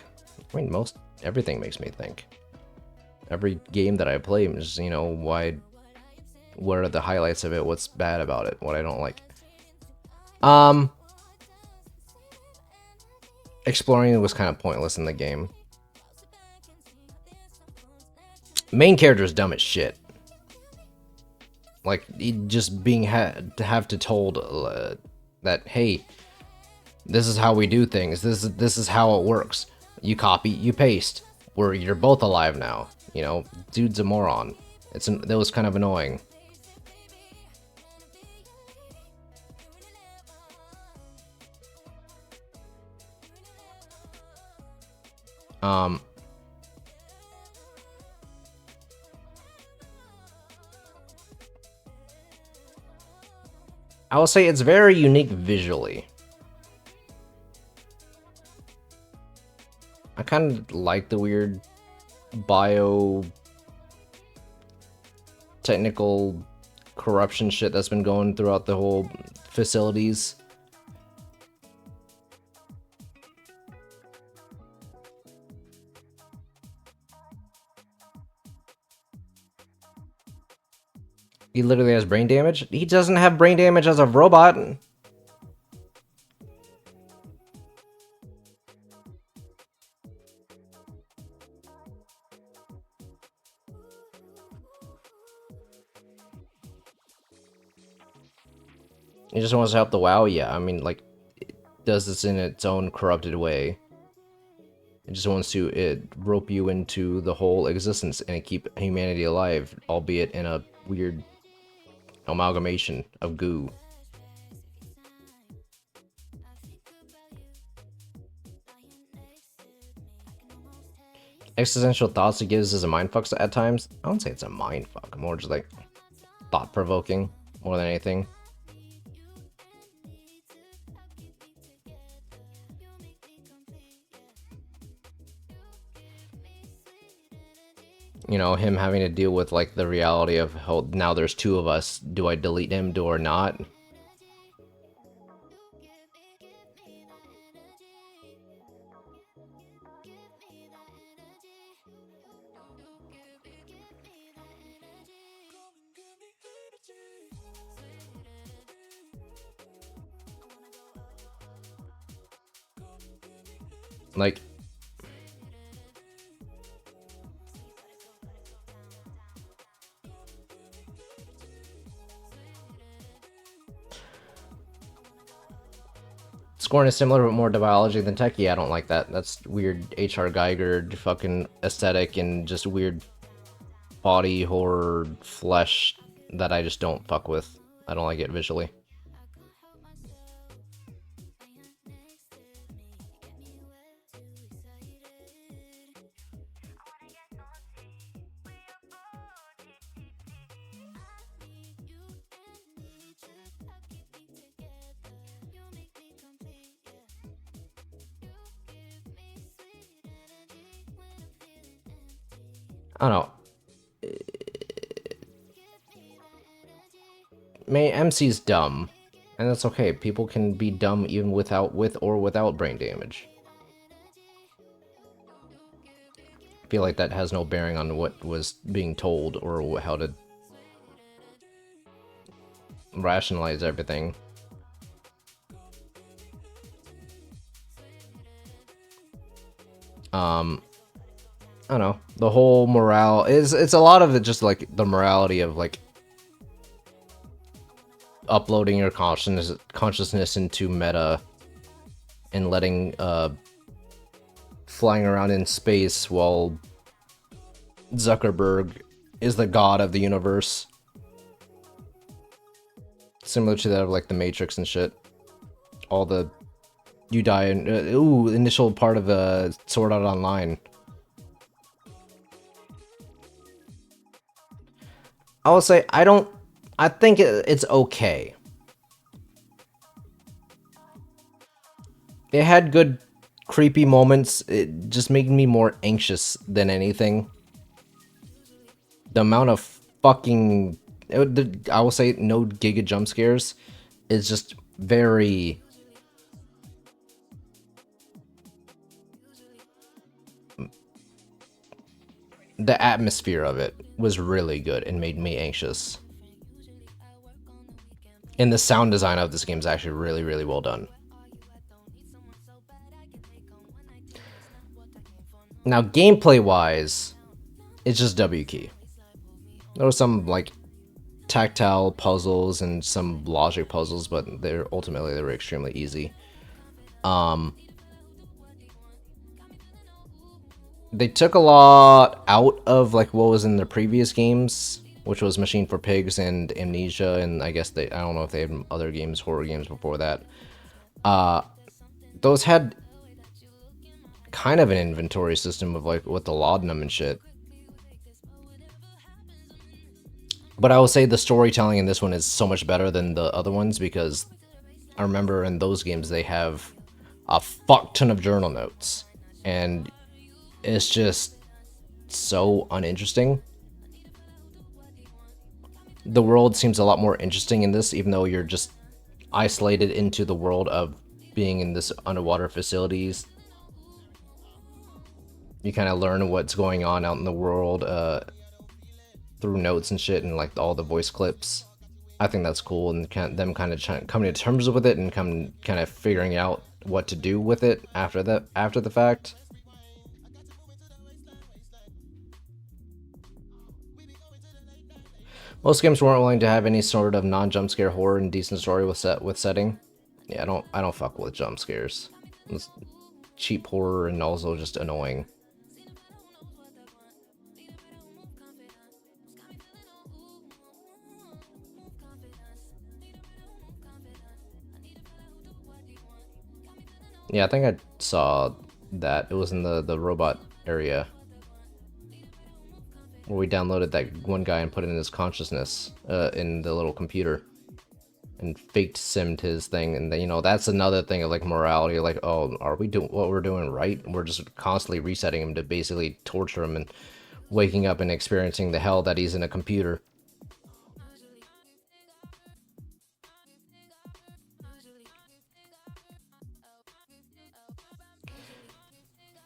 I mean, everything makes me think. Every game that I play is, you know, what are the highlights of it? What's bad about it? What I don't like. Exploring was kind of pointless in the game. Main character is dumb as shit. Like, just being have to told that, hey, This is how we do things. This is how it works. You copy, you paste. You're both alive now. You know, dude's a moron. That was kind of annoying. I will say it's very unique visually. I kind of like the weird bio technical corruption shit that's been going throughout the whole facilities. He literally has brain damage? He doesn't have brain damage as a robot. He just wants to help the WoW, yeah. I mean, like, it does this in its own corrupted way. It just wants to rope you into the whole existence and keep humanity alive, albeit in a weird amalgamation of goo. Existential thoughts it gives is a mindfuck at times. I wouldn't say it's a mindfuck, more just like thought-provoking more than anything. You know, him having to deal with like the reality of how now there's two of us. Do I delete him, or not? Like, Scorn is similar but more to biology than tech. Yeah, I don't like that. That's weird H.R. Geiger fucking aesthetic and just weird body horror flesh that I just don't fuck with. I don't like it visually. I don't know. MC's dumb, and that's okay. People can be dumb even with or without brain damage. I feel like that has no bearing on what was being told or how to rationalize everything. I don't know. The whole morale it's a lot of it just like the morality of like uploading your consciousness into meta and letting flying around in space while Zuckerberg is the god of the universe. Similar to that of like the Matrix and shit. All the you die in initial part of Sword Art Online. I will say I think it's okay. It had good creepy moments. It just made me more anxious than anything. The amount of fucking I will say no giga jump scares is just very the atmosphere of it was really good and made me anxious. And the sound design of this game is actually really, really well done. Now, gameplay-wise, it's just W key. There were some, like, tactile puzzles and some logic puzzles, but ultimately they were extremely easy. They took a lot out of like what was in the previous games, which was Machine for Pigs and Amnesia, and I guess I don't know if they had other games, horror games before that. Those had kind of an inventory system of like with the laudanum and shit. But I will say the storytelling in this one is so much better than the other ones, because I remember in those games they have a fuck ton of journal notes, and it's just so uninteresting. The world seems a lot more interesting in this, even though you're just isolated into the world of being in this underwater facilities. You kind of learn what's going on out in the world through notes and shit, and like all the voice clips. I think that's cool, and them kind of coming to terms with it and kind of figuring out what to do with it after the fact. Most games weren't willing to have any sort of non-jump scare horror and decent story with setting. Yeah, I don't fuck with jump scares. It's cheap horror and also just annoying. Yeah, I think I saw that. It was in the robot area, where we downloaded that one guy and put in his consciousness in the little computer and faked simmed his thing. And then, you know, that's another thing of like morality, like, oh, are we doing what we're doing right? We're just constantly resetting him to basically torture him and waking up and experiencing the hell that he's in a computer.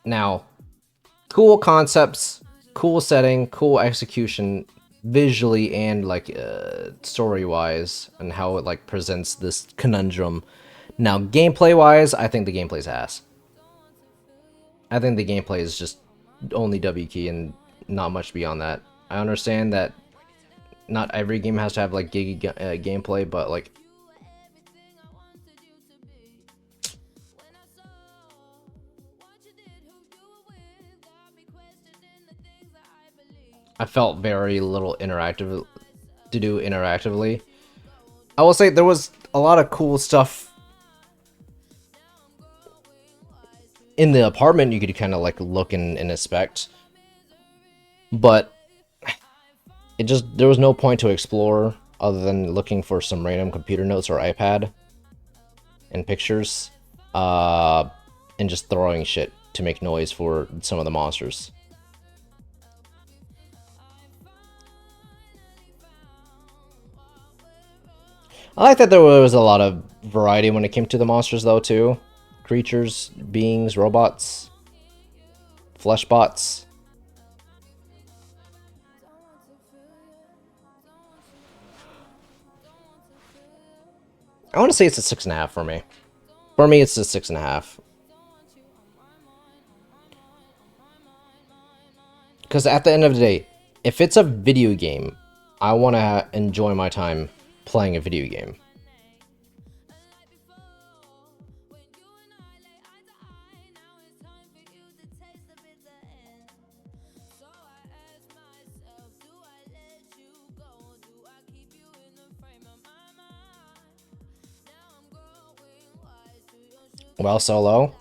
Now, cool concepts, cool setting, cool execution, visually and like story-wise, and how it like presents this conundrum. Now, gameplay-wise, I think the gameplay's ass. I think the gameplay is just only W key and not much beyond that. I understand that not every game has to have like giggy gameplay, but like I felt very little interactive to do interactively. I will say there was a lot of cool stuff in the apartment you could kind of like look and inspect, but there was no point to explore other than looking for some random computer notes or iPad and pictures, and just throwing shit to make noise for some of the monsters. I like that there was a lot of variety when it came to the monsters, though, too. Creatures, beings, robots, flesh bots. I want to say it's a 6.5 for me. For me, it's a 6.5. Because at the end of the day, if it's a video game, I want to enjoy my time playing a video game. Well, Solo,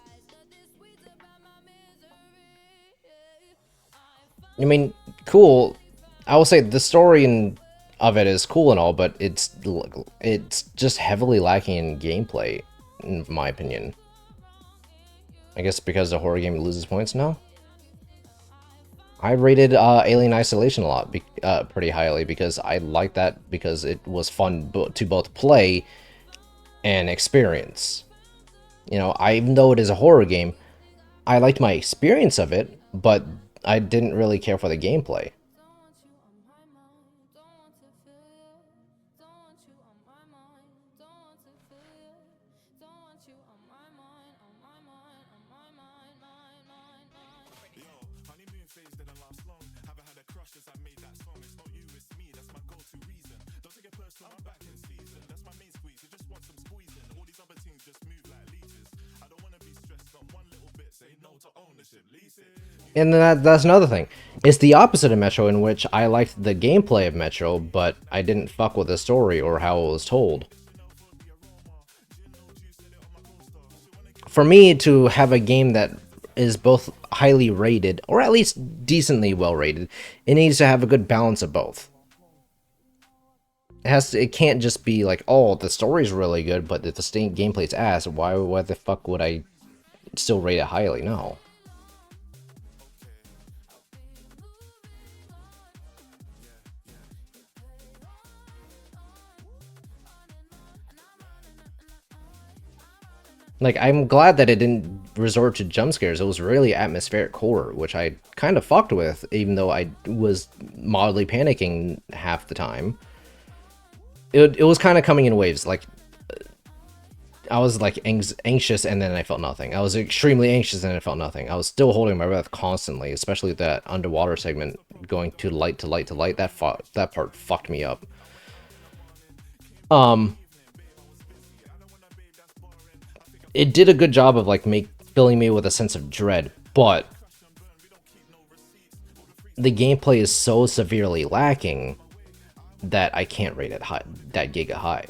I mean, cool. I will say the story of it is cool and all, but it's just heavily lacking in gameplay, in my opinion. I guess because the horror game loses points now. I rated Alien Isolation a lot, pretty highly, because I liked that because it was fun to both play and experience. You know, even though it is a horror game, I liked my experience of it, but I didn't really care for the gameplay.
I'm back in season. That's my main squeeze. You just want some squeezing. All these other teams just move like leeches. I don't want
And that's another thing. It's the opposite of Metro, in which I liked the gameplay of Metro, but I didn't fuck with the story or how it was told. For me to have a game that is both highly rated, or at least decently well rated, it needs to have a good balance of both. It can't just be like, oh, the story's really good, but if the gameplay's ass, why the fuck would I still rate it highly? No. Like, I'm glad that it didn't resort to jump scares. It was really atmospheric horror, which I kind of fucked with, even though I was mildly panicking half the time. It was kind of coming in waves. Like, I was like anxious, and then I felt nothing. I was extremely anxious, and I felt nothing. I was still holding my breath constantly, especially that underwater segment going to light to light to light. That part fucked me up. It did a good job of like filling me with a sense of dread, but the gameplay is so severely lacking that I can't rate it high, that giga high.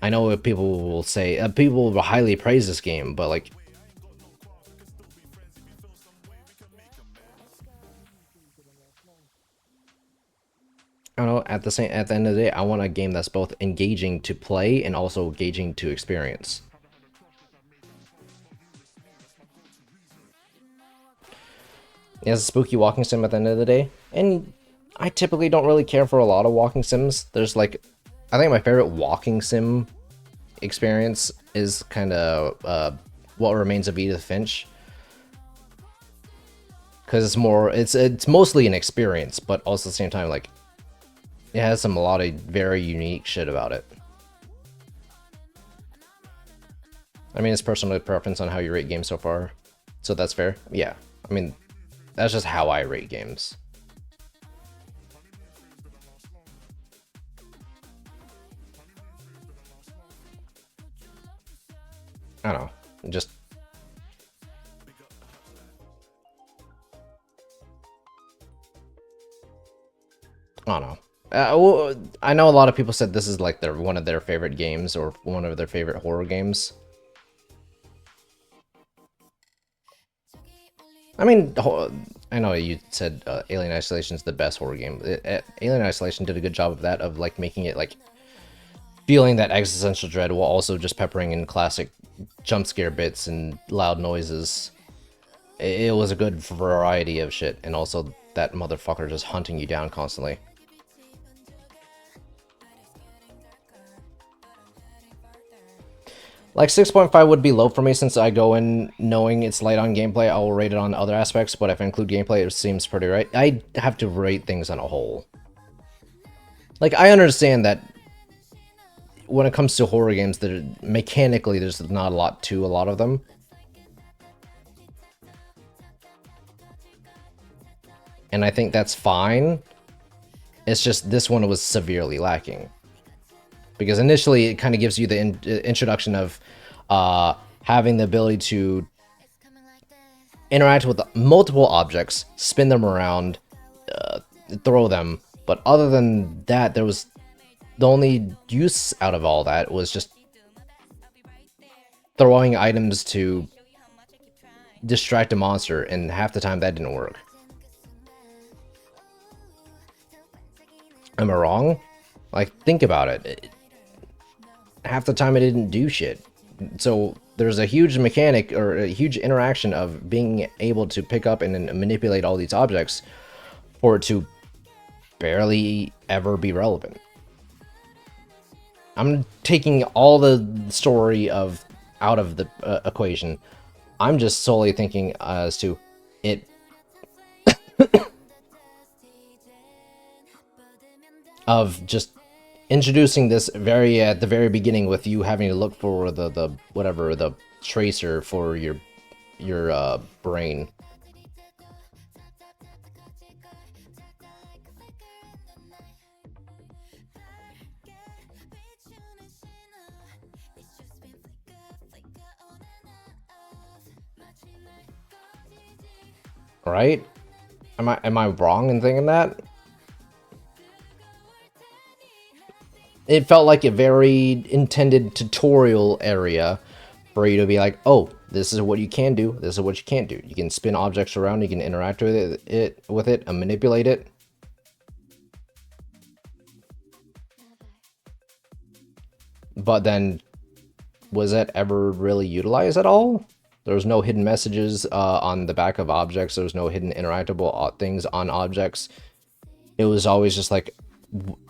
I know what people will say, people will highly praise this game, but like, I don't know, at the end of the day, I want a game that's both engaging to play and also engaging to experience. It's a spooky walking sim at the end of the day, and I typically don't really care for a lot of walking sims. There's like, I think my favorite walking sim experience is kind of What Remains of Edith Finch, because it's mostly an experience, but also at the same time, like, it has a lot of very unique shit about it. I mean, it's personal preference on how you rate games so far, so that's fair. Yeah, I mean, that's just how I rate games. I don't know, just... I don't know. Well, I know a lot of people said this is like one of their favorite games, or one of their favorite horror games. I mean, I know you said Alien Isolation is the best horror game. Alien Isolation did a good job of that, of like making it like feeling that existential dread while also just peppering in classic jump scare bits and loud noises. It was a good variety of shit, and also that motherfucker just hunting you down constantly. Like 6.5 would be low for me, since I go in knowing it's light on gameplay. I will rate it on other aspects, but if I include gameplay, it seems pretty right. I have to rate things on a whole. Like, I understand that when it comes to horror games, mechanically there's not a lot to a lot of them. And I think that's fine. It's just this one was severely lacking. Because initially it kind of gives you the introduction of having the ability to interact with multiple objects, spin them around, throw them. But other than that, the only use out of all that was just throwing items to distract a monster, and half the time that didn't work. Am I wrong? Like, think about it. Half the time it didn't do shit. So there's a huge mechanic, or a huge interaction of being able to pick up and manipulate all these objects for it to barely ever be relevant. I'm taking all the story out of the equation. I'm just solely thinking as to it of just introducing this at the very beginning, with you having to look for the tracer for your brain. Right? Am I wrong in thinking that? It felt like a very intended tutorial area for you to be like, oh, this is what you can do, this is what you can't do. You can spin objects around, you can interact with it and manipulate it. But then, was that ever really utilized at all? There was no hidden messages on the back of objects. There was no hidden interactable things on objects. It was always just like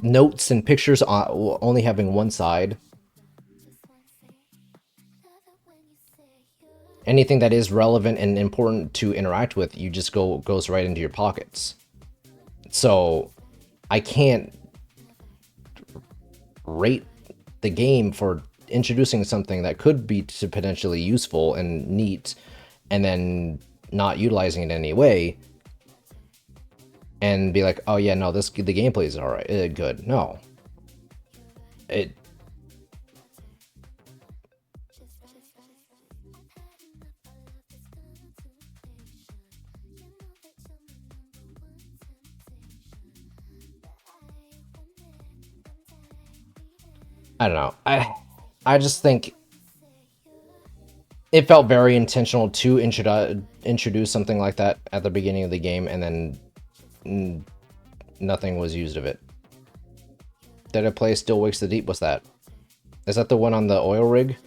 notes and pictures only having one side. Anything that is relevant and important to interact with, you just goes right into your pockets. So I can't rate the game for introducing something that could be potentially useful and neat, and then not utilizing it in any way, and be like, oh yeah, no, the gameplay is alright, good. No. I don't know. I just think it felt very intentional to introduce something like that at the beginning of the game, and then nothing was used of it. Did I play Still Wakes the Deep? What's that? Is that the one on the oil rig?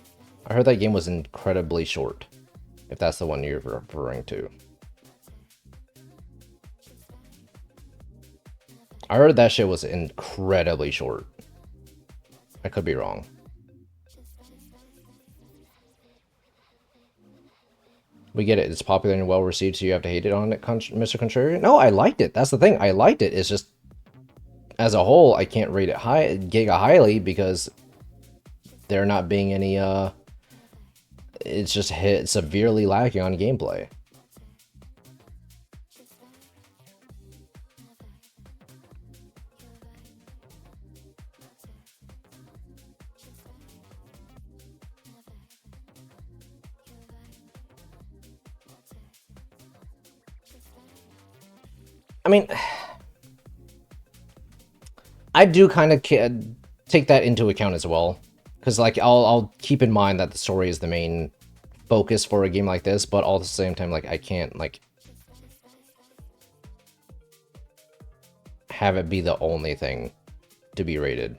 I heard that game was incredibly short, if that's the one you're referring to. I heard that shit was incredibly short. I could be wrong. We get it. It's popular and well received, so you have to hate it on it, Mr. Contrarian? No, I liked it. That's the thing. I liked it. It's just, as a whole, I can't rate it giga highly because there not being any, it's just severely lacking on gameplay. I mean, I do kind of take that into account as well, because like I'll keep in mind that the story is the main focus for a game like this, but all at the same time, like I can't like have it be the only thing to be rated.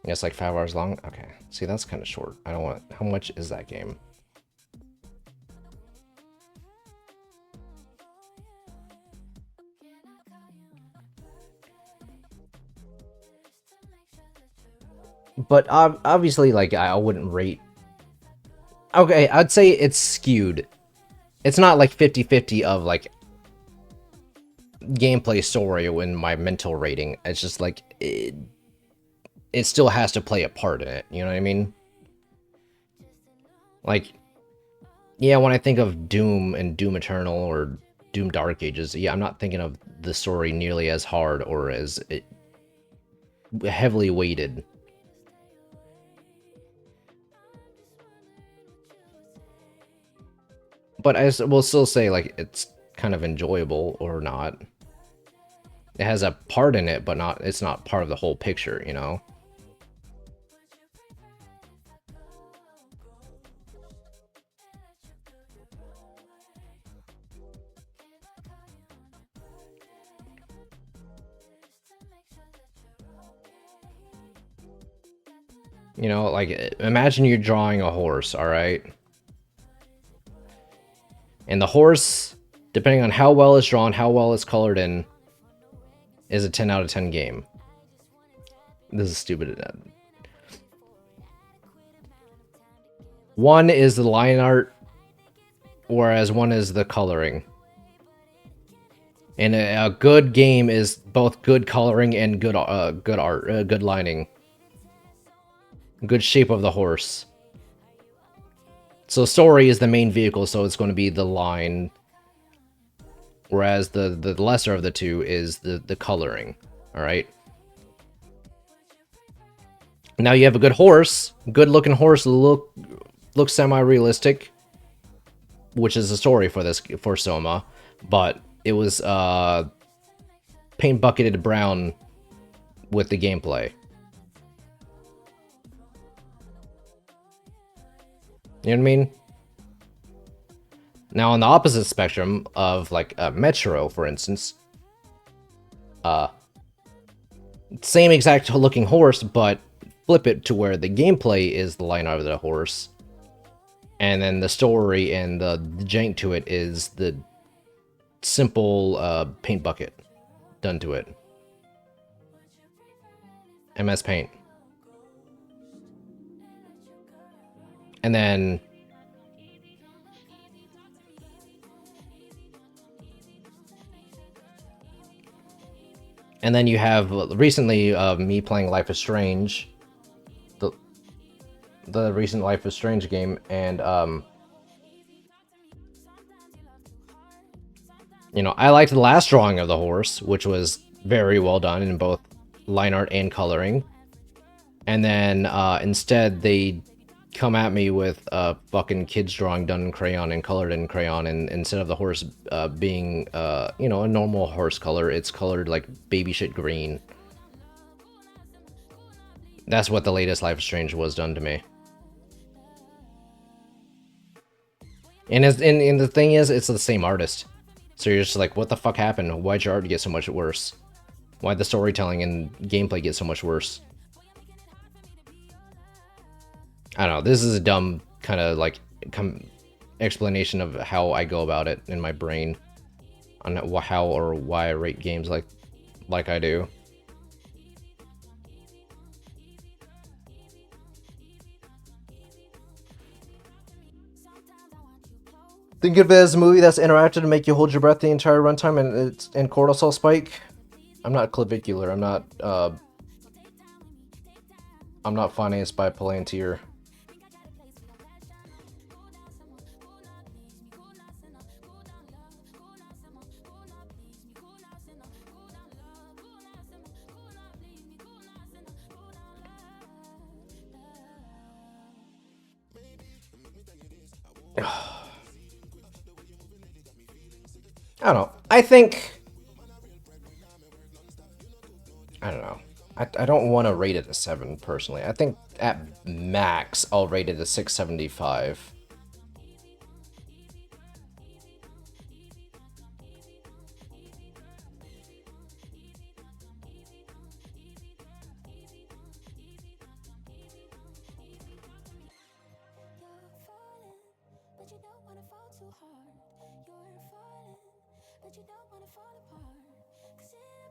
It's like 5 hours long? Okay. See, that's kind of short. I don't want... How much is that game? But obviously, like, I wouldn't rate... Okay, I'd say it's skewed. It's not like 50-50 of, like, gameplay story in my mental rating. It's just like... It still has to play a part in it, you know what I mean? Like, yeah, when I think of Doom and Doom Eternal or Doom Dark Ages, yeah, I'm not thinking of the story nearly as hard or as heavily weighted. But I will still say, like, it's kind of enjoyable or not. It has a part in it, but it's not part of the whole picture, you know? You know, like, imagine you're drawing a horse, alright? And the horse, depending on how well it's drawn, how well it's colored in, is a 10 out of 10 game. This is stupid. One is the line art, whereas one is the coloring. And a good game is both good coloring and good art, good lining. Good shape of the horse. So story is the main vehicle, so it's going to be the line. whereas the lesser of the two is the coloring. All right. Now you have a good horse, good looking horse, looks semi-realistic, which is the story for Soma, but it was paint bucketed brown with the gameplay. You know what I mean? Now on the opposite spectrum of like Metro, for instance, same exact looking horse, but flip it to where the gameplay is the line art of the horse, and then the story and the jank to it is the simple paint bucket done to it. MS Paint. And then you have recently me playing Life is Strange, the recent Life is Strange game, and you know, I liked the last drawing of the horse, which was very well done in both line art and coloring. And then instead they come at me with a fucking kid's drawing done in crayon and colored in crayon, and instead of the horse being you know, a normal horse color, it's colored like baby shit green. That's what the latest Life is Strange was done to me. And the thing is, it's the same artist. So you're just like, what the fuck happened? Why'd your art get so much worse? Why'd the storytelling and gameplay get so much worse? I don't know, this is a dumb kind of like explanation of how I go about it in my brain. On how or why I rate games like I do. Think of it as a movie that's interactive to make you hold your breath the entire runtime, and it's in cortisol spike. I'm not clavicular. I'm not financed by Palantir. I don't know. I don't know. I don't want to rate it a 7, personally. I think at max, I'll rate it a 6.75.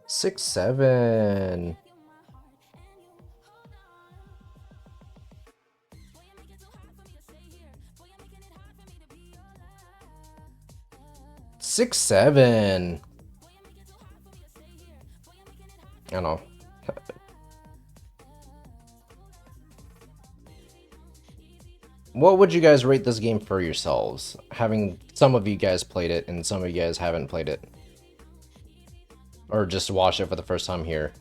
Six, 7. Six, 7. I don't know. What would you guys rate this game for yourselves? Having some of you guys played it and some of you guys haven't played it. Or just watched it for the first time here.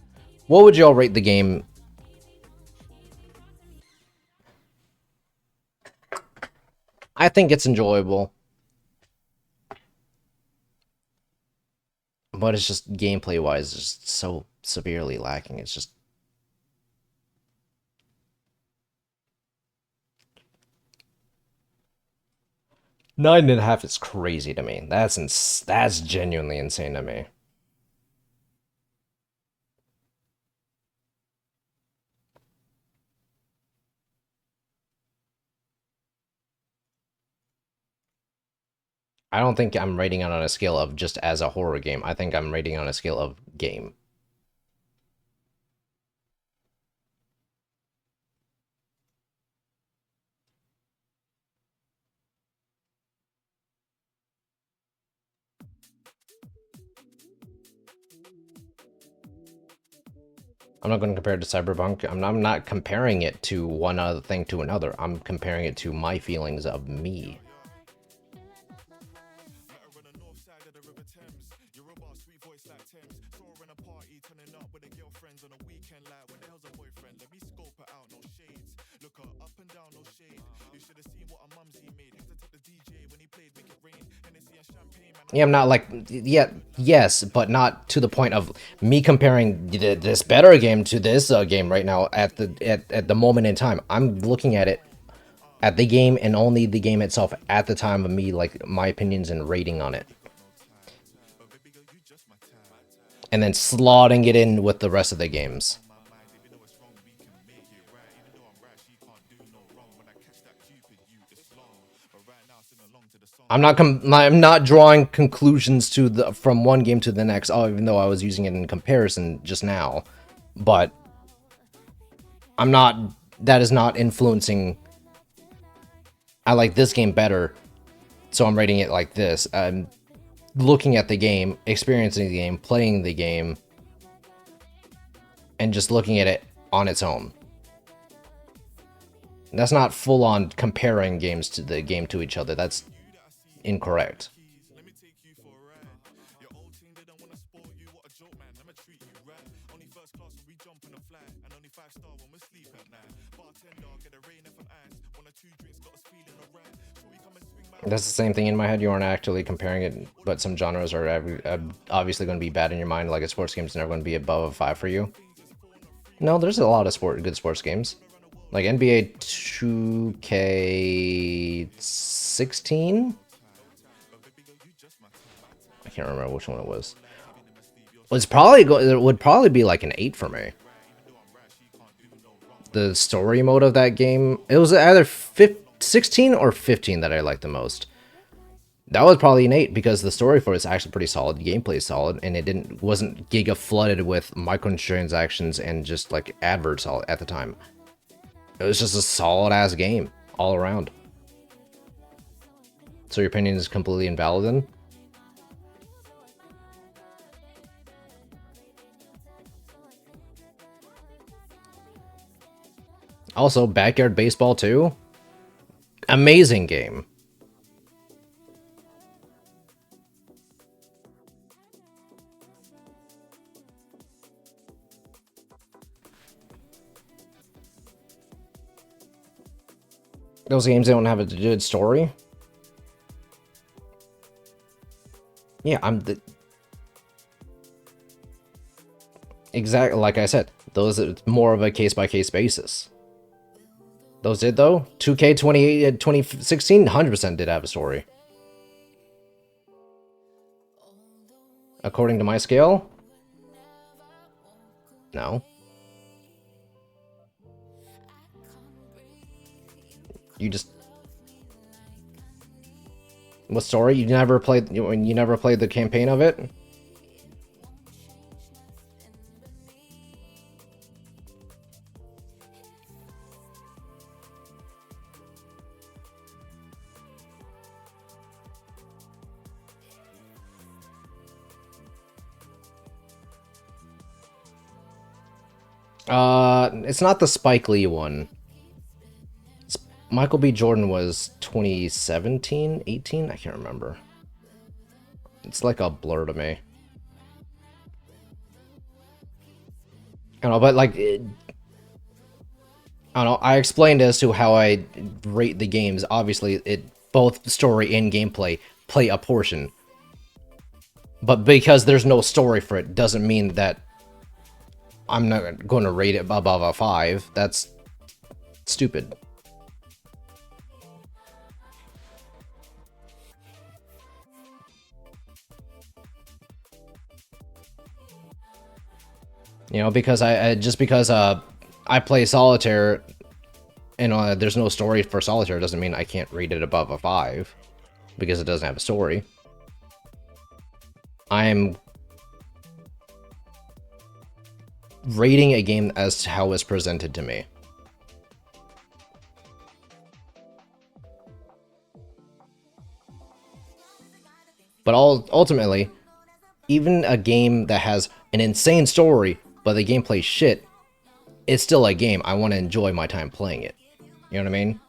What would y'all rate the game? I think it's enjoyable. But it's just gameplay-wise, just so severely lacking. It's just... Nine and a half is crazy to me. That's genuinely insane to me. I don't think I'm rating it on a scale of just as a horror game. I think I'm rating on a scale of game. I'm not going to compare it to Cyberpunk. I'm not comparing it to one other thing to another. I'm comparing it to my feelings of me. Yeah, I'm not like, yeah, yes, but not to the point of me comparing this better game to this game right now at the moment in time. I'm looking at it at the game and only the game itself at the time of me, like, my opinions and rating on it. And then slotting it in with the rest of the games. I'm not drawing conclusions to from one game to the next, even though I was using it in comparison just now. But I'm not, that is not influencing. I like this game better, so I'm rating it like this. I'm looking at the game, experiencing the game, playing the game, and just looking at it on its own. That's not full-on comparing games to the game to each other. That's incorrect. That's the same thing in my head. You aren't actually comparing it, but some genres are obviously going to be bad in your mind. Like a sports game is never going to be above a 5 for you. No, there's a lot of good sports games. Like NBA 2K16? I can't remember which one it was. It would probably be like an 8 for me. The story mode of that game, it was either 16 or 15 that I liked the most. That was probably an 8 because the story for it is actually pretty solid, the gameplay is solid, and it wasn't giga flooded with microtransactions and just like adverts all at the time. It was just a solid ass game all around. So your opinion is completely invalid then? Also, Backyard Baseball 2? Amazing game. Those games don't have a good story? Yeah, exactly, like I said, those are more of a case-by-case basis. Those did, though. 2K28 2016, 100% did have a story. According to my scale? No. You just... What story? You never played the campaign of it? It's not the Spike Lee one. Michael B. Jordan was 2017, 18? I can't remember. It's like a blur to me. I don't know, but like... I don't know, I explained as to how I rate the games. Obviously, both story and gameplay play a portion. But because there's no story for it, doesn't mean that I'm not going to rate it above a 5. That's stupid. You know, because just because I play solitaire and there's no story for solitaire doesn't mean I can't rate it above a 5 because it doesn't have a story. I'm rating a game as to how it's presented to me. But ultimately, even a game that has an insane story, but the gameplay's shit, it's still a game. I want to enjoy my time playing it. You know what I mean?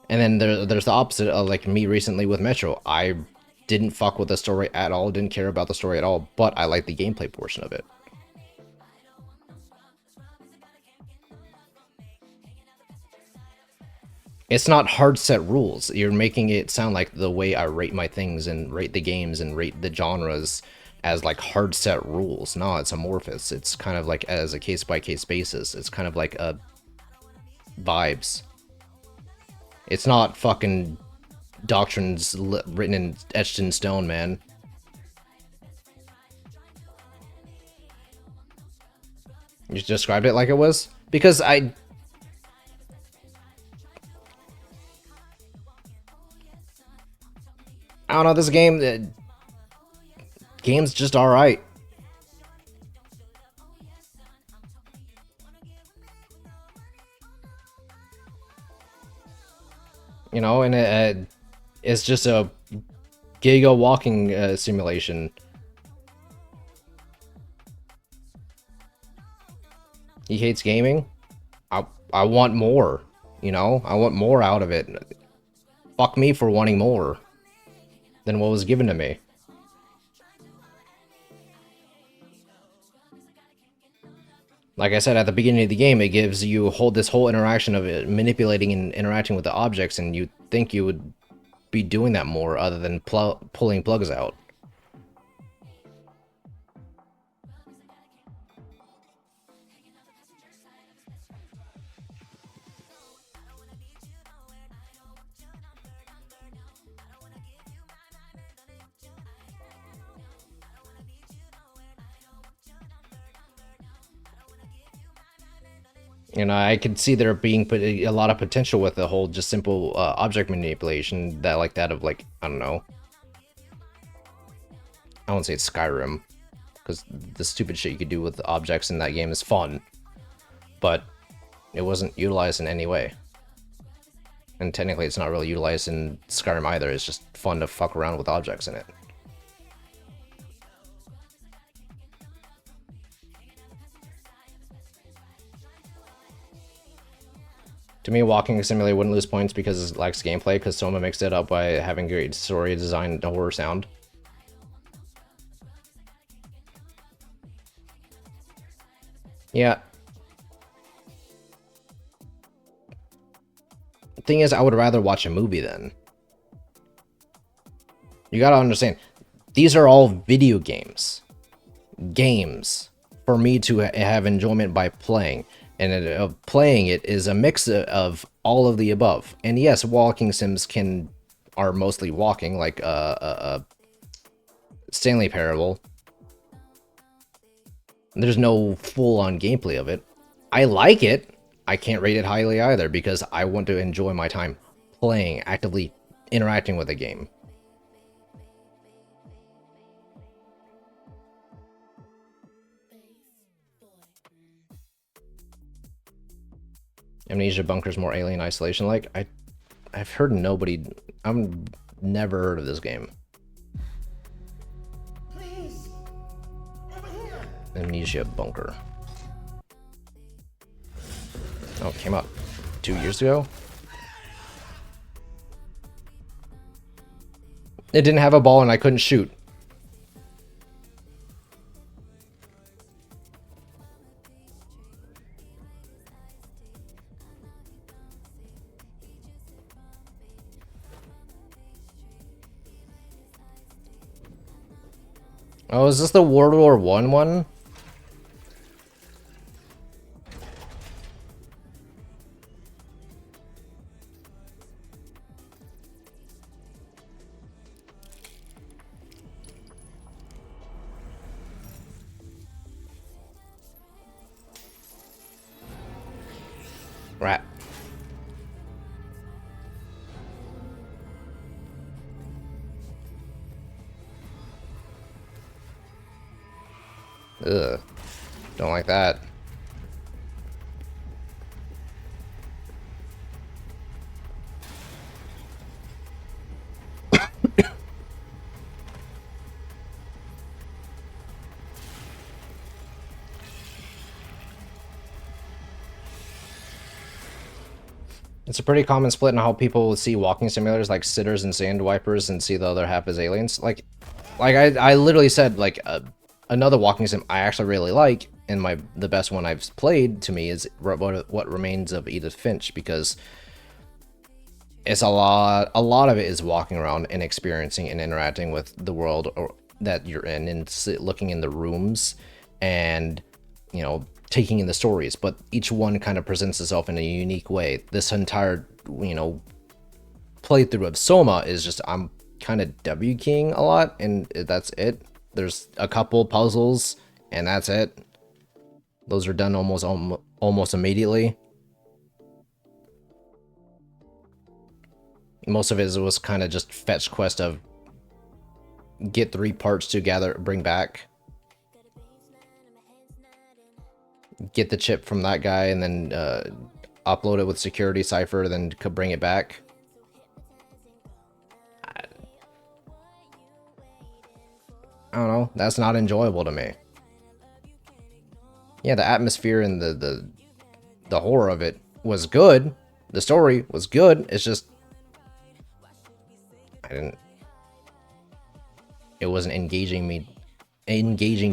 And then there's the opposite of like me recently with Metro. I didn't fuck with the story at all, didn't care about the story at all, but I like the gameplay portion of it. It's not hard set rules. You're making it sound like the way I rate my things and rate the games and rate the genres as like hard set rules. No, it's amorphous. It's kind of like as a case by case basis. It's kind of like a vibes. It's not fucking doctrines written and etched in stone, man. You just described it like it was? Because I don't know, this game, game's just alright. You know, and it's just a giga walking simulation. He hates gaming? I want more, you know? I want more out of it. Fuck me for wanting more than what was given to me. Like I said at the beginning of the game, it gives you this whole interaction of it, manipulating and interacting with the objects, and you think you would be doing that more other than pulling plugs out. You know, I could see there being a lot of potential with the whole just simple object manipulation that of like, I don't know. I won't say it's Skyrim, because the stupid shit you could do with the objects in that game is fun, but it wasn't utilized in any way. And technically it's not really utilized in Skyrim either, it's just fun to fuck around with objects in it. To me, Walking Simulator wouldn't lose points because it lacks gameplay, because Soma mixed it up by having great story design and horror sound. Yeah. The thing is, I would rather watch a movie then. You gotta understand, these are all video games. Games. For me to have enjoyment by playing. And playing it is a mix of all of the above. And yes, walking sims are mostly walking, like Stanley Parable. There's no full-on gameplay of it. I like it. I can't rate it highly either, because I want to enjoy my time playing, actively interacting with the game. Amnesia Bunker's more Alien Isolation-like. I've heard nobody... I've never heard of this game.
Please. Over here.
Amnesia Bunker. Oh, it came out 2 years ago? It didn't have a ball and I couldn't shoot. Oh, is this the World War I one? Rat. Ugh. Don't like that. It's a pretty common split in how people see walking simulators like sitters and sand wipers and see the other half as aliens. Like I literally said, like, another walking sim I actually really like, and the best one I've played to me is What Remains of Edith Finch, because it's a lot of it is walking around and experiencing and interacting with the world that you're in, and looking in the rooms and, you know, taking in the stories, but each one kind of presents itself in a unique way. This entire, you know, playthrough of Soma is just, I'm kind of W keying a lot, and that's it. There's a couple puzzles, and that's it. Those are done almost immediately. Most of it was kind of just fetch quest of get 3 parts to bring back. Get the chip from that guy, and then upload it with security cipher, then could bring it back. I don't know. That's not enjoyable to me. Yeah, the atmosphere and the horror of it was good. The story was good. It's just it wasn't engaging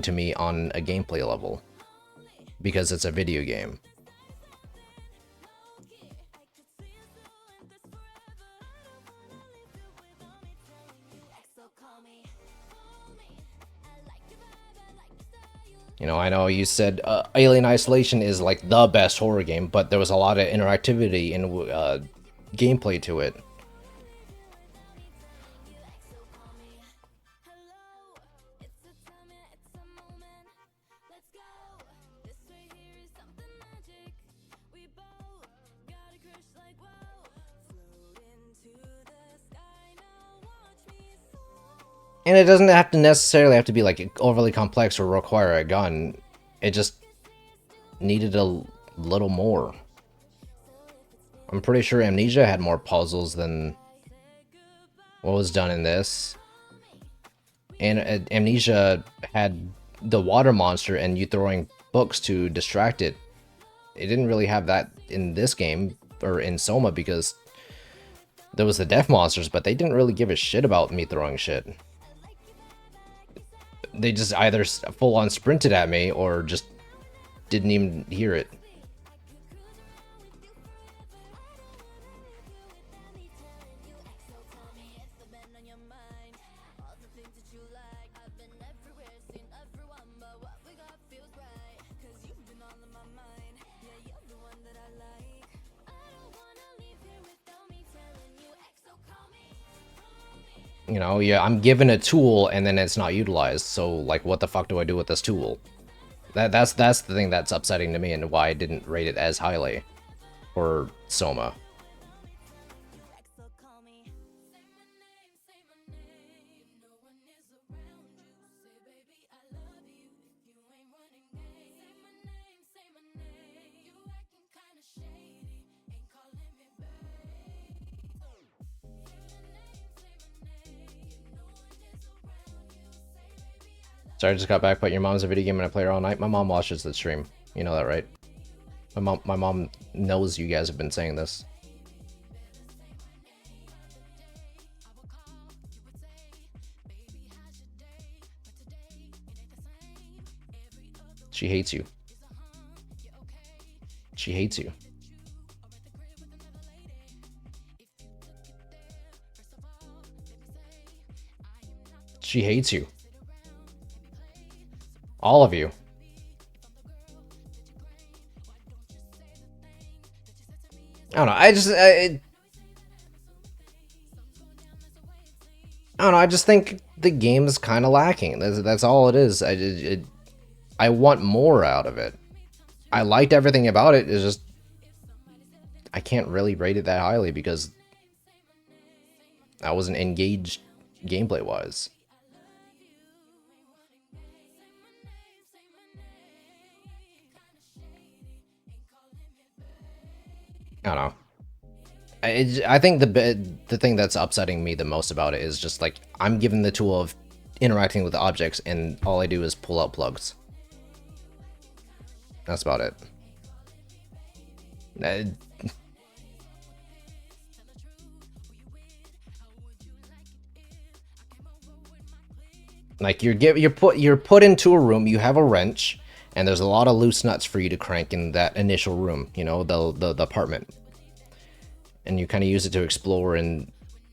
to me on a gameplay level, because it's a video game. You know, I know you said Alien Isolation is like the best horror game, but there was a lot of interactivity and gameplay to it. And it doesn't necessarily have to be like overly complex or require a gun. It just needed a little more. I'm pretty sure Amnesia had more puzzles than what was done in this. And Amnesia had the water monster and you throwing books to distract it. It didn't really have that in this game, or in Soma, because there was the death monsters, but they didn't really give a shit about me throwing shit. They just either full-on sprinted at me or just didn't even hear it. You know, yeah, I'm given a tool and then it's not utilized, so like, what the fuck do I do with this tool? That's the thing that's upsetting to me, and why I didn't rate it as highly for Soma. Sorry, I just got back, but your mom's a video game and I play her all night. My mom watches the stream. You know that, right? My mom knows you guys have been saying this. She hates you. She hates you. She hates you. All of you. I don't know. I don't know. I just think the game is kind of lacking. That's all it is. I want more out of it. I liked everything about it. It's just I can't really rate it that highly because I wasn't engaged gameplay wise. I don't know. I think the thing that's upsetting me the most about it is just like I'm given the tool of interacting with objects and all I do is pull out plugs. That's about it. Like you're put into a room, you have a wrench, and there's a lot of loose nuts for you to crank in that initial room, you know, the apartment. And you kind of use it to explore and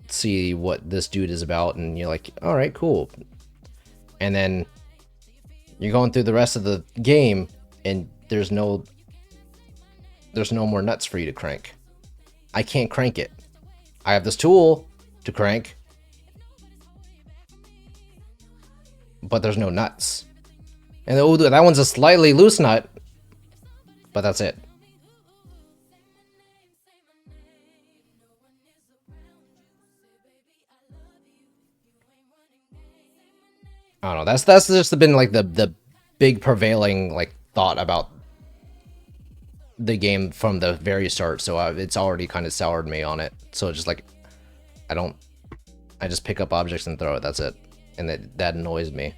see what this dude is about, and you're like, all right, cool. And then you're going through the rest of the game, and there's no more nuts for you to crank. I can't crank it. I have this tool to crank, but there's no nuts. And oh, that one's a slightly loose nut, but that's it. I don't know. That's just been like the big prevailing like thought about the game from the very start. So it's already kind of soured me on it. So it's just like I just pick up objects and throw it. That's it, and that annoys me.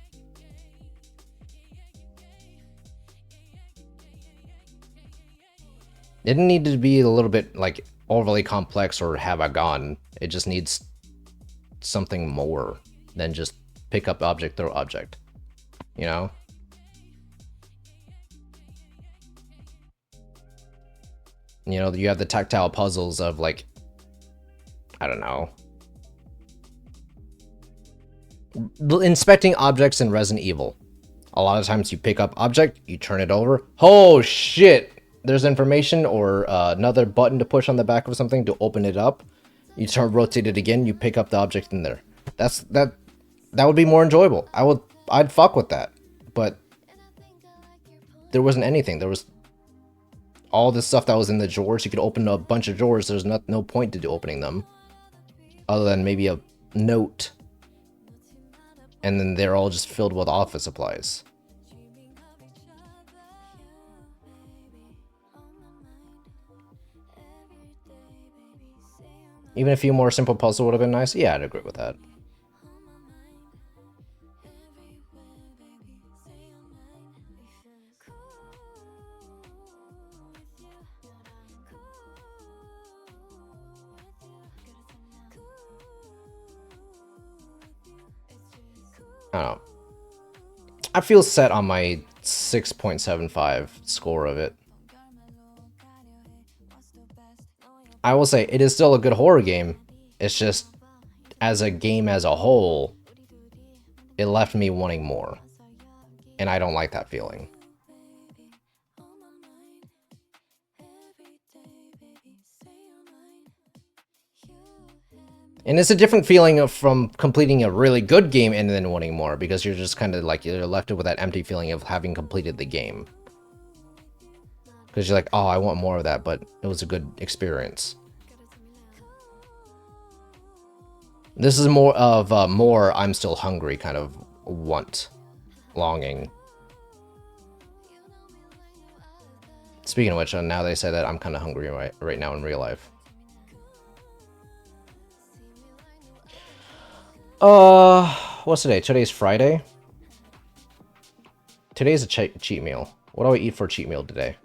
It didn't need to be a little bit like overly complex or have a gun. It just needs something more than just pick up object, throw object, you know? You know, you have the tactile puzzles of like, I don't know. Inspecting objects in Resident Evil. A lot of times you pick up object, you turn it over. Oh shit! There's information or another button to push on the back of something to open it up. You rotate it again, you pick up the object in there. That would be more enjoyable. I'd fuck with that. But there wasn't anything. There was all this stuff that was in the drawers. You could open a bunch of drawers. There's no point to opening them. Other than maybe a note. And then they're all just filled with office supplies. Even a few more simple puzzles would have been nice. Yeah, I'd agree with that. I don't know. I feel set on my 6.75 score of it. I will say, it is still a good horror game. It's just, as a game as a whole, it left me wanting more. And I don't like that feeling. And it's a different feeling from completing a really good game and then wanting more, because you're just kind of like, you're left with that empty feeling of having completed the game. Because you're like, oh, I want more of that, but it was a good experience. This is more of more I'm still hungry kind of longing. Speaking of which, now they say that I'm kind of hungry right now in real life. What's today? Today's Friday. Today's a cheat meal. What do I eat for a cheat meal today?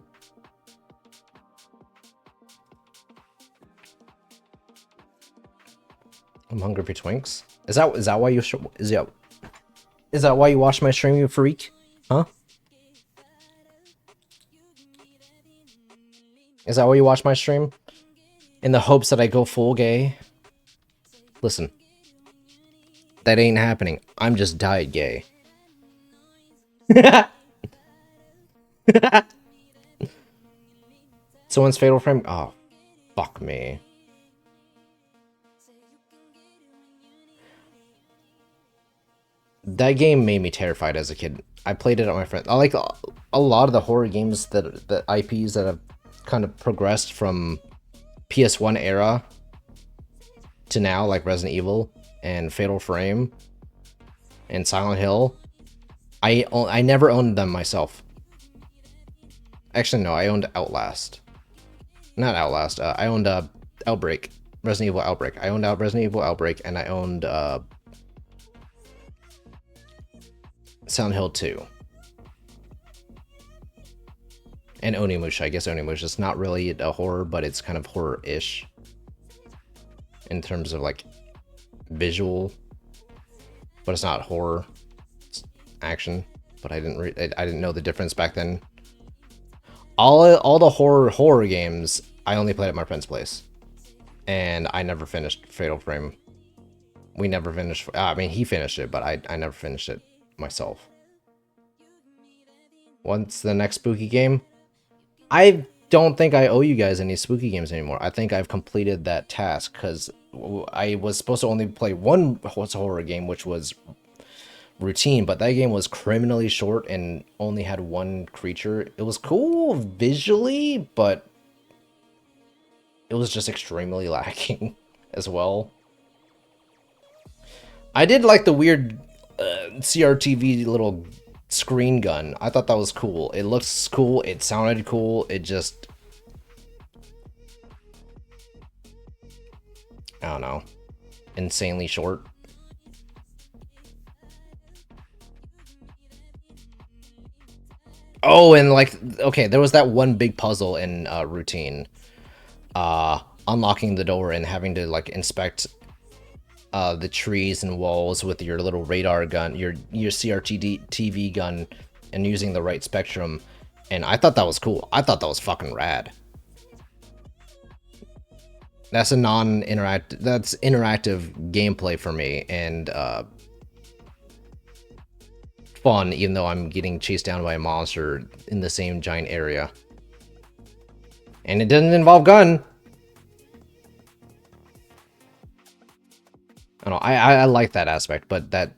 I'm hungry for Twinks. Is that why you is that why you watch my stream, you freak? Huh? Is that why you watch my stream? In the hopes that I go full gay? Listen. That ain't happening. I'm just diet gay. Someone's Fatal Frame? Oh, fuck me. That game made me terrified as a kid. I played it on my friend. I like a lot of the horror games the IPs that have kind of progressed from PS1 era to now, like Resident Evil and Fatal Frame and Silent Hill. I never owned them myself. Actually, no, I owned Outlast. Not Outlast. I owned Outbreak. Resident Evil Outbreak. I owned Resident Evil Outbreak, and I owned Silent Hill 2. And Onimusha. I guess Onimusha is not really a horror, but it's kind of horror-ish. In terms of, like, visual. But it's not horror. action, but I didn't know the difference back then. All the horror games I only played at my friend's place, and I never finished Fatal Frame. We never finished. I mean, he finished it, but I never finished it myself. What's the next spooky game? I don't think I owe you guys any spooky games anymore. I think I've completed that task because I was supposed to only play one horror game, which was Routine, but that game was criminally short and only had one creature. It was cool visually, but it was just extremely lacking as well. I did like the weird CRTV little screen gun. I thought that was cool. It looks cool. It sounded cool. It just... I don't know. Insanely short. Oh, and like, okay, there was that one big puzzle in Routine. Unlocking the door and having to like inspect the trees and walls with your little radar gun, your CRT TV gun, and using the right spectrum. And I thought that was cool. I thought that was fucking rad. That's a non-interactive, that's interactive gameplay for me, and fun, even though I'm getting chased down by a monster in the same giant area. And it doesn't involve gun. I don't know, I like that aspect, but that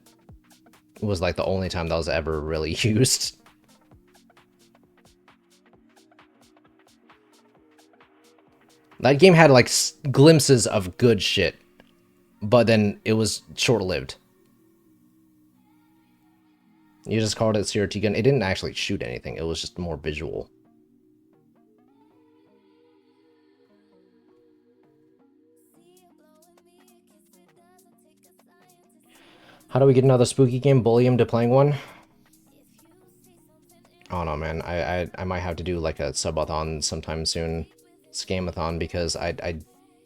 was like the only time that was ever really used. That game had like glimpses of good shit, but then it was short-lived. You just called it CRT gun. It didn't actually shoot anything. It was just more visual. How do we get another spooky game? Bully him to playing one? I don't know, man. I might have to do like a subathon sometime soon. Scamathon, because I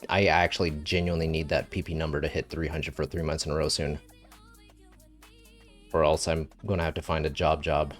actually genuinely need that PP number to hit 300 for 3 months in a row soon. Or else I'm gonna have to find a job.